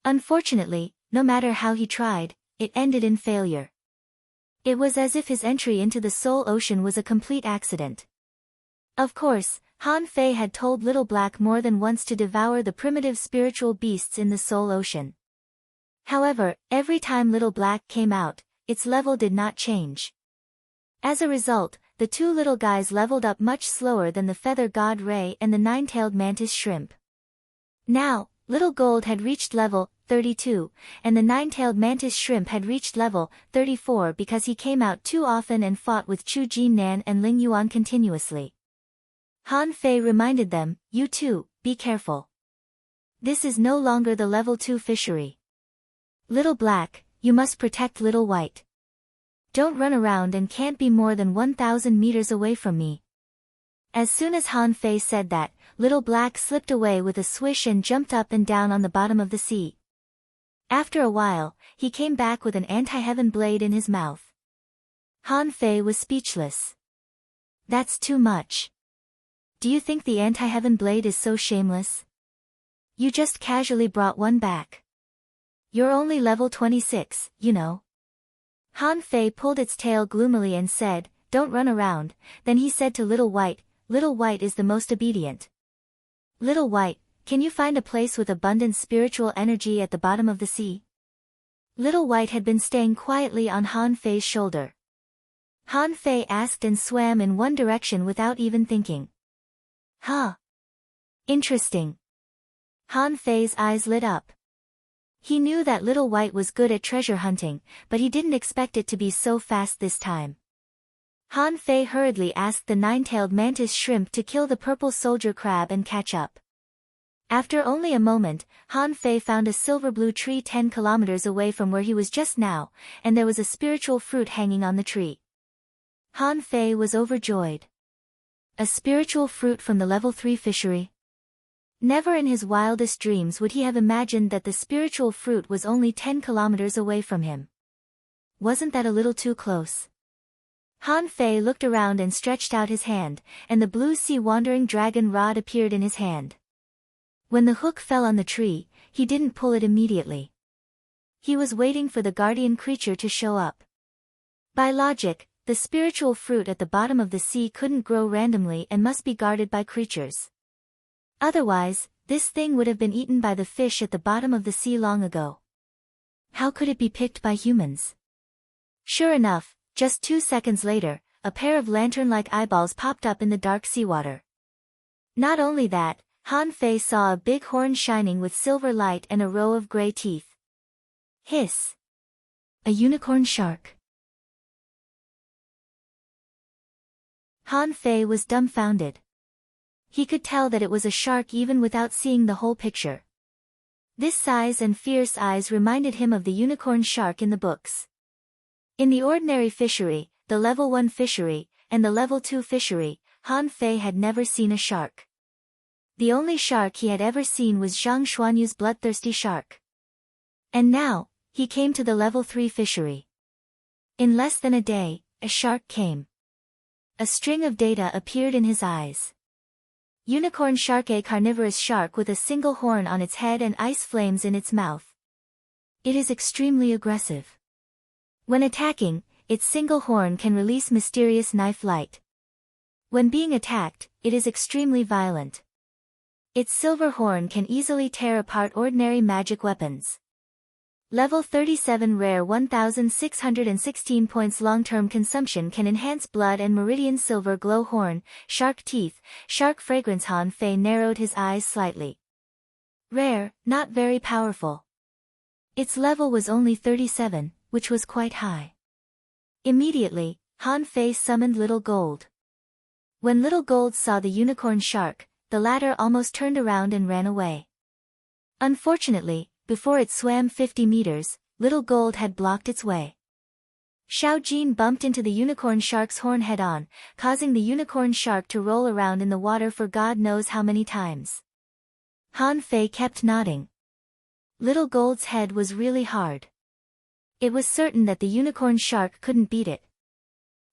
Unfortunately, no matter how he tried, it ended in failure. It was as if his entry into the Soul Ocean was a complete accident. Of course, Han Fei had told Little Black more than once to devour the primitive spiritual beasts in the Soul Ocean. However, every time Little Black came out, its level did not change. As a result, the two little guys leveled up much slower than the Feather God Ray and the Nine-tailed Mantis Shrimp. Now, Little Gold had reached level 32, and the Nine-tailed Mantis Shrimp had reached level 34 because he came out too often and fought with Chu Jinnan and Ling Yuan continuously. Han Fei reminded them, "You two, be careful. This is no longer the level 2 fishery. Little Black, you must protect Little White. Don't run around and can't be more than 1,000 meters away from me." As soon as Han Fei said that, Little Black slipped away with a swish and jumped up and down on the bottom of the sea. After a while, he came back with an anti-heaven blade in his mouth. Han Fei was speechless. "That's too much. Do you think the anti-heaven blade is so shameless? You just casually brought one back. You're only level 26, you know." Han Fei pulled its tail gloomily and said, "Don't run around." Then he said to Little White, "Little White is the most obedient. Little White, can you find a place with abundant spiritual energy at the bottom of the sea?" Little White had been staying quietly on Han Fei's shoulder. Han Fei asked and swam in one direction without even thinking. "Huh. Interesting." Han Fei's eyes lit up. He knew that Little White was good at treasure hunting, but he didn't expect it to be so fast this time. Han Fei hurriedly asked the Nine-tailed Mantis Shrimp to kill the purple soldier crab and catch up. After only a moment, Han Fei found a silver-blue tree 10 kilometers away from where he was just now, and there was a spiritual fruit hanging on the tree. Han Fei was overjoyed. A spiritual fruit from the level 3 fishery? Never in his wildest dreams would he have imagined that the spiritual fruit was only 10 kilometers away from him. Wasn't that a little too close? Han Fei looked around and stretched out his hand, and the blue sea wandering dragon rod appeared in his hand. When the hook fell on the tree, he didn't pull it immediately. He was waiting for the guardian creature to show up. By logic, the spiritual fruit at the bottom of the sea couldn't grow randomly and must be guarded by creatures. Otherwise, this thing would have been eaten by the fish at the bottom of the sea long ago. How could it be picked by humans? Sure enough, just 2 seconds later, a pair of lantern-like eyeballs popped up in the dark seawater. Not only that, Han Fei saw a big horn shining with silver light and a row of gray teeth. Hiss! A unicorn shark. Han Fei was dumbfounded. He could tell that it was a shark even without seeing the whole picture. This size and fierce eyes reminded him of the unicorn shark in the books. In the ordinary fishery, the level 1 fishery, and the level 2 fishery, Han Fei had never seen a shark. The only shark he had ever seen was Zhang Xuanyu's bloodthirsty shark. And now, he came to the level 3 fishery. In less than a day, a shark came. A string of data appeared in his eyes. Unicorn shark, a carnivorous shark with a single horn on its head and ice flames in its mouth. It is extremely aggressive. When attacking, its single horn can release mysterious knife light. When being attacked, it is extremely violent. Its silver horn can easily tear apart ordinary magic weapons. Level 37 rare 1616 points long-term consumption can enhance blood and meridian silver glow horn, shark teeth, shark fragrance. Han Fei narrowed his eyes slightly. Rare, not very powerful. Its level was only 37, which was quite high. Immediately, Han Fei summoned Little Gold. When Little Gold saw the unicorn shark, the latter almost turned around and ran away. Unfortunately, before it swam 50 meters, Little Gold had blocked its way. Xiao Jin bumped into the unicorn shark's horn head-on, causing the unicorn shark to roll around in the water for God knows how many times. Han Fei kept nodding. Little Gold's head was really hard. It was certain that the unicorn shark couldn't beat it.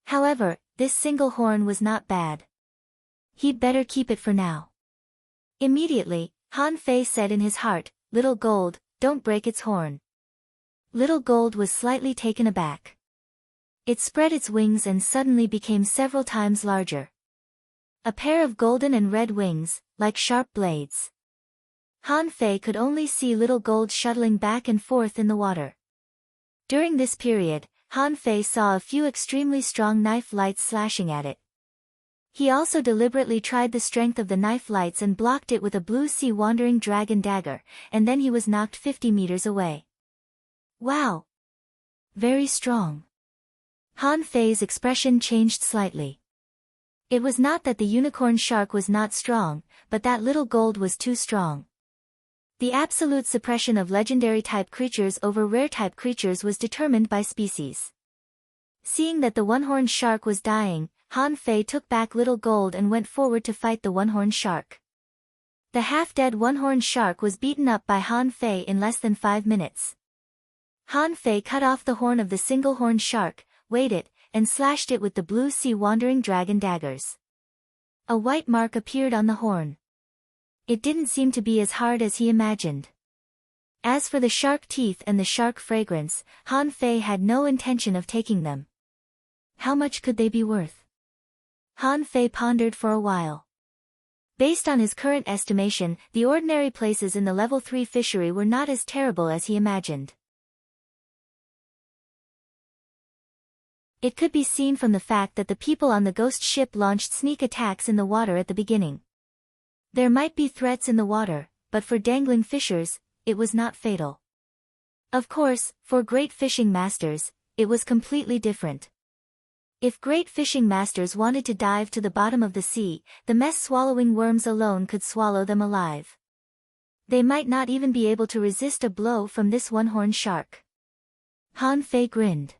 However, this single horn was not bad. He'd better keep it for now. Immediately, Han Fei said in his heart, "Little Gold, don't break its horn." Little Gold was slightly taken aback. It spread its wings and suddenly became several times larger. A pair of golden and red wings, like sharp blades. Han Fei could only see Little Gold shuttling back and forth in the water. During this period, Han Fei saw a few extremely strong knife lights slashing at it. He also deliberately tried the strength of the knife lights and blocked it with a blue sea wandering dragon dagger, and then he was knocked 50 meters away. Wow! Very strong. Han Fei's expression changed slightly. It was not that the unicorn shark was not strong, but that Little Gold was too strong. The absolute suppression of legendary-type creatures over rare-type creatures was determined by species. Seeing that the one-horned shark was dying, Han Fei took back Little Gold and went forward to fight the one-horned shark. The half-dead one-horned shark was beaten up by Han Fei in less than 5 minutes. Han Fei cut off the horn of the single-horned shark, weighed it, and slashed it with the blue sea wandering dragon daggers. A white mark appeared on the horn. It didn't seem to be as hard as he imagined. As for the shark teeth and the shark fragrance, Han Fei had no intention of taking them. How much could they be worth? Han Fei pondered for a while. Based on his current estimation, the ordinary places in the level 3 fishery were not as terrible as he imagined. It could be seen from the fact that the people on the ghost ship launched sneak attacks in the water at the beginning. There might be threats in the water, but for dangling fishers, it was not fatal. Of course, for great fishing masters, it was completely different. If great fishing masters wanted to dive to the bottom of the sea, the mess-swallowing worms alone could swallow them alive. They might not even be able to resist a blow from this one-horned shark. Han Fei grinned.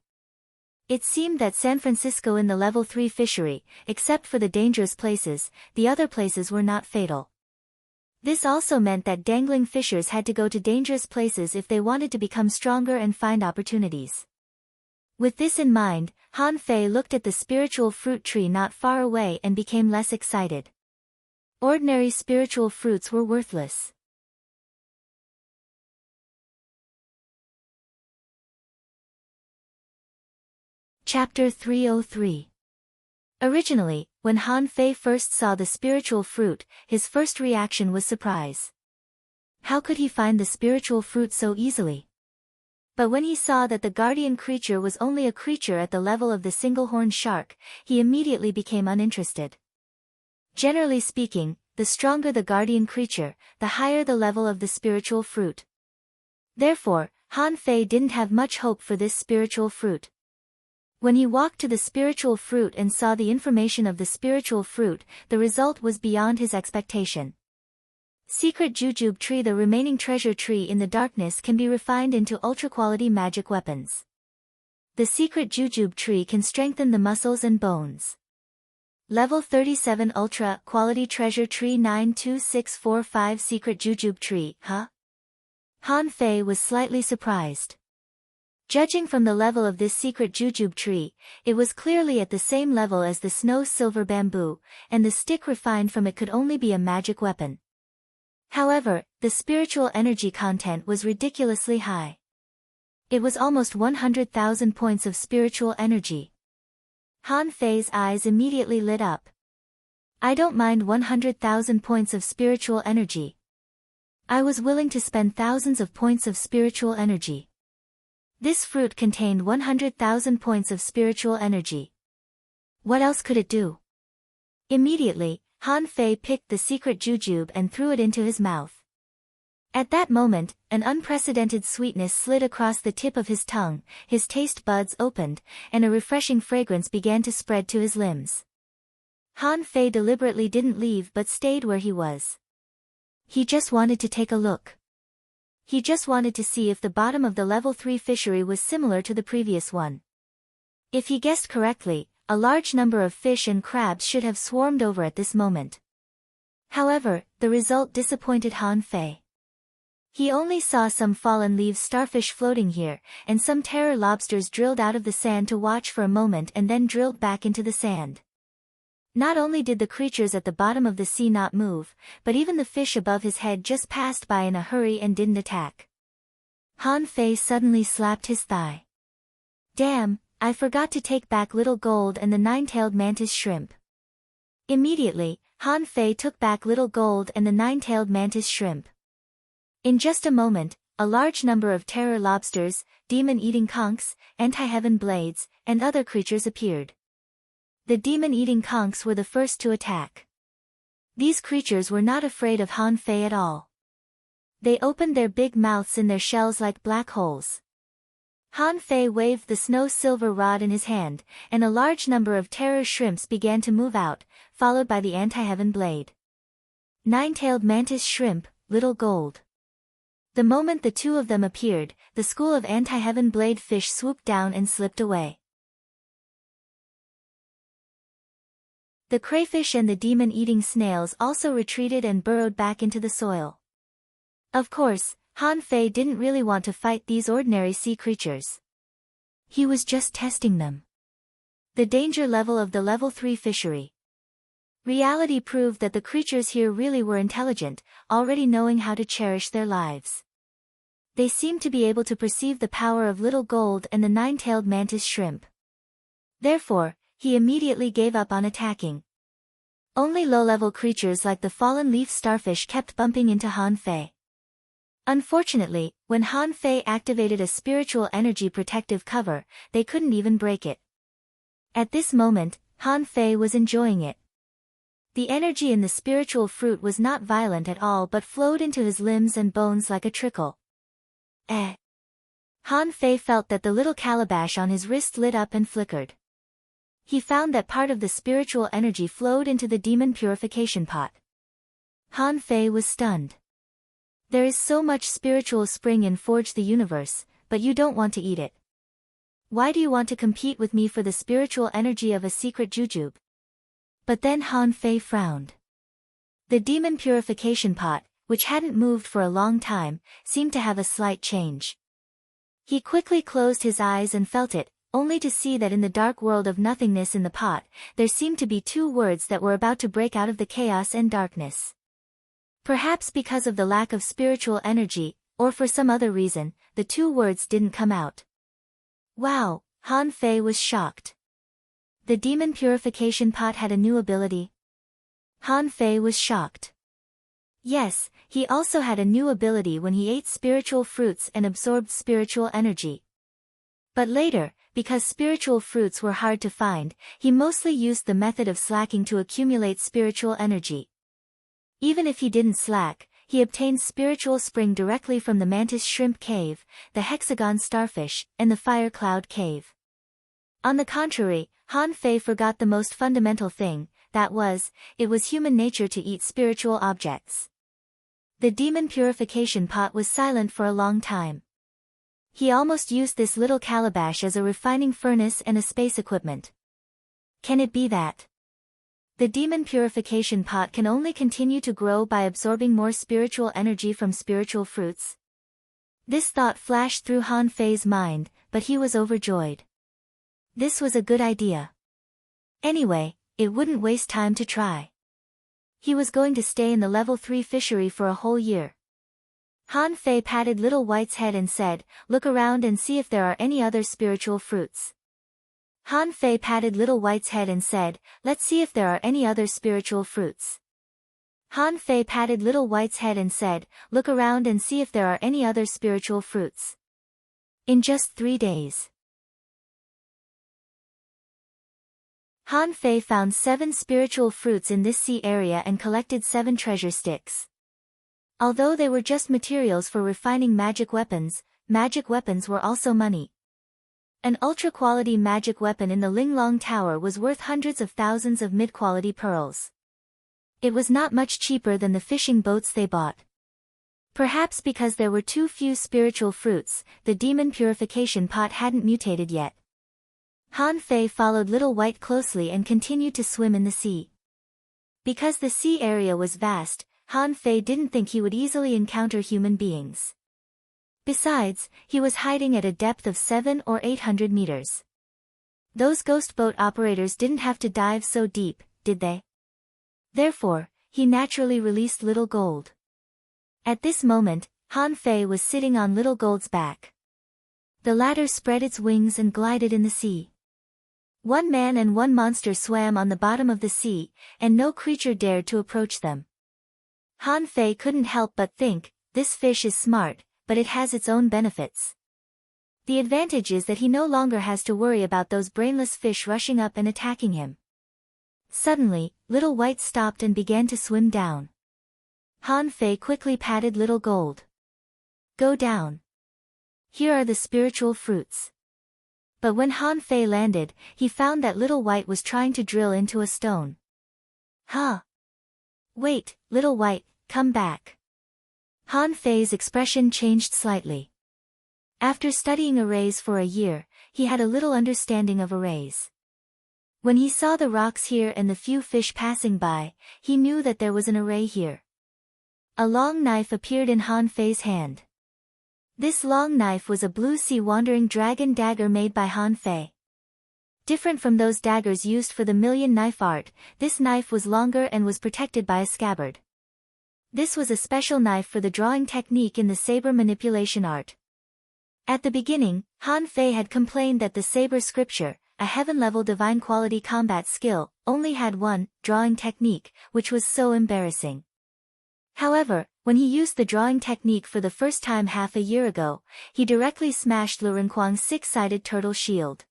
It seemed that San Francisco in the level 3 fishery, except for the dangerous places, the other places were not fatal. This also meant that dangling fishers had to go to dangerous places if they wanted to become stronger and find opportunities. With this in mind, Han Fei looked at the spiritual fruit tree not far away and became less excited. Ordinary spiritual fruits were worthless. Chapter 303. Originally, when Han Fei first saw the spiritual fruit, his first reaction was surprise. How could he find the spiritual fruit so easily? But when he saw that the guardian creature was only a creature at the level of the single-horned shark, he immediately became uninterested. Generally speaking, the stronger the guardian creature, the higher the level of the spiritual fruit. Therefore, Han Fei didn't have much hope for this spiritual fruit. When he walked to the spiritual fruit and saw the information of the spiritual fruit, the result was beyond his expectation. Secret Jujube Tree. The remaining treasure tree in the darkness can be refined into ultra-quality magic weapons. The Secret Jujube Tree can strengthen the muscles and bones. Level 37 Ultra Quality Treasure Tree 92645 Secret Jujube Tree, huh? Han Fei was slightly surprised. Judging from the level of this secret jujube tree, it was clearly at the same level as the snow silver bamboo, and the stick refined from it could only be a magic weapon. However, the spiritual energy content was ridiculously high. It was almost 100,000 points of spiritual energy. Han Fei's eyes immediately lit up. I don't mind 100,000 points of spiritual energy. I was willing to spend thousands of points of spiritual energy. This fruit contained 100,000 points of spiritual energy. What else could it do? Immediately, Han Fei picked the secret jujube and threw it into his mouth. At that moment, an unprecedented sweetness slid across the tip of his tongue, his taste buds opened, and a refreshing fragrance began to spread to his limbs. Han Fei deliberately didn't leave but stayed where he was. He just wanted to take a look. He just wanted to see if the bottom of the level 3 fishery was similar to the previous one. If he guessed correctly, a large number of fish and crabs should have swarmed over at this moment. However, the result disappointed Han Fei. He only saw some fallen leaves starfish floating here, and some terror lobsters drilled out of the sand to watch for a moment and then drilled back into the sand. Not only did the creatures at the bottom of the sea not move, but even the fish above his head just passed by in a hurry and didn't attack. Han Fei suddenly slapped his thigh. Damn, I forgot to take back Little Gold and the nine-tailed mantis shrimp. Immediately, Han Fei took back Little Gold and the nine-tailed mantis shrimp. In just a moment, a large number of terror lobsters, demon-eating conchs, anti-heaven blades, and other creatures appeared. The demon-eating conchs were the first to attack. These creatures were not afraid of Han Fei at all. They opened their big mouths in their shells like black holes. Han Fei waved the snow-silver rod in his hand, and a large number of terror shrimps began to move out, followed by the anti-heaven blade. Nine-tailed mantis shrimp, Little Gold. The moment the two of them appeared, the school of anti-heaven blade fish swooped down and slipped away. The crayfish and the demon-eating snails also retreated and burrowed back into the soil. Of course, Han Fei didn't really want to fight these ordinary sea creatures. He was just testing them. The danger level of the level 3 fishery. Reality proved that the creatures here really were intelligent, already knowing how to cherish their lives. They seemed to be able to perceive the power of Little Gold and the nine-tailed mantis shrimp. Therefore, he immediately gave up on attacking. Only low-level creatures like the fallen leaf starfish kept bumping into Han Fei. Unfortunately, when Han Fei activated a spiritual energy protective cover, they couldn't even break it. At this moment, Han Fei was enjoying it. The energy in the spiritual fruit was not violent at all but flowed into his limbs and bones like a trickle. Han Fei felt that the little calabash on his wrist lit up and flickered. He found that part of the spiritual energy flowed into the demon purification pot. Han Fei was stunned. There is so much spiritual spring in Forge the Universe, but you don't want to eat it. Why do you want to compete with me for the spiritual energy of a secret jujube? But then Han Fei frowned. The demon purification pot, which hadn't moved for a long time, seemed to have a slight change. He quickly closed his eyes and felt it, only to see that in the dark world of nothingness in the pot, there seemed to be two words that were about to break out of the chaos and darkness. Perhaps because of the lack of spiritual energy, or for some other reason, the two words didn't come out. Wow, Han Fei was shocked. The demon purification pot had a new ability. Han Fei was shocked. Yes, he also had a new ability when he ate spiritual fruits and absorbed spiritual energy. But later, because spiritual fruits were hard to find, he mostly used the method of slacking to accumulate spiritual energy. Even if he didn't slack, he obtained spiritual spring directly from the mantis shrimp cave, the hexagon starfish, and the fire cloud cave. On the contrary, Han Fei forgot the most fundamental thing, that was, it was human nature to eat spiritual objects. The demon purification pot was silent for a long time. He almost used this little calabash as a refining furnace and a space equipment. Can it be that the demon purification pot can only continue to grow by absorbing more spiritual energy from spiritual fruits? This thought flashed through Han Fei's mind, but he was overjoyed. This was a good idea. Anyway, it wouldn't waste time to try. He was going to stay in the level 3 fishery for a whole year. Han Fei patted Little White's head and said, "Look around and see if there are any other spiritual fruits." Han Fei patted Little White's head and said, "Let's see if there are any other spiritual fruits." Han Fei patted Little White's head and said, "Look around and see if there are any other spiritual fruits." In just 3 days, Han Fei found 7 spiritual fruits in this sea area and collected 7 treasure sticks. Although they were just materials for refining magic weapons were also money. An ultra-quality magic weapon in the Linglong Tower was worth hundreds of thousands of mid-quality pearls. It was not much cheaper than the fishing boats they bought. Perhaps because there were too few spiritual fruits, the demon purification pot hadn't mutated yet. Han Fei followed Little White closely and continued to swim in the sea. Because the sea area was vast, Han Fei didn't think he would easily encounter human beings. Besides, he was hiding at a depth of 700 or 800 meters. Those ghost boat operators didn't have to dive so deep, did they? Therefore, he naturally released Little Gold. At this moment, Han Fei was sitting on Little Gold's back. The latter spread its wings and glided in the sea. One man and one monster swam on the bottom of the sea, and no creature dared to approach them. Han Fei couldn't help but think, this fish is smart, but it has its own benefits. The advantage is that he no longer has to worry about those brainless fish rushing up and attacking him. Suddenly, Little White stopped and began to swim down. Han Fei quickly patted Little Gold. Go down. Here are the spiritual fruits. But when Han Fei landed, he found that Little White was trying to drill into a stone. Huh? Wait, Little White, come back. Han Fei's expression changed slightly. After studying arrays for a year, he had a little understanding of arrays. When he saw the rocks here and the few fish passing by, he knew that there was an array here. A long knife appeared in Han Fei's hand. This long knife was a blue sea wandering dragon dagger made by Han Fei. Different from those daggers used for the million knife art, this knife was longer and was protected by a scabbard. This was a special knife for the drawing technique in the saber manipulation art. At the beginning, Han Fei had complained that the saber scripture, a heaven-level divine quality combat skill, only had one, drawing technique, which was so embarrassing. However, when he used the drawing technique for the first time half a year ago, he directly smashed Lu Renkuang's six-sided turtle shield.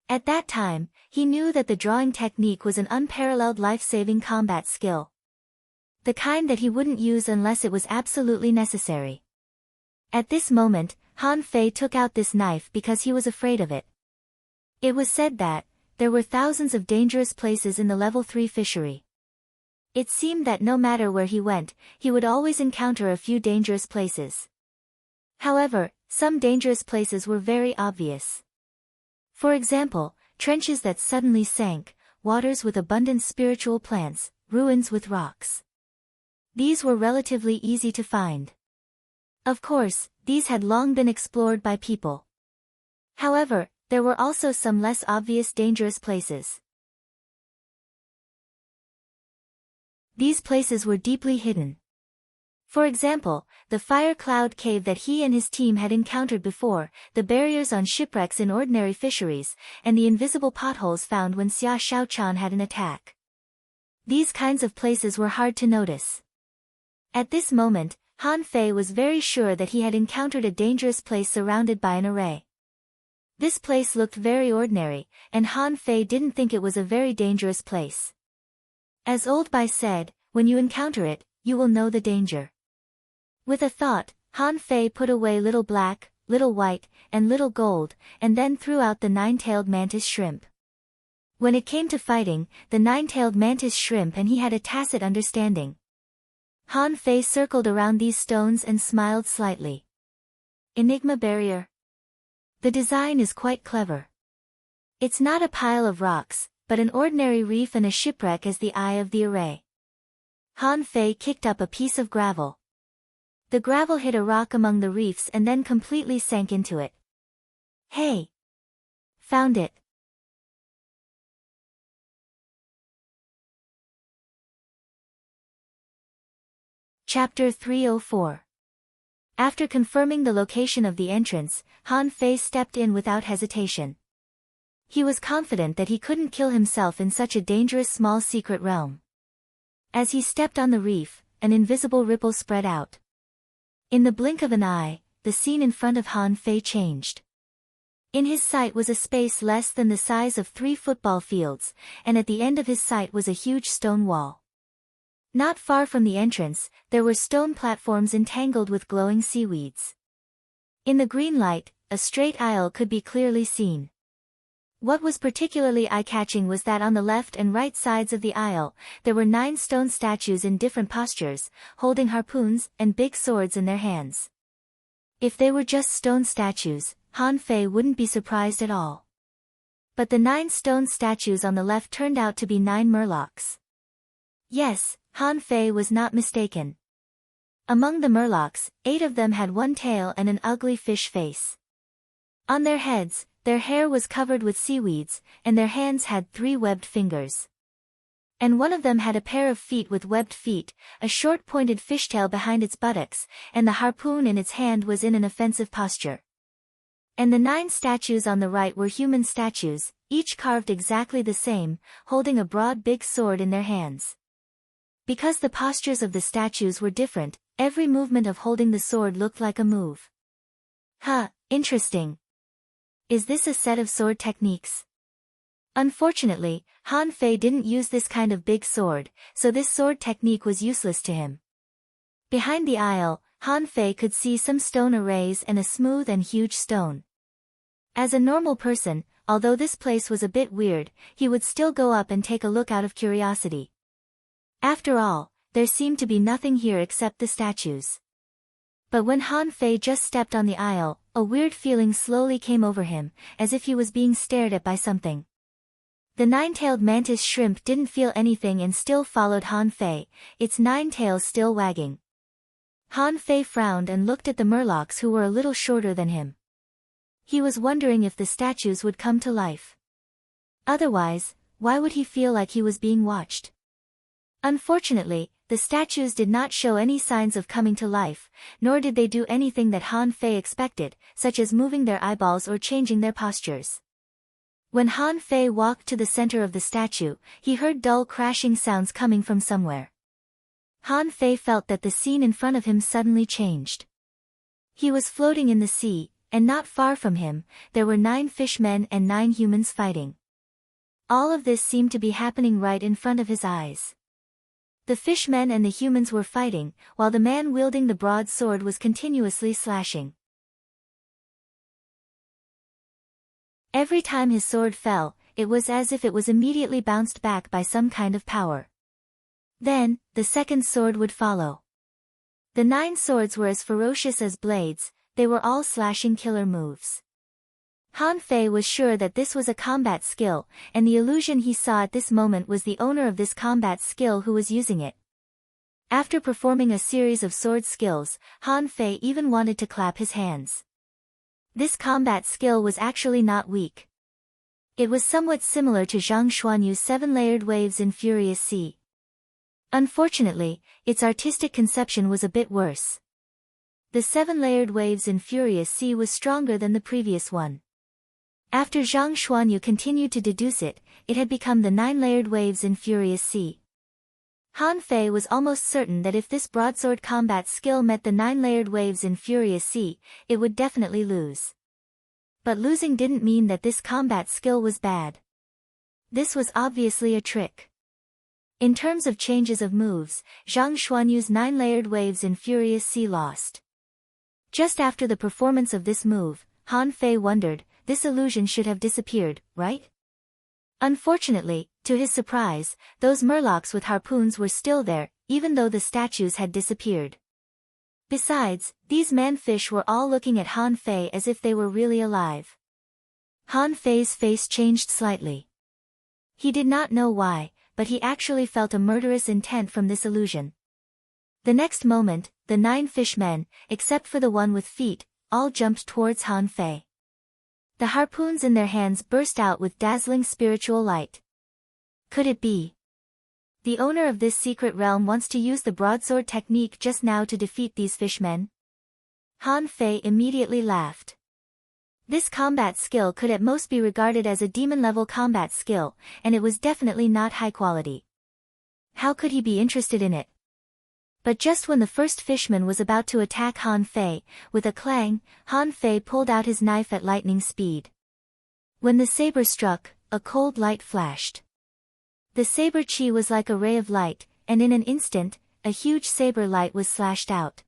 At that time, he knew that the drawing technique was an unparalleled life-saving combat skill. The kind that he wouldn't use unless it was absolutely necessary. At this moment, Han Fei took out this knife because he was afraid of it. It was said that there were thousands of dangerous places in the level 3 fishery. It seemed that no matter where he went, he would always encounter a few dangerous places. However, some dangerous places were very obvious. For example, trenches that suddenly sank, waters with abundant spiritual plants, ruins with rocks. These were relatively easy to find. Of course, these had long been explored by people. However, there were also some less obvious dangerous places. These places were deeply hidden. For example, the fire cloud cave that he and his team had encountered before, the barriers on shipwrecks in ordinary fisheries, and the invisible potholes found when Xia Shaochan had an attack. These kinds of places were hard to notice. At this moment, Han Fei was very sure that he had encountered a dangerous place surrounded by an array. This place looked very ordinary, and Han Fei didn't think it was a very dangerous place. As Old Bai said, when you encounter it, you will know the danger. With a thought, Han Fei put away Little Black, Little White, and Little Gold, and then threw out the nine-tailed mantis shrimp. When it came to fighting, the nine-tailed mantis shrimp and he had a tacit understanding. Han Fei circled around these stones and smiled slightly. Enigma barrier. The design is quite clever. It's not a pile of rocks, but an ordinary reef and a shipwreck as the eye of the array. Han Fei kicked up a piece of gravel. The gravel hit a rock among the reefs and then completely sank into it. Hey! Found it. Chapter 304. After confirming the location of the entrance, Han Fei stepped in without hesitation. He was confident that he couldn't kill himself in such a dangerous small secret realm. As he stepped on the reef, an invisible ripple spread out. In the blink of an eye, the scene in front of Han Fei changed. In his sight was a space less than the size of 3 football fields, and at the end of his sight was a huge stone wall. Not far from the entrance, there were stone platforms entangled with glowing seaweeds. In the green light, a straight aisle could be clearly seen. What was particularly eye-catching was that on the left and right sides of the aisle, there were 9 stone statues in different postures, holding harpoons and big swords in their hands. If they were just stone statues, Han Fei wouldn't be surprised at all. But the 9 stone statues on the left turned out to be 9 murlocs. Yes, Han Fei was not mistaken. Among the murlocs, 8 of them had one tail and an ugly fish face. On their heads, their hair was covered with seaweeds, and their hands had 3 webbed fingers. And one of them had a pair of feet with webbed feet, a short pointed fishtail behind its buttocks, and the harpoon in its hand was in an offensive posture. And the 9 statues on the right were human statues, each carved exactly the same, holding a broad big sword in their hands. Because the postures of the statues were different, every movement of holding the sword looked like a move. Huh, interesting. Is this a set of sword techniques? Unfortunately, Han Fei didn't use this kind of big sword, so this sword technique was useless to him. Behind the aisle, Han Fei could see some stone arrays and a smooth and huge stone. As a normal person, although this place was a bit weird, he would still go up and take a look out of curiosity. After all, there seemed to be nothing here except the statues. But when Han Fei just stepped on the aisle, a weird feeling slowly came over him, as if he was being stared at by something. The 9-tailed mantis shrimp didn't feel anything and still followed Han Fei, its 9 tails still wagging. Han Fei frowned and looked at the murlocs who were a little shorter than him. He was wondering if the statues would come to life. Otherwise, why would he feel like he was being watched? Unfortunately, the statues did not show any signs of coming to life, nor did they do anything that Han Fei expected, such as moving their eyeballs or changing their postures. When Han Fei walked to the center of the statue, he heard dull crashing sounds coming from somewhere. Han Fei felt that the scene in front of him suddenly changed. He was floating in the sea, and not far from him, there were 9 fishmen and 9 humans fighting. All of this seemed to be happening right in front of his eyes. The fishmen and the humans were fighting, while the man wielding the broad sword was continuously slashing. Every time his sword fell, it was as if it was immediately bounced back by some kind of power. Then, the second sword would follow. The 9 swords were as ferocious as blades, they were all slashing killer moves. Han Fei was sure that this was a combat skill, and the illusion he saw at this moment was the owner of this combat skill who was using it. After performing a series of sword skills, Han Fei even wanted to clap his hands. This combat skill was actually not weak. It was somewhat similar to Zhang Xuanyu's 7-layered waves in Furious Sea. Unfortunately, its artistic conception was a bit worse. The 7-layered waves in Furious Sea was stronger than the previous one. After Zhang Xuanyu continued to deduce it, it had become the 9-layered waves in Furious Sea. Han Fei was almost certain that if this broadsword combat skill met the 9-layered waves in Furious Sea, it would definitely lose. But losing didn't mean that this combat skill was bad. This was obviously a trick. In terms of changes of moves, Zhang Xuanyu's 9-layered waves in Furious Sea lost. Just after the performance of this move, Han Fei wondered, this illusion should have disappeared, right? Unfortunately, to his surprise, those murlocs with harpoons were still there, even though the statues had disappeared. Besides, these man-fish were all looking at Han Fei as if they were really alive. Han Fei's face changed slightly. He did not know why, but he actually felt a murderous intent from this illusion. The next moment, the 9 fishmen, except for the one with feet, all jumped towards Han Fei. The harpoons in their hands burst out with dazzling spiritual light. Could it be? The owner of this secret realm wants to use the broadsword technique just now to defeat these fishmen? Han Fei immediately laughed. This combat skill could at most be regarded as a demon-level combat skill, and it was definitely not high quality. How could he be interested in it? But just when the first fishman was about to attack Han Fei, with a clang, Han Fei pulled out his knife at lightning speed. When the saber struck, a cold light flashed. The saber chi was like a ray of light, and in an instant, a huge saber light was slashed out.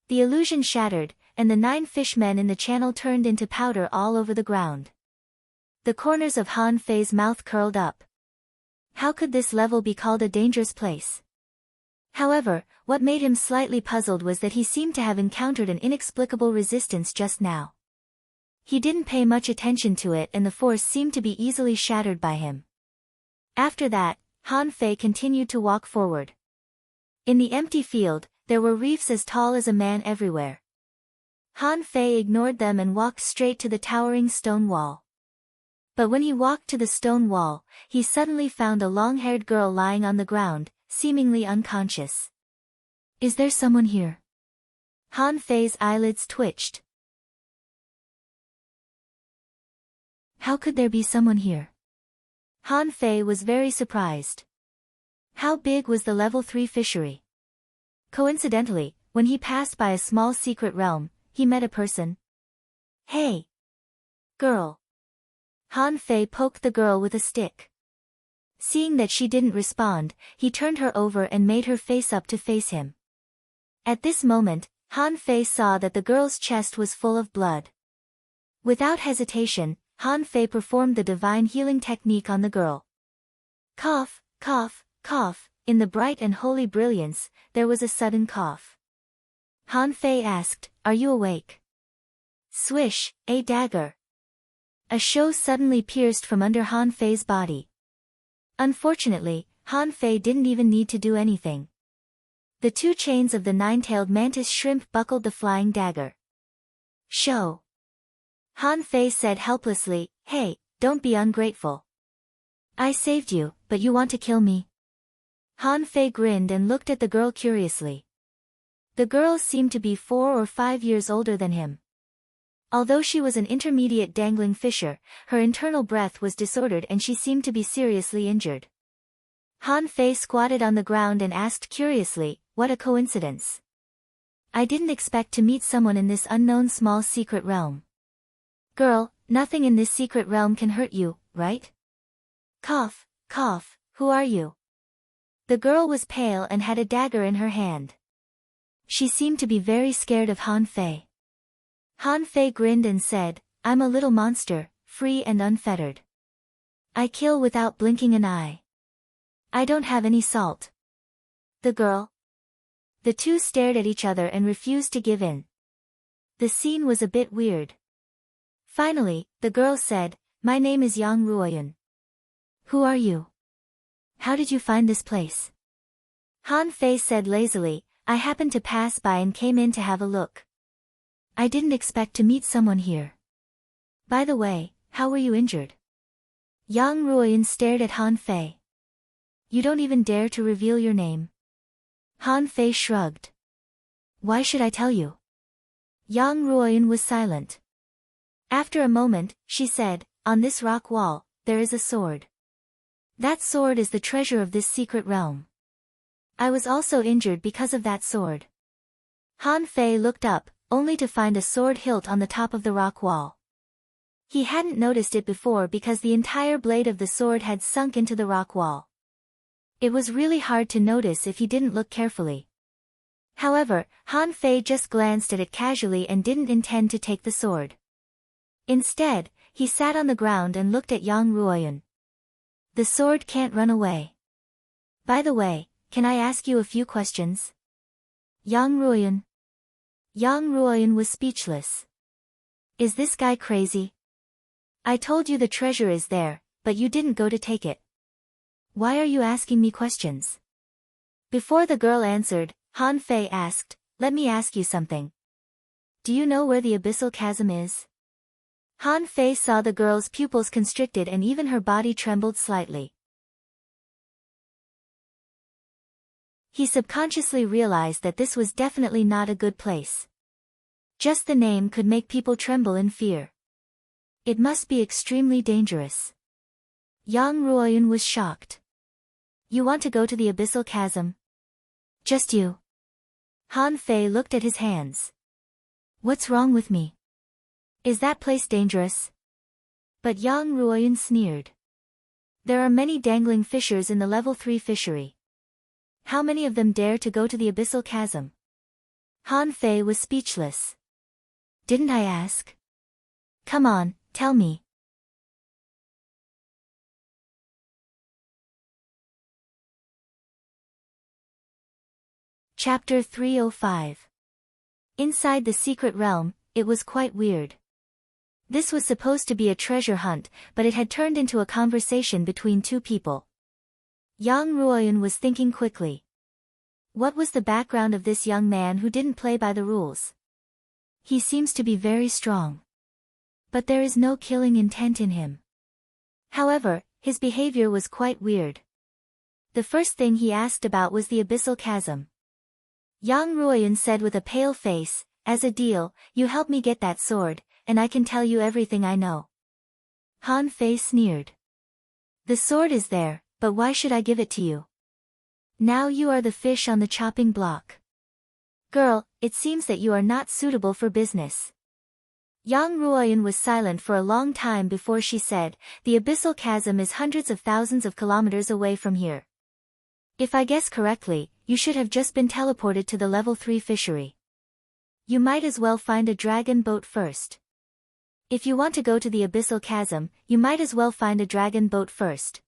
The illusion shattered, and the 9 fishmen in the channel turned into powder all over the ground. The corners of Han Fei's mouth curled up. How could this level be called a dangerous place? However, what made him slightly puzzled was that he seemed to have encountered an inexplicable resistance just now. He didn't pay much attention to it and the force seemed to be easily shattered by him. After that, Han Fei continued to walk forward. In the empty field, there were reefs as tall as a man everywhere. Han Fei ignored them and walked straight to the towering stone wall. But when he walked to the stone wall, he suddenly found a long-haired girl lying on the ground, seemingly unconscious. Is there someone here? Han Fei's eyelids twitched. How could there be someone here? Han Fei was very surprised. How big was the level 3 fishery? Coincidentally, when he passed by a small secret realm, he met a person. Hey! Girl! Han Fei poked the girl with a stick. Seeing that she didn't respond, he turned her over and made her face up to face him. At this moment, Han Fei saw that the girl's chest was full of blood. Without hesitation, Han Fei performed the divine healing technique on the girl. Cough, cough, cough. In the bright and holy brilliance, there was a sudden cough. Han Fei asked, "Are you awake?" Swish, a dagger. A show suddenly pierced from under Han Fei's body. Unfortunately, Han Fei didn't even need to do anything. The 2 chains of the 9-tailed mantis shrimp buckled the flying dagger. Show. Han Fei said helplessly, "Hey, don't be ungrateful. I saved you, but you want to kill me?" Han Fei grinned and looked at the girl curiously. The girl seemed to be 4 or 5 years older than him. Although she was an intermediate dangling fisher, her internal breath was disordered and she seemed to be seriously injured. Han Fei squatted on the ground and asked curiously, "What a coincidence. I didn't expect to meet someone in this unknown small secret realm." Girl, nothing in this secret realm can hurt you, right? Cough, cough, who are you? The girl was pale and had a dagger in her hand. She seemed to be very scared of Han Fei. Han Fei grinned and said, "I'm a little monster, free and unfettered. I kill without blinking an eye. I don't have any salt." The girl? The two stared at each other and refused to give in. The scene was a bit weird. Finally, the girl said, "My name is Yang Ruoyun." "Who are you? How did you find this place?" Han Fei said lazily, "I happened to pass by and came in to have a look. I didn't expect to meet someone here. By the way, how were you injured?" Yang Ruoyun stared at Han Fei. "You don't even dare to reveal your name." Han Fei shrugged. "Why should I tell you?" Yang Ruoyun was silent. After a moment, she said, "On this rock wall, there is a sword. That sword is the treasure of this secret realm. I was also injured because of that sword." Han Fei looked up, only to find a sword hilt on the top of the rock wall. He hadn't noticed it before because the entire blade of the sword had sunk into the rock wall. It was really hard to notice if he didn't look carefully. However, Han Fei just glanced at it casually and didn't intend to take the sword. Instead, he sat on the ground and looked at Yang Ruoyun. "The sword can't run away. By the way, can I ask you a few questions?" Yang Ruoyun. Yang Ruoyun was speechless. "Is this guy crazy? I told you the treasure is there, but you didn't go to take it. Why are you asking me questions?" Before the girl answered, Han Fei asked, "Let me ask you something. Do you know where the abyssal chasm is?" Han Fei saw the girl's pupils constricted and even her body trembled slightly. He subconsciously realized that this was definitely not a good place. Just the name could make people tremble in fear. It must be extremely dangerous. Yang Ruoyun was shocked. "You want to go to the abyssal chasm? Just you?" Han Fei looked at his hands. "What's wrong with me? Is that place dangerous?" But Yang Ruoyun sneered. "There are many dangling fishers in the level 3 fishery. How many of them dare to go to the abyssal chasm?" Han Fei was speechless. "Didn't I ask? Come on, tell me." Chapter 305. Inside the secret realm, it was quite weird. This was supposed to be a treasure hunt, but it had turned into a conversation between two people. Yang Ruoyun was thinking quickly. What was the background of this young man who didn't play by the rules? He seems to be very strong. But there is no killing intent in him. However, his behavior was quite weird. The first thing he asked about was the abyssal chasm. Yang Ruoyun said with a pale face, "As a deal, you help me get that sword, and I can tell you everything I know." Han Fei sneered. "The sword is there, but why should I give it to you? Now you are the fish on the chopping block. Girl, it seems that you are not suitable for business." Yang Ruoyun was silent for a long time before she said, "The abyssal chasm is hundreds of thousands of kilometers away from here. If I guess correctly, you should have just been teleported to the level 3 fishery. You might as well find a dragon boat first. If you want to go to the abyssal chasm, you might as well find a dragon boat first.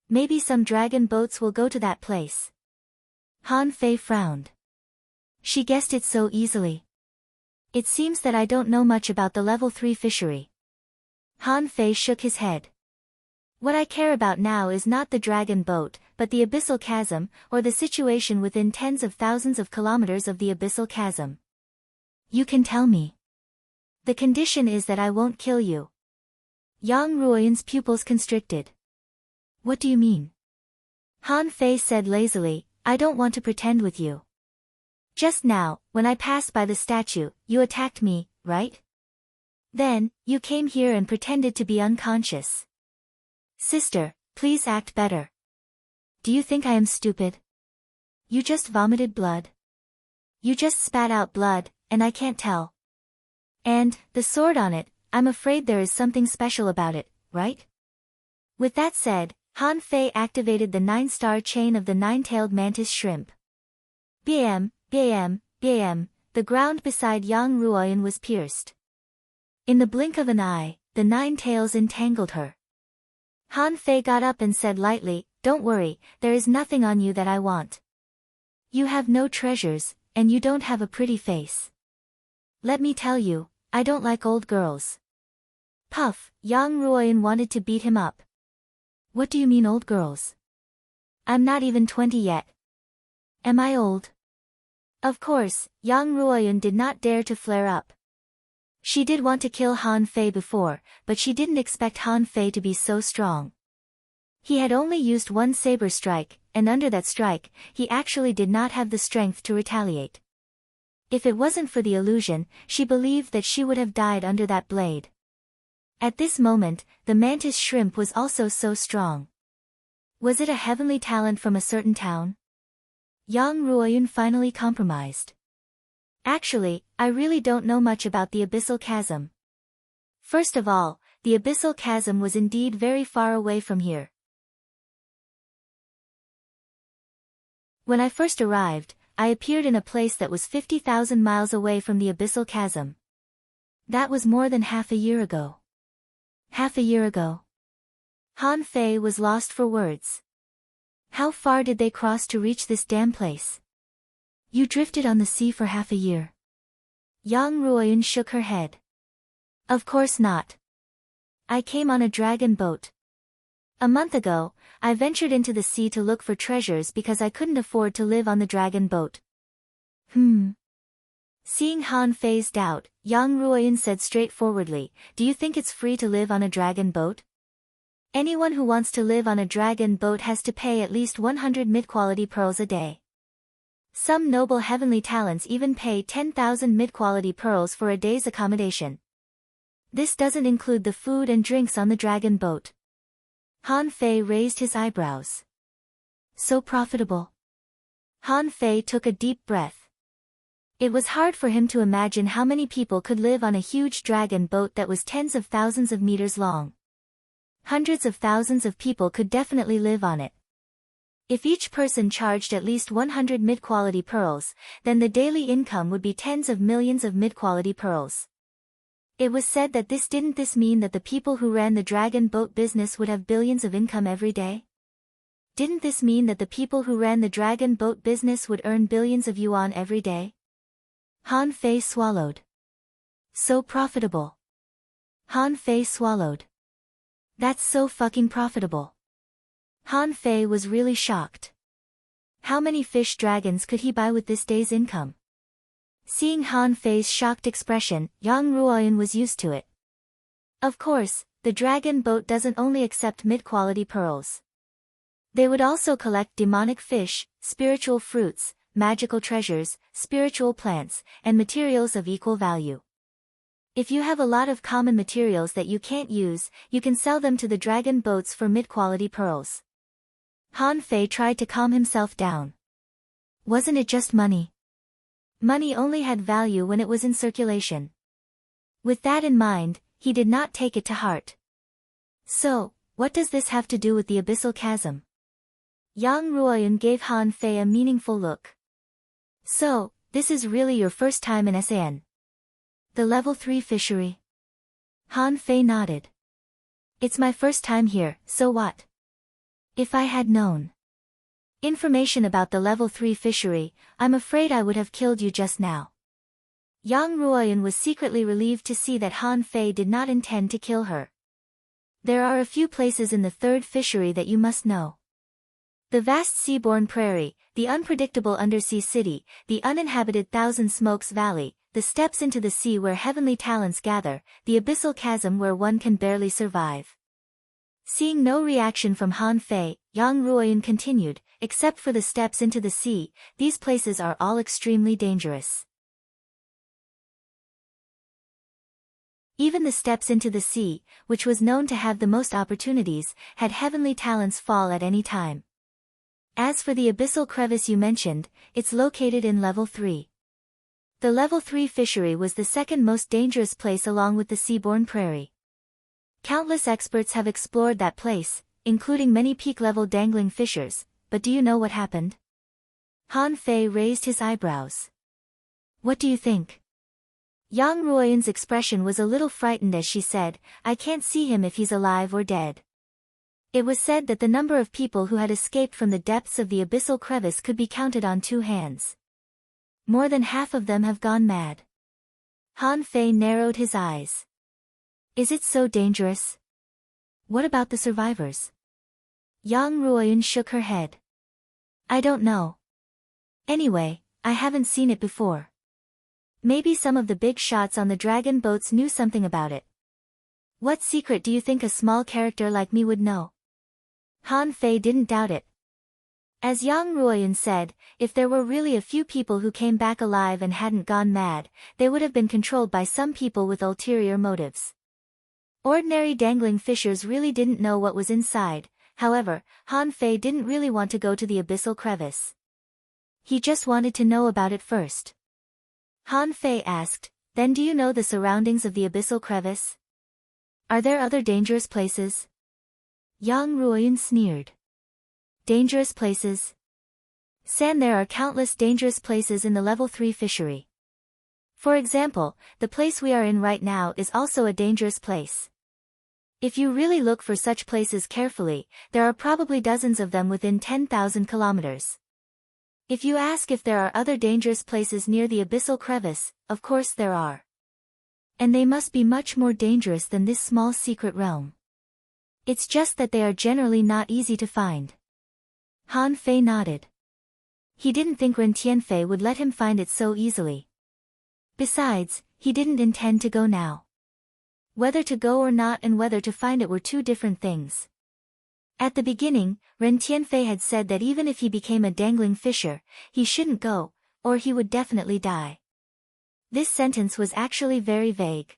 Maybe some dragon boats will go to that place." Han Fei frowned. She guessed it so easily. "It seems that I don't know much about the level 3 fishery." Han Fei shook his head. "What I care about now is not the dragon boat, but the abyssal chasm, or the situation within tens of thousands of kilometers of the abyssal chasm. You can tell me. The condition is that I won't kill you." Yang Ruoyun's pupils constricted. "What do you mean?" Han Fei said lazily, "I don't want to pretend with you. Just now, when I passed by the statue, you attacked me, right? Then, you came here and pretended to be unconscious. Sister, please act better. Do you think I am stupid? You just vomited blood. You just spat out blood, and I can't tell. And, the sword on it, I'm afraid there is something special about it, right?" With that said, Han Fei activated the 9-star chain of the 9-tailed mantis shrimp. Bam, bam, bam, the ground beside Yang Ruoyun was pierced. In the blink of an eye, the 9 tails entangled her. Han Fei got up and said lightly, "Don't worry, there is nothing on you that I want. You have no treasures, and you don't have a pretty face. Let me tell you, I don't like old girls." Puff, Yang Ruoyun wanted to beat him up. "What do you mean old girls? I'm not even 20 yet. Am I old?" Of course, Yang Ruoyun did not dare to flare up. She did want to kill Han Fei before, but she didn't expect Han Fei to be so strong. He had only used one saber strike, and under that strike, he actually did not have the strength to retaliate. If it wasn't for the illusion, she believed that she would have died under that blade. At this moment, the mantis shrimp was also so strong. Was it a heavenly talent from a certain town? Yang Ruoyun finally compromised. "Actually, I really don't know much about the abyssal chasm. First of all, the abyssal chasm was indeed very far away from here. When I first arrived, I appeared in a place that was 50,000 miles away from the abyssal chasm. That was more than half a year ago." Half a year ago? Han Fei was lost for words. How far did they cross to reach this damn place? "You drifted on the sea for half a year." Yang Ruoyun shook her head. "Of course not. I came on a dragon boat. A month ago, I ventured into the sea to look for treasures because I couldn't afford to live on the dragon boat." Seeing Han Fei's doubt, Yang Ruoyun said straightforwardly, "Do you think it's free to live on a dragon boat? Anyone who wants to live on a dragon boat has to pay at least 100 mid-quality pearls a day. Some noble heavenly talents even pay 10,000 mid-quality pearls for a day's accommodation. This doesn't include the food and drinks on the dragon boat." Han Fei raised his eyebrows. "So profitable?" Han Fei took a deep breath. It was hard for him to imagine how many people could live on a huge dragon boat that was tens of thousands of meters long. Hundreds of thousands of people could definitely live on it. If each person charged at least 100 mid-quality pearls, then the daily income would be tens of millions of mid-quality pearls. It was said that didn't this mean that the people who ran the dragon boat business would have billions of income every day? Didn't this mean that the people who ran the dragon boat business would earn billions of yuan every day? Han Fei swallowed. So profitable. Han Fei swallowed. That's so fucking profitable. Han Fei was really shocked. How many fish dragons could he buy with this day's income? Seeing Han Fei's shocked expression, Yang Ruoyan was used to it. Of course, the dragon boat doesn't only accept mid-quality pearls. They would also collect demonic fish, spiritual fruits, magical treasures, spiritual plants, and materials of equal value. If you have a lot of common materials that you can't use, you can sell them to the dragon boats for mid-quality pearls. Han Fei tried to calm himself down. Wasn't it just money? Money only had value when it was in circulation. With that in mind, he did not take it to heart. So, what does this have to do with the abyssal chasm? Yang Ruoyan gave Han Fei a meaningful look. So, this is really your first time in San? The level 3 fishery? Han Fei nodded. It's my first time here, so what? If I had known information about the level 3 fishery, I'm afraid I would have killed you just now. Yang Ruoyan was secretly relieved to see that Han Fei did not intend to kill her. There are a few places in the third fishery that you must know. The vast seaborne prairie, the unpredictable undersea city, the uninhabited Thousand Smokes Valley, the steps into the sea where heavenly talents gather, the abyssal chasm where one can barely survive. Seeing no reaction from Han Fei, Yang Ruoyan continued, except for the steps into the sea, these places are all extremely dangerous. Even the steps into the sea, which was known to have the most opportunities, had heavenly talents fall at any time. As for the abyssal crevice you mentioned, it's located in level 3. The level 3 fishery was the second most dangerous place along with the seaborne prairie. Countless experts have explored that place, including many peak-level dangling fishers, but do you know what happened? Han Fei raised his eyebrows. What do you think? Yang Ruoyan's expression was a little frightened as she said, I can't see him if he's alive or dead. It was said that the number of people who had escaped from the depths of the abyssal crevice could be counted on 2 hands. More than half of them have gone mad. Han Fei narrowed his eyes. Is it so dangerous? What about the survivors? Yang Ruoyan shook her head. I don't know. Anyway, I haven't seen it before. Maybe some of the big shots on the dragon boats knew something about it. What secret do you think a small character like me would know? Han Fei didn't doubt it. As Yang Ruoyan said, if there were really a few people who came back alive and hadn't gone mad, they would have been controlled by some people with ulterior motives. Ordinary dangling fishers really didn't know what was inside, however, Han Fei didn't really want to go to the abyssal crevice. He just wanted to know about it first. Han Fei asked, then do you know the surroundings of the abyssal crevice? Are there other dangerous places? Yang Ruoyan sneered. Dangerous places? San, there are countless dangerous places in the level 3 fishery. For example, the place we are in right now is also a dangerous place. If you really look for such places carefully, there are probably dozens of them within 10,000 kilometers. If you ask if there are other dangerous places near the abyssal crevice, of course there are. And they must be much more dangerous than this small secret realm. It's just that they are generally not easy to find. Han Fei nodded. He didn't think Ren Tianfei would let him find it so easily. Besides, he didn't intend to go now. Whether to go or not and whether to find it were 2 different things. At the beginning, Ren Tianfei had said that even if he became a dangling fisher, he shouldn't go, or he would definitely die. This sentence was actually very vague.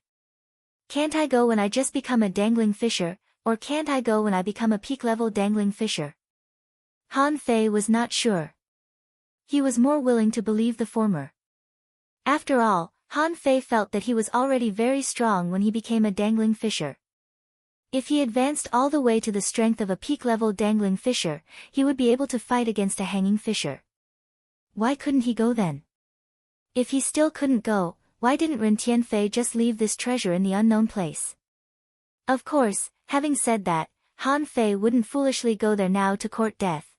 Can't I go when I just become a dangling fisher, or can't I go when I become a peak-level dangling fisher? Han Fei was not sure. He was more willing to believe the former. After all, Han Fei felt that he was already very strong when he became a dangling fisher. If he advanced all the way to the strength of a peak-level dangling fisher, he would be able to fight against a hanging fisher. Why couldn't he go then? If he still couldn't go, why didn't Ren Tianfei just leave this treasure in the unknown place? Of course, having said that, Han Fei wouldn't foolishly go there now to court death.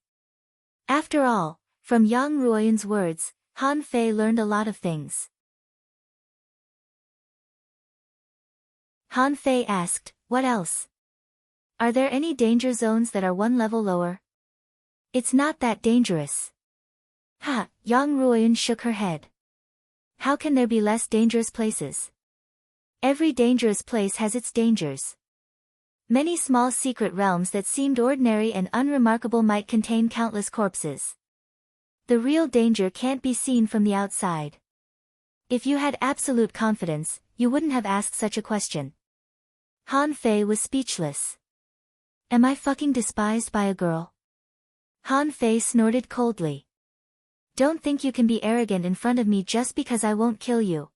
After all, from Yang Ruoyan's words, Han Fei learned a lot of things. Han Fei asked, "What else? Are there any danger zones that are one level lower?" "It's not that dangerous." "Ha," Yang Ruoyan shook her head. "How can there be less dangerous places? Every dangerous place has its dangers. Many small secret realms that seemed ordinary and unremarkable might contain countless corpses. The real danger can't be seen from the outside. If you had absolute confidence, you wouldn't have asked such a question." Han Fei was speechless. "Am I fucking despised by a girl?" Han Fei snorted coldly. "Don't think you can be arrogant in front of me just because I won't kill you.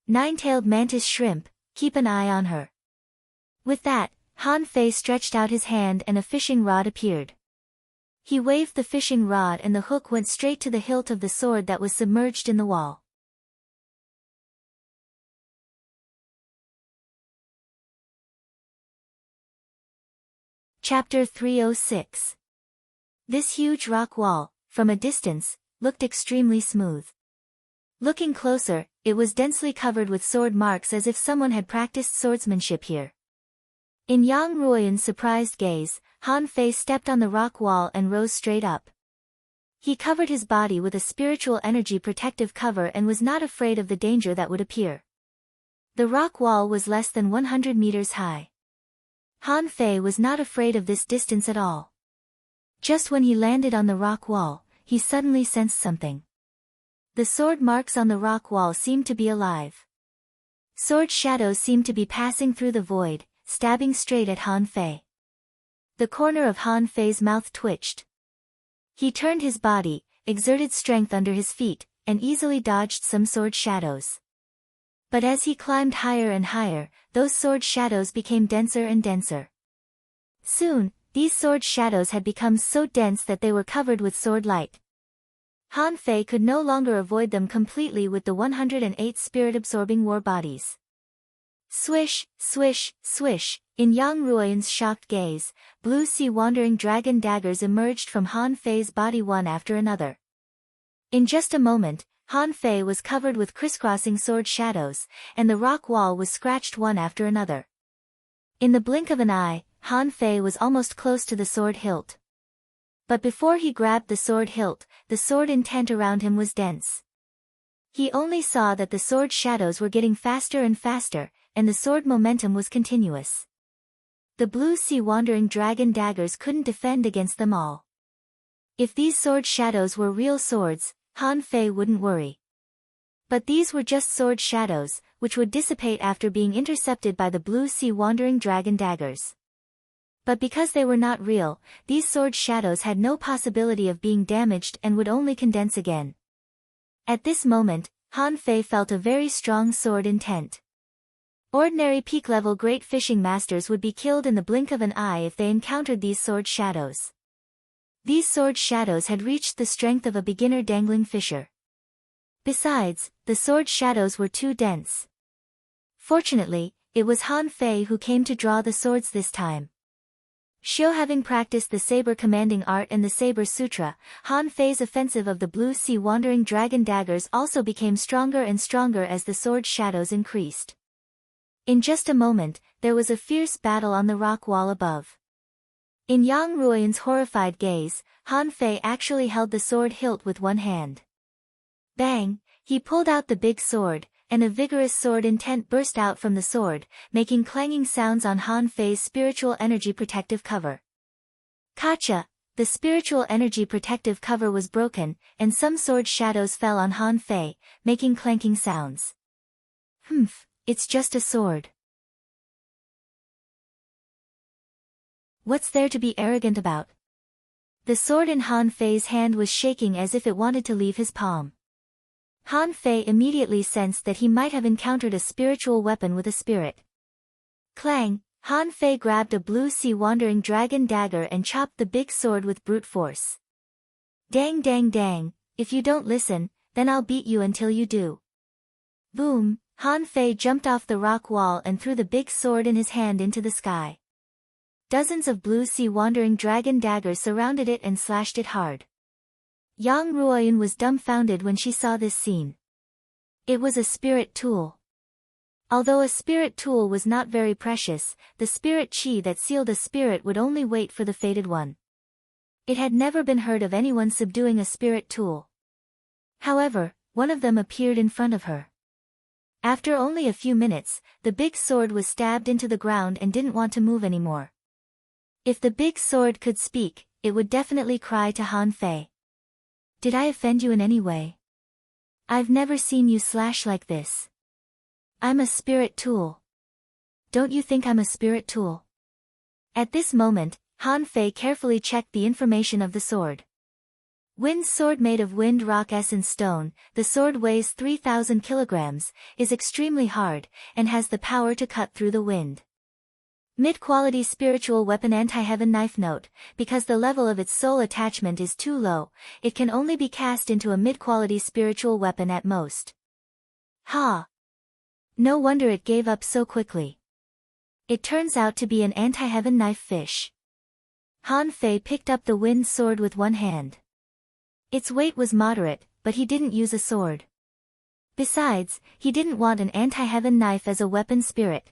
Nine-tailed mantis shrimp, keep an eye on her." With that, Han Fei stretched out his hand and a fishing rod appeared. He waved the fishing rod and the hook went straight to the hilt of the sword that was submerged in the wall. Chapter 306. This huge rock wall, from a distance, looked extremely smooth. Looking closer, it was densely covered with sword marks as if someone had practiced swordsmanship here. In Yang Ruoyan's surprised gaze, Han Fei stepped on the rock wall and rose straight up. He covered his body with a spiritual energy protective cover and was not afraid of the danger that would appear. The rock wall was less than 100 meters high. Han Fei was not afraid of this distance at all. Just when he landed on the rock wall, he suddenly sensed something. The sword marks on the rock wall seemed to be alive. Sword shadows seemed to be passing through the void, stabbing straight at Han Fei. The corner of Han Fei's mouth twitched. He turned his body, exerted strength under his feet, and easily dodged some sword shadows. But as he climbed higher and higher, those sword shadows became denser and denser. Soon, these sword shadows had become so dense that they were covered with sword light. Han Fei could no longer avoid them completely with the 108 spirit-absorbing war bodies. Swish, swish, swish, in Yang Ruoyan's shocked gaze, blue sea wandering dragon daggers emerged from Han Fei's body one after another. In just a moment, Han Fei was covered with crisscrossing sword shadows, and the rock wall was scratched one after another. In the blink of an eye, Han Fei was almost close to the sword hilt. But before he grabbed the sword hilt, the sword intent around him was dense. He only saw that the sword shadows were getting faster and faster, and the sword momentum was continuous. The blue sea wandering dragon daggers couldn't defend against them all. If these sword shadows were real swords, Han Fei wouldn't worry. But these were just sword shadows, which would dissipate after being intercepted by the blue sea wandering dragon daggers. But because they were not real, these sword shadows had no possibility of being damaged and would only condense again. At this moment, Han Fei felt a very strong sword intent. Ordinary peak-level great fishing masters would be killed in the blink of an eye if they encountered these sword shadows. These sword shadows had reached the strength of a beginner dangling fisher. Besides, the sword shadows were too dense. Fortunately, it was Han Fei who came to draw the swords this time. Xiu having practiced the saber commanding art and the saber sutra, Han Fei's offensive of the blue sea wandering dragon daggers also became stronger and stronger as the sword shadows increased. In just a moment, there was a fierce battle on the rock wall above. In Yang Ruoyan's horrified gaze, Han Fei actually held the sword hilt with one hand. Bang! He pulled out the big sword, and a vigorous sword intent burst out from the sword, making clanging sounds on Han Fei's spiritual energy protective cover. Kacha! The spiritual energy protective cover was broken, and some sword shadows fell on Han Fei, making clanking sounds. Humph, it's just a sword. What's there to be arrogant about? The sword in Han Fei's hand was shaking as if it wanted to leave his palm. Han Fei immediately sensed that he might have encountered a spiritual weapon with a spirit. Clang! Han Fei grabbed a blue sea wandering dragon dagger and chopped the big sword with brute force. Dang dang dang, if you don't listen, then I'll beat you until you do. Boom! Han Fei jumped off the rock wall and threw the big sword in his hand into the sky. Dozens of blue sea wandering dragon daggers surrounded it and slashed it hard. Yang Ruoyan was dumbfounded when she saw this scene. It was a spirit tool. Although a spirit tool was not very precious, the spirit chi that sealed a spirit would only wait for the fated one. It had never been heard of anyone subduing a spirit tool. However, one of them appeared in front of her. After only a few minutes, the big sword was stabbed into the ground and didn't want to move anymore. If the big sword could speak, it would definitely cry to Han Fei. Did I offend you in any way? I've never seen you slash like this. I'm a spirit tool. Don't you think I'm a spirit tool? At this moment, Han Fei carefully checked the information of the sword. Wind sword made of wind rock essence stone, the sword weighs 3,000 kilograms, is extremely hard, and has the power to cut through the wind. Mid-quality spiritual weapon anti-heaven knife note, because the level of its soul attachment is too low, it can only be cast into a mid-quality spiritual weapon at most. Ha! No wonder it gave up so quickly. It turns out to be an anti-heaven knife fish. Han Fei picked up the wind sword with one hand. Its weight was moderate, but he didn't use a sword. Besides, he didn't want an anti-heaven knife as a weapon spirit.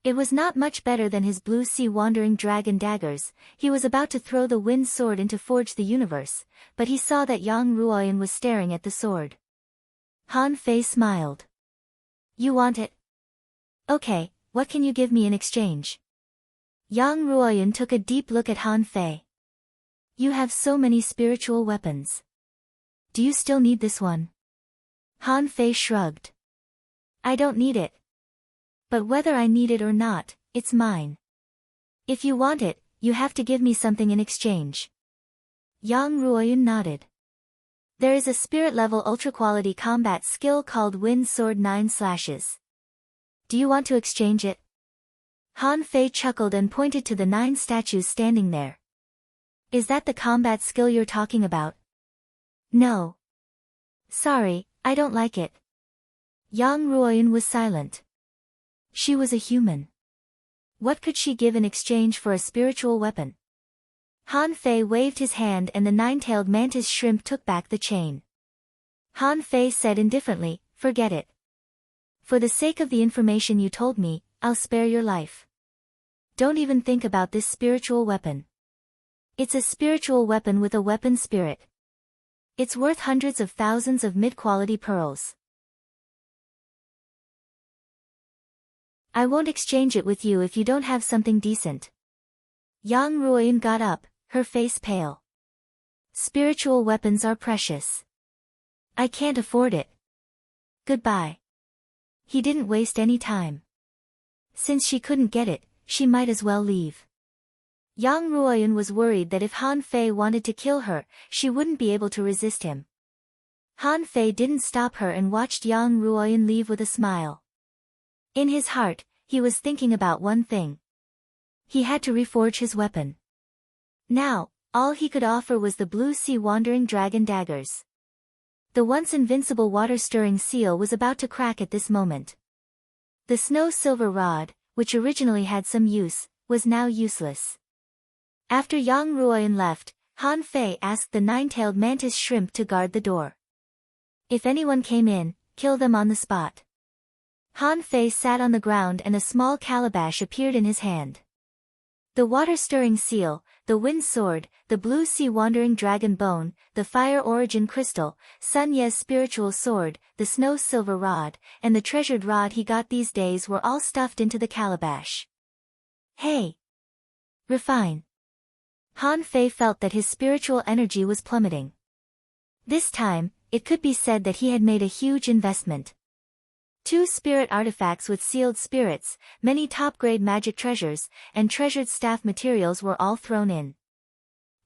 It was not much better than his blue sea wandering dragon daggers. He was about to throw the wind sword into forge the universe, but he saw that Yang Ruoyan was staring at the sword. Han Fei smiled. You want it? Okay, what can you give me in exchange? Yang Ruoyan took a deep look at Han Fei. You have so many spiritual weapons. Do you still need this one? Han Fei shrugged. I don't need it. But whether I need it or not, it's mine. If you want it, you have to give me something in exchange. Yang Ruoyan nodded. There is a spirit-level ultra-quality combat skill called Wind Sword 9 Slashes. Do you want to exchange it? Han Fei chuckled and pointed to the 9 statues standing there. Is that the combat skill you're talking about? No. Sorry, I don't like it. Yang Ruoyan was silent. She was a human. What could she give in exchange for a spiritual weapon? Han Fei waved his hand and the 9-tailed mantis shrimp took back the chain. Han Fei said indifferently, forget it. For the sake of the information you told me, I'll spare your life. Don't even think about this spiritual weapon. It's a spiritual weapon with a weapon spirit. It's worth hundreds of thousands of mid-quality pearls. I won't exchange it with you if you don't have something decent. Yang Ruoyan got up, her face pale. Spiritual weapons are precious. I can't afford it. Goodbye. He didn't waste any time. Since she couldn't get it, she might as well leave. Yang Ruoyan was worried that if Han Fei wanted to kill her, she wouldn't be able to resist him. Han Fei didn't stop her and watched Yang Ruoyan leave with a smile. In his heart, he was thinking about one thing. He had to reforge his weapon. Now, all he could offer was the blue sea wandering dragon daggers. The once invincible water-stirring seal was about to crack at this moment. The snow-silver rod, which originally had some use, was now useless. After Yang Ruoyan left, Han Fei asked the 9-tailed mantis shrimp to guard the door. If anyone came in, kill them on the spot. Han Fei sat on the ground and a small calabash appeared in his hand. The water-stirring seal, the wind sword, the blue sea wandering dragon bone, the fire origin crystal, Sun Ye's spiritual sword, the snow silver rod, and the treasured rod he got these days were all stuffed into the calabash. Hey! Refine. Han Fei felt that his spiritual energy was plummeting. This time, it could be said that he had made a huge investment. 2 spirit artifacts with sealed spirits, many top-grade magic treasures, and treasured staff materials were all thrown in.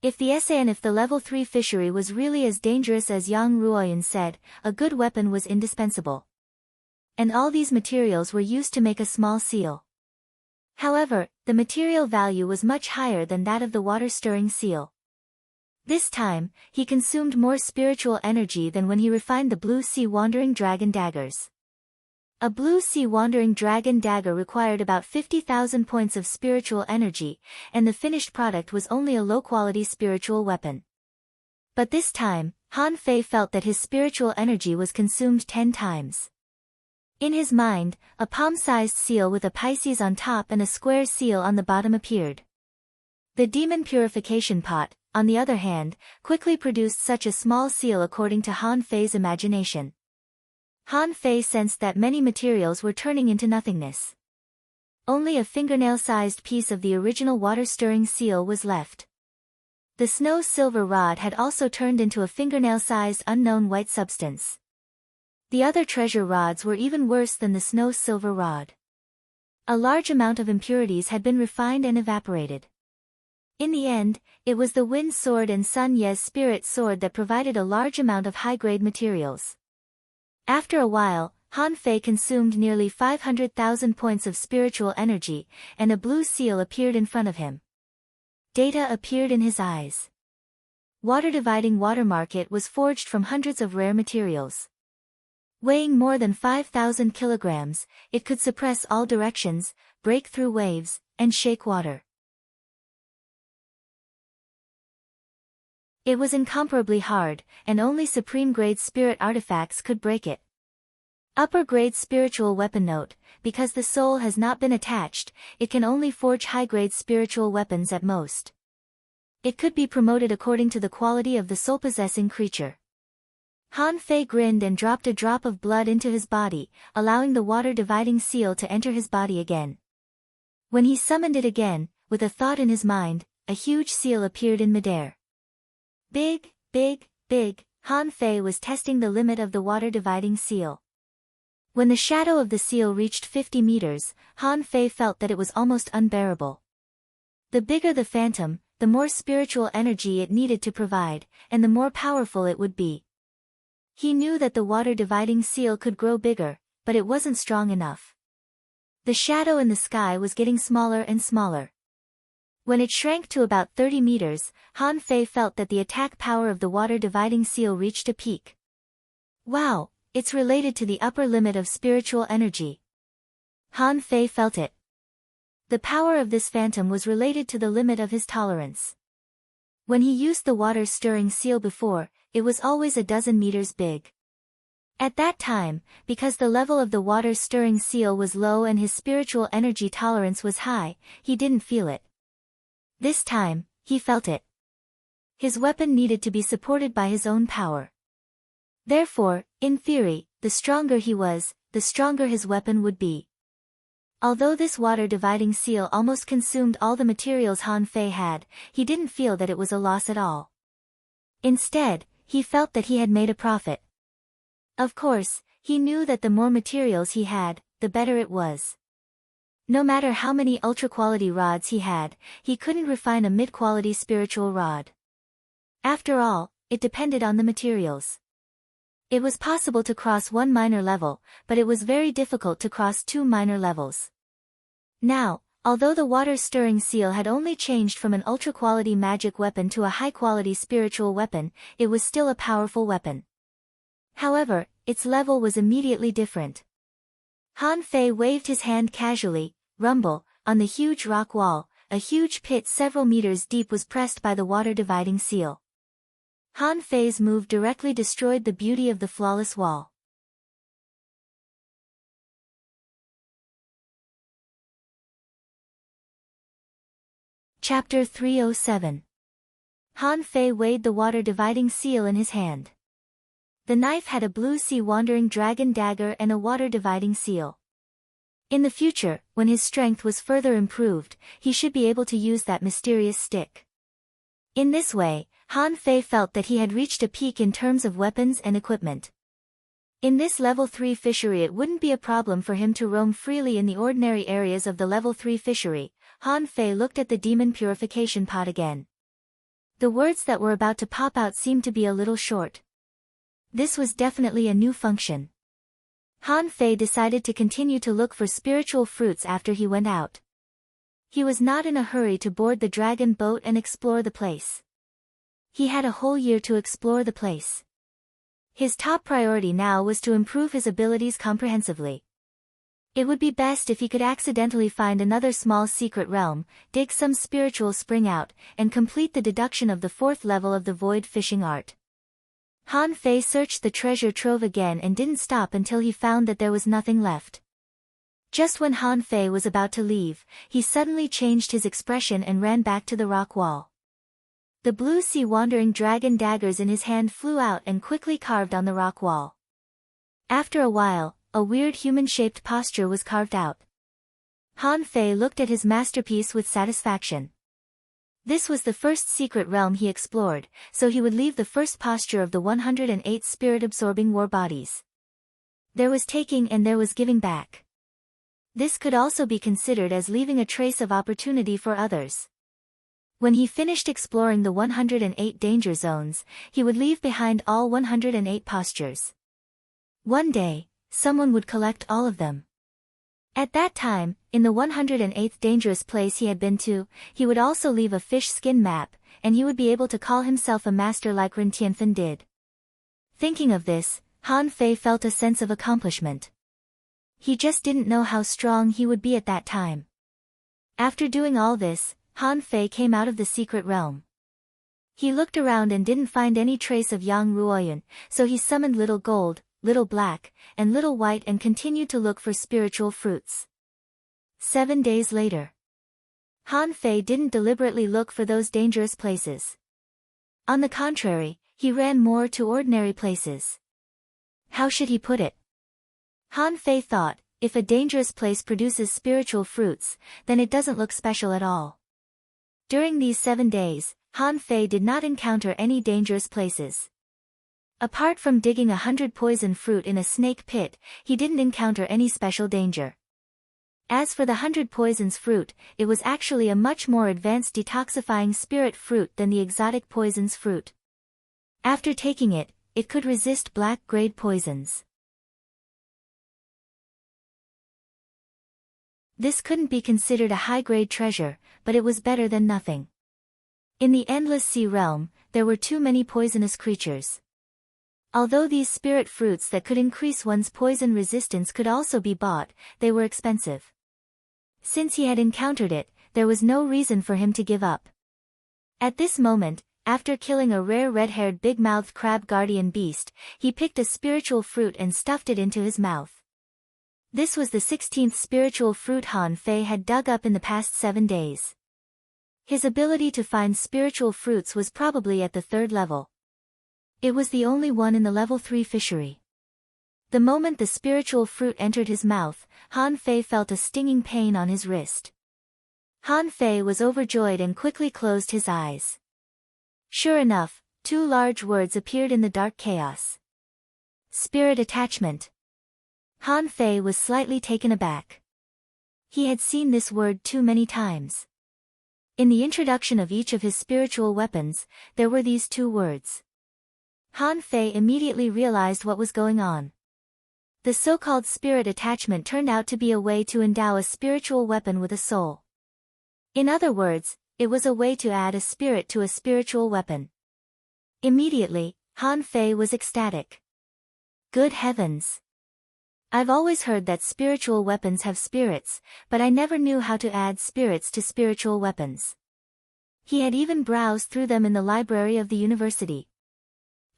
If the level 3 fishery was really as dangerous as Yang Ruoyan said, a good weapon was indispensable. And all these materials were used to make a small seal. However, the material value was much higher than that of the water-stirring seal. This time, he consumed more spiritual energy than when he refined the blue sea wandering dragon daggers. A blue sea wandering dragon dagger required about 50,000 points of spiritual energy, and the finished product was only a low-quality spiritual weapon. But this time, Han Fei felt that his spiritual energy was consumed 10 times. In his mind, a palm-sized seal with a Pisces on top and a square seal on the bottom appeared. The demon purification pot, on the other hand, quickly produced such a small seal according to Han Fei's imagination. Han Fei sensed that many materials were turning into nothingness. Only a fingernail-sized piece of the original water-stirring seal was left. The snow-silver rod had also turned into a fingernail-sized unknown white substance. The other treasure rods were even worse than the snow-silver rod. A large amount of impurities had been refined and evaporated. In the end, it was the wind sword and Sun Ye's spirit sword that provided a large amount of high-grade materials. After a while, Han Fei consumed nearly 500,000 points of spiritual energy, and a blue seal appeared in front of him. Data appeared in his eyes. Water-dividing watermark. It was forged from hundreds of rare materials. Weighing more than 5,000 kilograms, it could suppress all directions, break through waves, and shake water. It was incomparably hard, and only supreme-grade spirit artifacts could break it. Upper-grade spiritual weapon. Note, because the soul has not been attached, it can only forge high-grade spiritual weapons at most. It could be promoted according to the quality of the soul-possessing creature. Han Fei grinned and dropped a drop of blood into his body, allowing the water-dividing seal to enter his body again. When he summoned it again, with a thought in his mind, a huge seal appeared in midair. Big, big, big, Han Fei was testing the limit of the water-dividing seal. When the shadow of the seal reached 50 meters, Han Fei felt that it was almost unbearable. The bigger the phantom, the more spiritual energy it needed to provide, and the more powerful it would be. He knew that the water-dividing seal could grow bigger, but it wasn't strong enough. The shadow in the sky was getting smaller and smaller. When it shrank to about 30 meters, Han Fei felt that the attack power of the water-dividing seal reached a peak. Wow, it's related to the upper limit of spiritual energy. Han Fei felt it. The power of this phantom was related to the limit of his tolerance. When he used the water-stirring seal before, it was always a dozen meters big. At that time, because the level of the water-stirring seal was low and his spiritual energy tolerance was high, he didn't feel it. This time, he felt it. His weapon needed to be supported by his own power. Therefore, in theory, the stronger he was, the stronger his weapon would be. Although this water-dividing seal almost consumed all the materials Han Fei had, he didn't feel that it was a loss at all. Instead, he felt that he had made a profit. Of course, he knew that the more materials he had, the better it was. No matter how many ultra-quality rods he had, he couldn't refine a mid-quality spiritual rod. After all, it depended on the materials. It was possible to cross one minor level, but it was very difficult to cross two minor levels. Now, although the water-stirring seal had only changed from an ultra-quality magic weapon to a high-quality spiritual weapon, it was still a powerful weapon. However, its level was immediately different. Han Fei waved his hand casually. Rumble, on the huge rock wall, a huge pit several meters deep was pressed by the water-dividing seal. Han Fei's move directly destroyed the beauty of the flawless wall. Chapter 307. Han Fei weighed the water-dividing seal in his hand. The knife had a blue sea wandering dragon dagger and a water-dividing seal. In the future, when his strength was further improved, he should be able to use that mysterious stick. In this way, Han Fei felt that he had reached a peak in terms of weapons and equipment. In this level 3 fishery it wouldn't be a problem for him to roam freely in the ordinary areas of the level 3 fishery. Han Fei looked at the demon purification pot again. The words that were about to pop out seemed to be a little short. This was definitely a new function. Han Fei decided to continue to look for spiritual fruits after he went out. He was not in a hurry to board the dragon boat and explore the place. He had a whole year to explore the place. His top priority now was to improve his abilities comprehensively. It would be best if he could accidentally find another small secret realm, dig some spiritual spring out, and complete the deduction of the 4th level of the void fishing art. Han Fei searched the treasure trove again and didn't stop until he found that there was nothing left. Just when Han Fei was about to leave, he suddenly changed his expression and ran back to the rock wall. The blue sea wandering dragon daggers in his hand flew out and quickly carved on the rock wall. After a while, a weird human-shaped posture was carved out. Han Fei looked at his masterpiece with satisfaction. This was the first secret realm he explored, so he would leave the first posture of the 108 spirit-absorbing war bodies. There was taking and there was giving back. This could also be considered as leaving a trace of opportunity for others. When he finished exploring the 108 danger zones, he would leave behind all 108 postures. One day, someone would collect all of them. At that time, in the 108th dangerous place he had been to, he would also leave a fish skin map, and he would be able to call himself a master like Ren Tianfen did. Thinking of this, Han Fei felt a sense of accomplishment. He just didn't know how strong he would be at that time. After doing all this, Han Fei came out of the secret realm. He looked around and didn't find any trace of Yang Ruoyun, so he summoned Little Gold, Little Black, and Little White and continued to look for spiritual fruits. 7 days later. Han Fei didn't deliberately look for those dangerous places. On the contrary, he ran more to ordinary places. How should he put it? Han Fei thought, if a dangerous place produces spiritual fruits, then it doesn't look special at all. During these 7 days, Han Fei did not encounter any dangerous places. Apart from digging 100 poison fruit in a snake pit, he didn't encounter any special danger. As for the 100 poisons fruit, it was actually a much more advanced detoxifying spirit fruit than the exotic poisons fruit. After taking it, it could resist black-grade poisons. This couldn't be considered a high-grade treasure, but it was better than nothing. In the Endless Sea realm, there were too many poisonous creatures. Although these spirit fruits that could increase one's poison resistance could also be bought, they were expensive. Since he had encountered it, there was no reason for him to give up. At this moment, after killing a rare red-haired big-mouthed crab guardian beast, he picked a spiritual fruit and stuffed it into his mouth. This was the 16th spiritual fruit Han Fei had dug up in the past 7 days. His ability to find spiritual fruits was probably at the 3rd level. It was the only one in the level 3 fishery. The moment the spiritual fruit entered his mouth, Han Fei felt a stinging pain on his wrist. Han Fei was overjoyed and quickly closed his eyes. Sure enough, 2 large words appeared in the dark chaos. Spirit attachment. Han Fei was slightly taken aback. He had seen this word too many times. In the introduction of each of his spiritual weapons, there were these 2 words. Han Fei immediately realized what was going on. The so-called spirit attachment turned out to be a way to endow a spiritual weapon with a soul. In other words, it was a way to add a spirit to a spiritual weapon. Immediately, Han Fei was ecstatic. Good heavens! I've always heard that spiritual weapons have spirits, but I never knew how to add spirits to spiritual weapons. He had even browsed through them in the library of the university.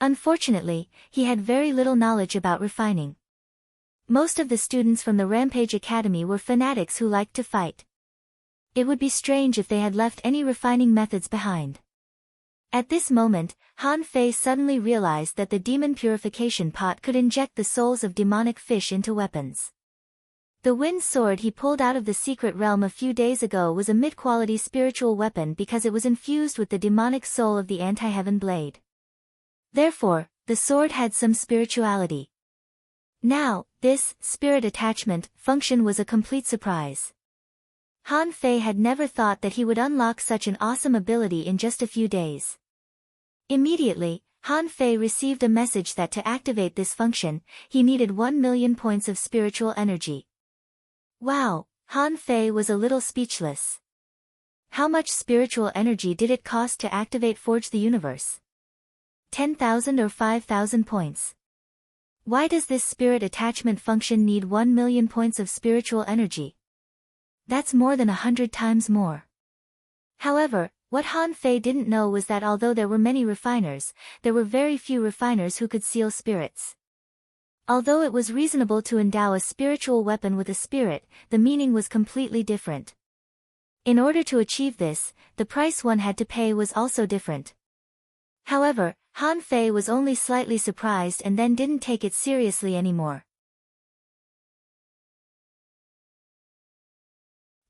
Unfortunately, he had very little knowledge about refining. Most of the students from the Rampage Academy were fanatics who liked to fight. It would be strange if they had left any refining methods behind. At this moment, Han Fei suddenly realized that the demon purification pot could inject the souls of demonic fish into weapons. The wind sword he pulled out of the secret realm a few days ago was a mid-quality spiritual weapon because it was infused with the demonic soul of the anti-heaven blade. Therefore, the sword had some spirituality. Now, this spirit attachment function was a complete surprise. Han Fei had never thought that he would unlock such an awesome ability in just a few days. Immediately, Han Fei received a message that to activate this function, he needed 1 million points of spiritual energy. Wow, Han Fei was a little speechless. How much spiritual energy did it cost to activate Forge the Universe? 10,000 or 5,000 points. Why does this spirit attachment function need 1 million points of spiritual energy? That's more than 100 times more. However, What Han Fei didn't know was that although there were many refiners, there were very few refiners who could seal spirits. Although it was reasonable to endow a spiritual weapon with a spirit, the meaning was completely different. In order to achieve this, the price one had to pay was also different. However, Han Fei was only slightly surprised and then didn't take it seriously anymore.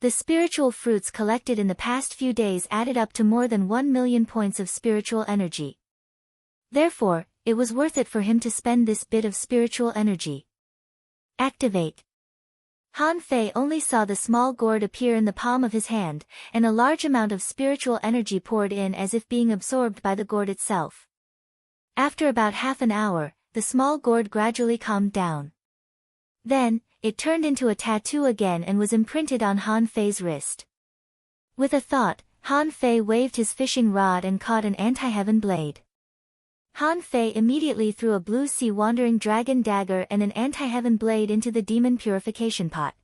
The spiritual fruits collected in the past few days added up to more than 1 million points of spiritual energy. Therefore, it was worth it for him to spend this bit of spiritual energy. Activate. Han Fei only saw the small gourd appear in the palm of his hand, and a large amount of spiritual energy poured in as if being absorbed by the gourd itself. After about half an hour, the small gourd gradually calmed down. Then, it turned into a tattoo again and was imprinted on Han Fei's wrist. With a thought, Han Fei waved his fishing rod and caught an anti-heaven blade. Han Fei immediately threw a blue sea wandering dragon dagger and an anti-heaven blade into the demon purification pot.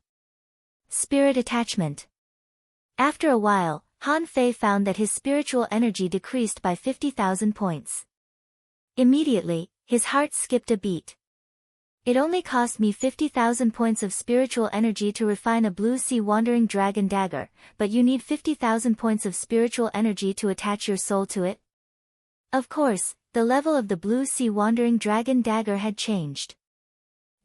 Spirit attachment. After a while, Han Fei found that his spiritual energy decreased by 50,000 points. Immediately, his heart skipped a beat. It only cost me 50,000 points of spiritual energy to refine a blue sea wandering dragon dagger, but you need 50,000 points of spiritual energy to attach your soul to it? Of course, the level of the blue sea wandering dragon dagger had changed.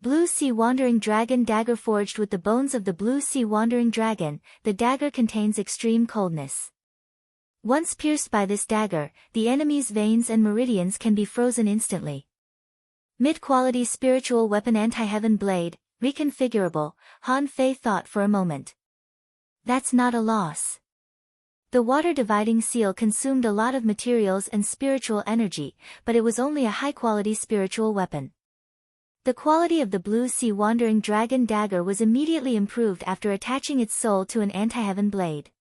Blue sea wandering dragon dagger forged with the bones of the blue sea wandering dragon, the dagger contains extreme coldness. Once pierced by this dagger, the enemy's veins and meridians can be frozen instantly. Mid-quality spiritual weapon anti-heaven blade, reconfigurable, Han Fei thought for a moment. That's not a loss. The water dividing seal consumed a lot of materials and spiritual energy, but it was only a high-quality spiritual weapon. The quality of the blue sea wandering dragon dagger was immediately improved after attaching its soul to an anti-heaven blade.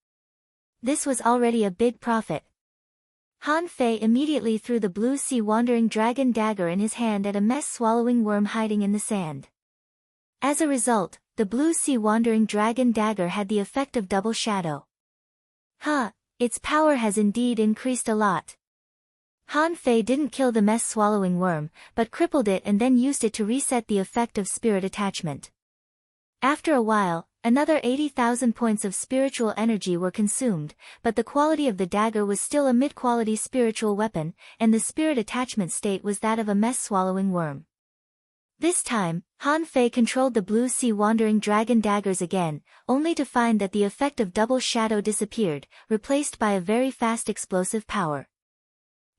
This was already a big profit. Han Fei immediately threw the blue sea wandering dragon dagger in his hand at a mess-swallowing worm hiding in the sand. As a result, the blue sea wandering dragon dagger had the effect of double shadow. Its power has indeed increased a lot. Han Fei didn't kill the mess-swallowing worm, but crippled it and then used it to reset the effect of spirit attachment. After a while, another 80,000 points of spiritual energy were consumed, but the quality of the dagger was still a mid-quality spiritual weapon, and the spirit attachment state was that of a mess-swallowing worm. This time, Han Fei controlled the blue sea wandering dragon daggers again, only to find that the effect of double shadow disappeared, replaced by a very fast explosive power.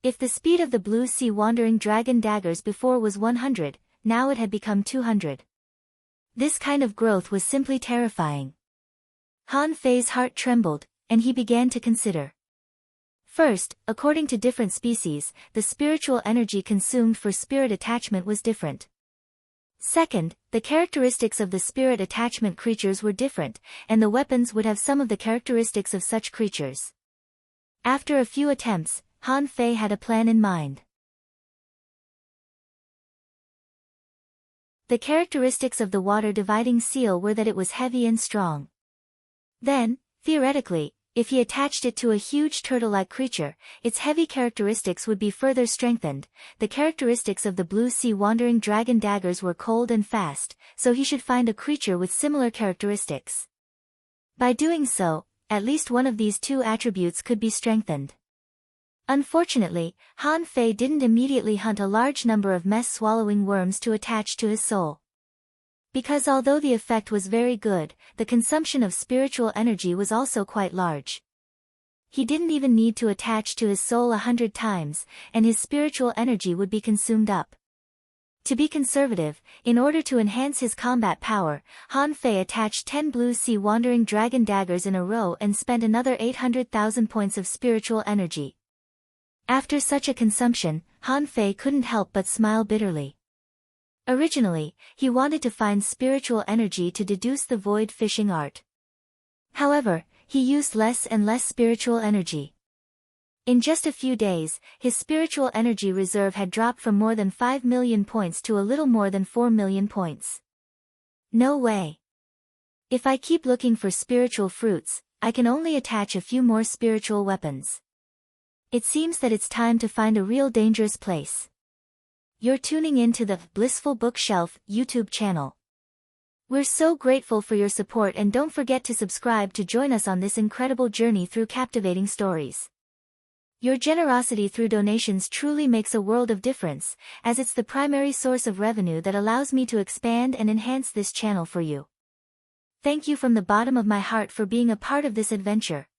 If the speed of the blue sea wandering dragon daggers before was 100, now it had become 200. This kind of growth was simply terrifying. Han Fei's heart trembled, and he began to consider. First, according to different species, the spiritual energy consumed for spirit attachment was different. Second, the characteristics of the spirit attachment creatures were different, and the weapons would have some of the characteristics of such creatures. After a few attempts, Han Fei had a plan in mind. The characteristics of the water dividing seal were that it was heavy and strong. Then, theoretically, if he attached it to a huge turtle-like creature, its heavy characteristics would be further strengthened. The characteristics of the blue sea wandering dragon daggers were cold and fast, so he should find a creature with similar characteristics. By doing so, at least one of these two attributes could be strengthened. Unfortunately, Han Fei didn't immediately hunt a large number of mess-swallowing worms to attach to his soul. Because although the effect was very good, the consumption of spiritual energy was also quite large. He didn't even need to attach to his soul 100 times, and his spiritual energy would be consumed up. To be conservative, in order to enhance his combat power, Han Fei attached 10 blue sea wandering dragon daggers in a row and spent another 800,000 points of spiritual energy. After such a consumption, Han Fei couldn't help but smile bitterly. Originally, he wanted to find spiritual energy to deduce the void fishing art. However, he used less and less spiritual energy. In just a few days, his spiritual energy reserve had dropped from more than 5 million points to a little more than 4 million points. No way. If I keep looking for spiritual fruits, I can only attach a few more spiritual weapons. It seems that it's time to find a real dangerous place. You're tuning in to the Blissful Bookshelf YouTube channel. We're so grateful for your support, and don't forget to subscribe to join us on this incredible journey through captivating stories. Your generosity through donations truly makes a world of difference, as it's the primary source of revenue that allows me to expand and enhance this channel for you. Thank you from the bottom of my heart for being a part of this adventure.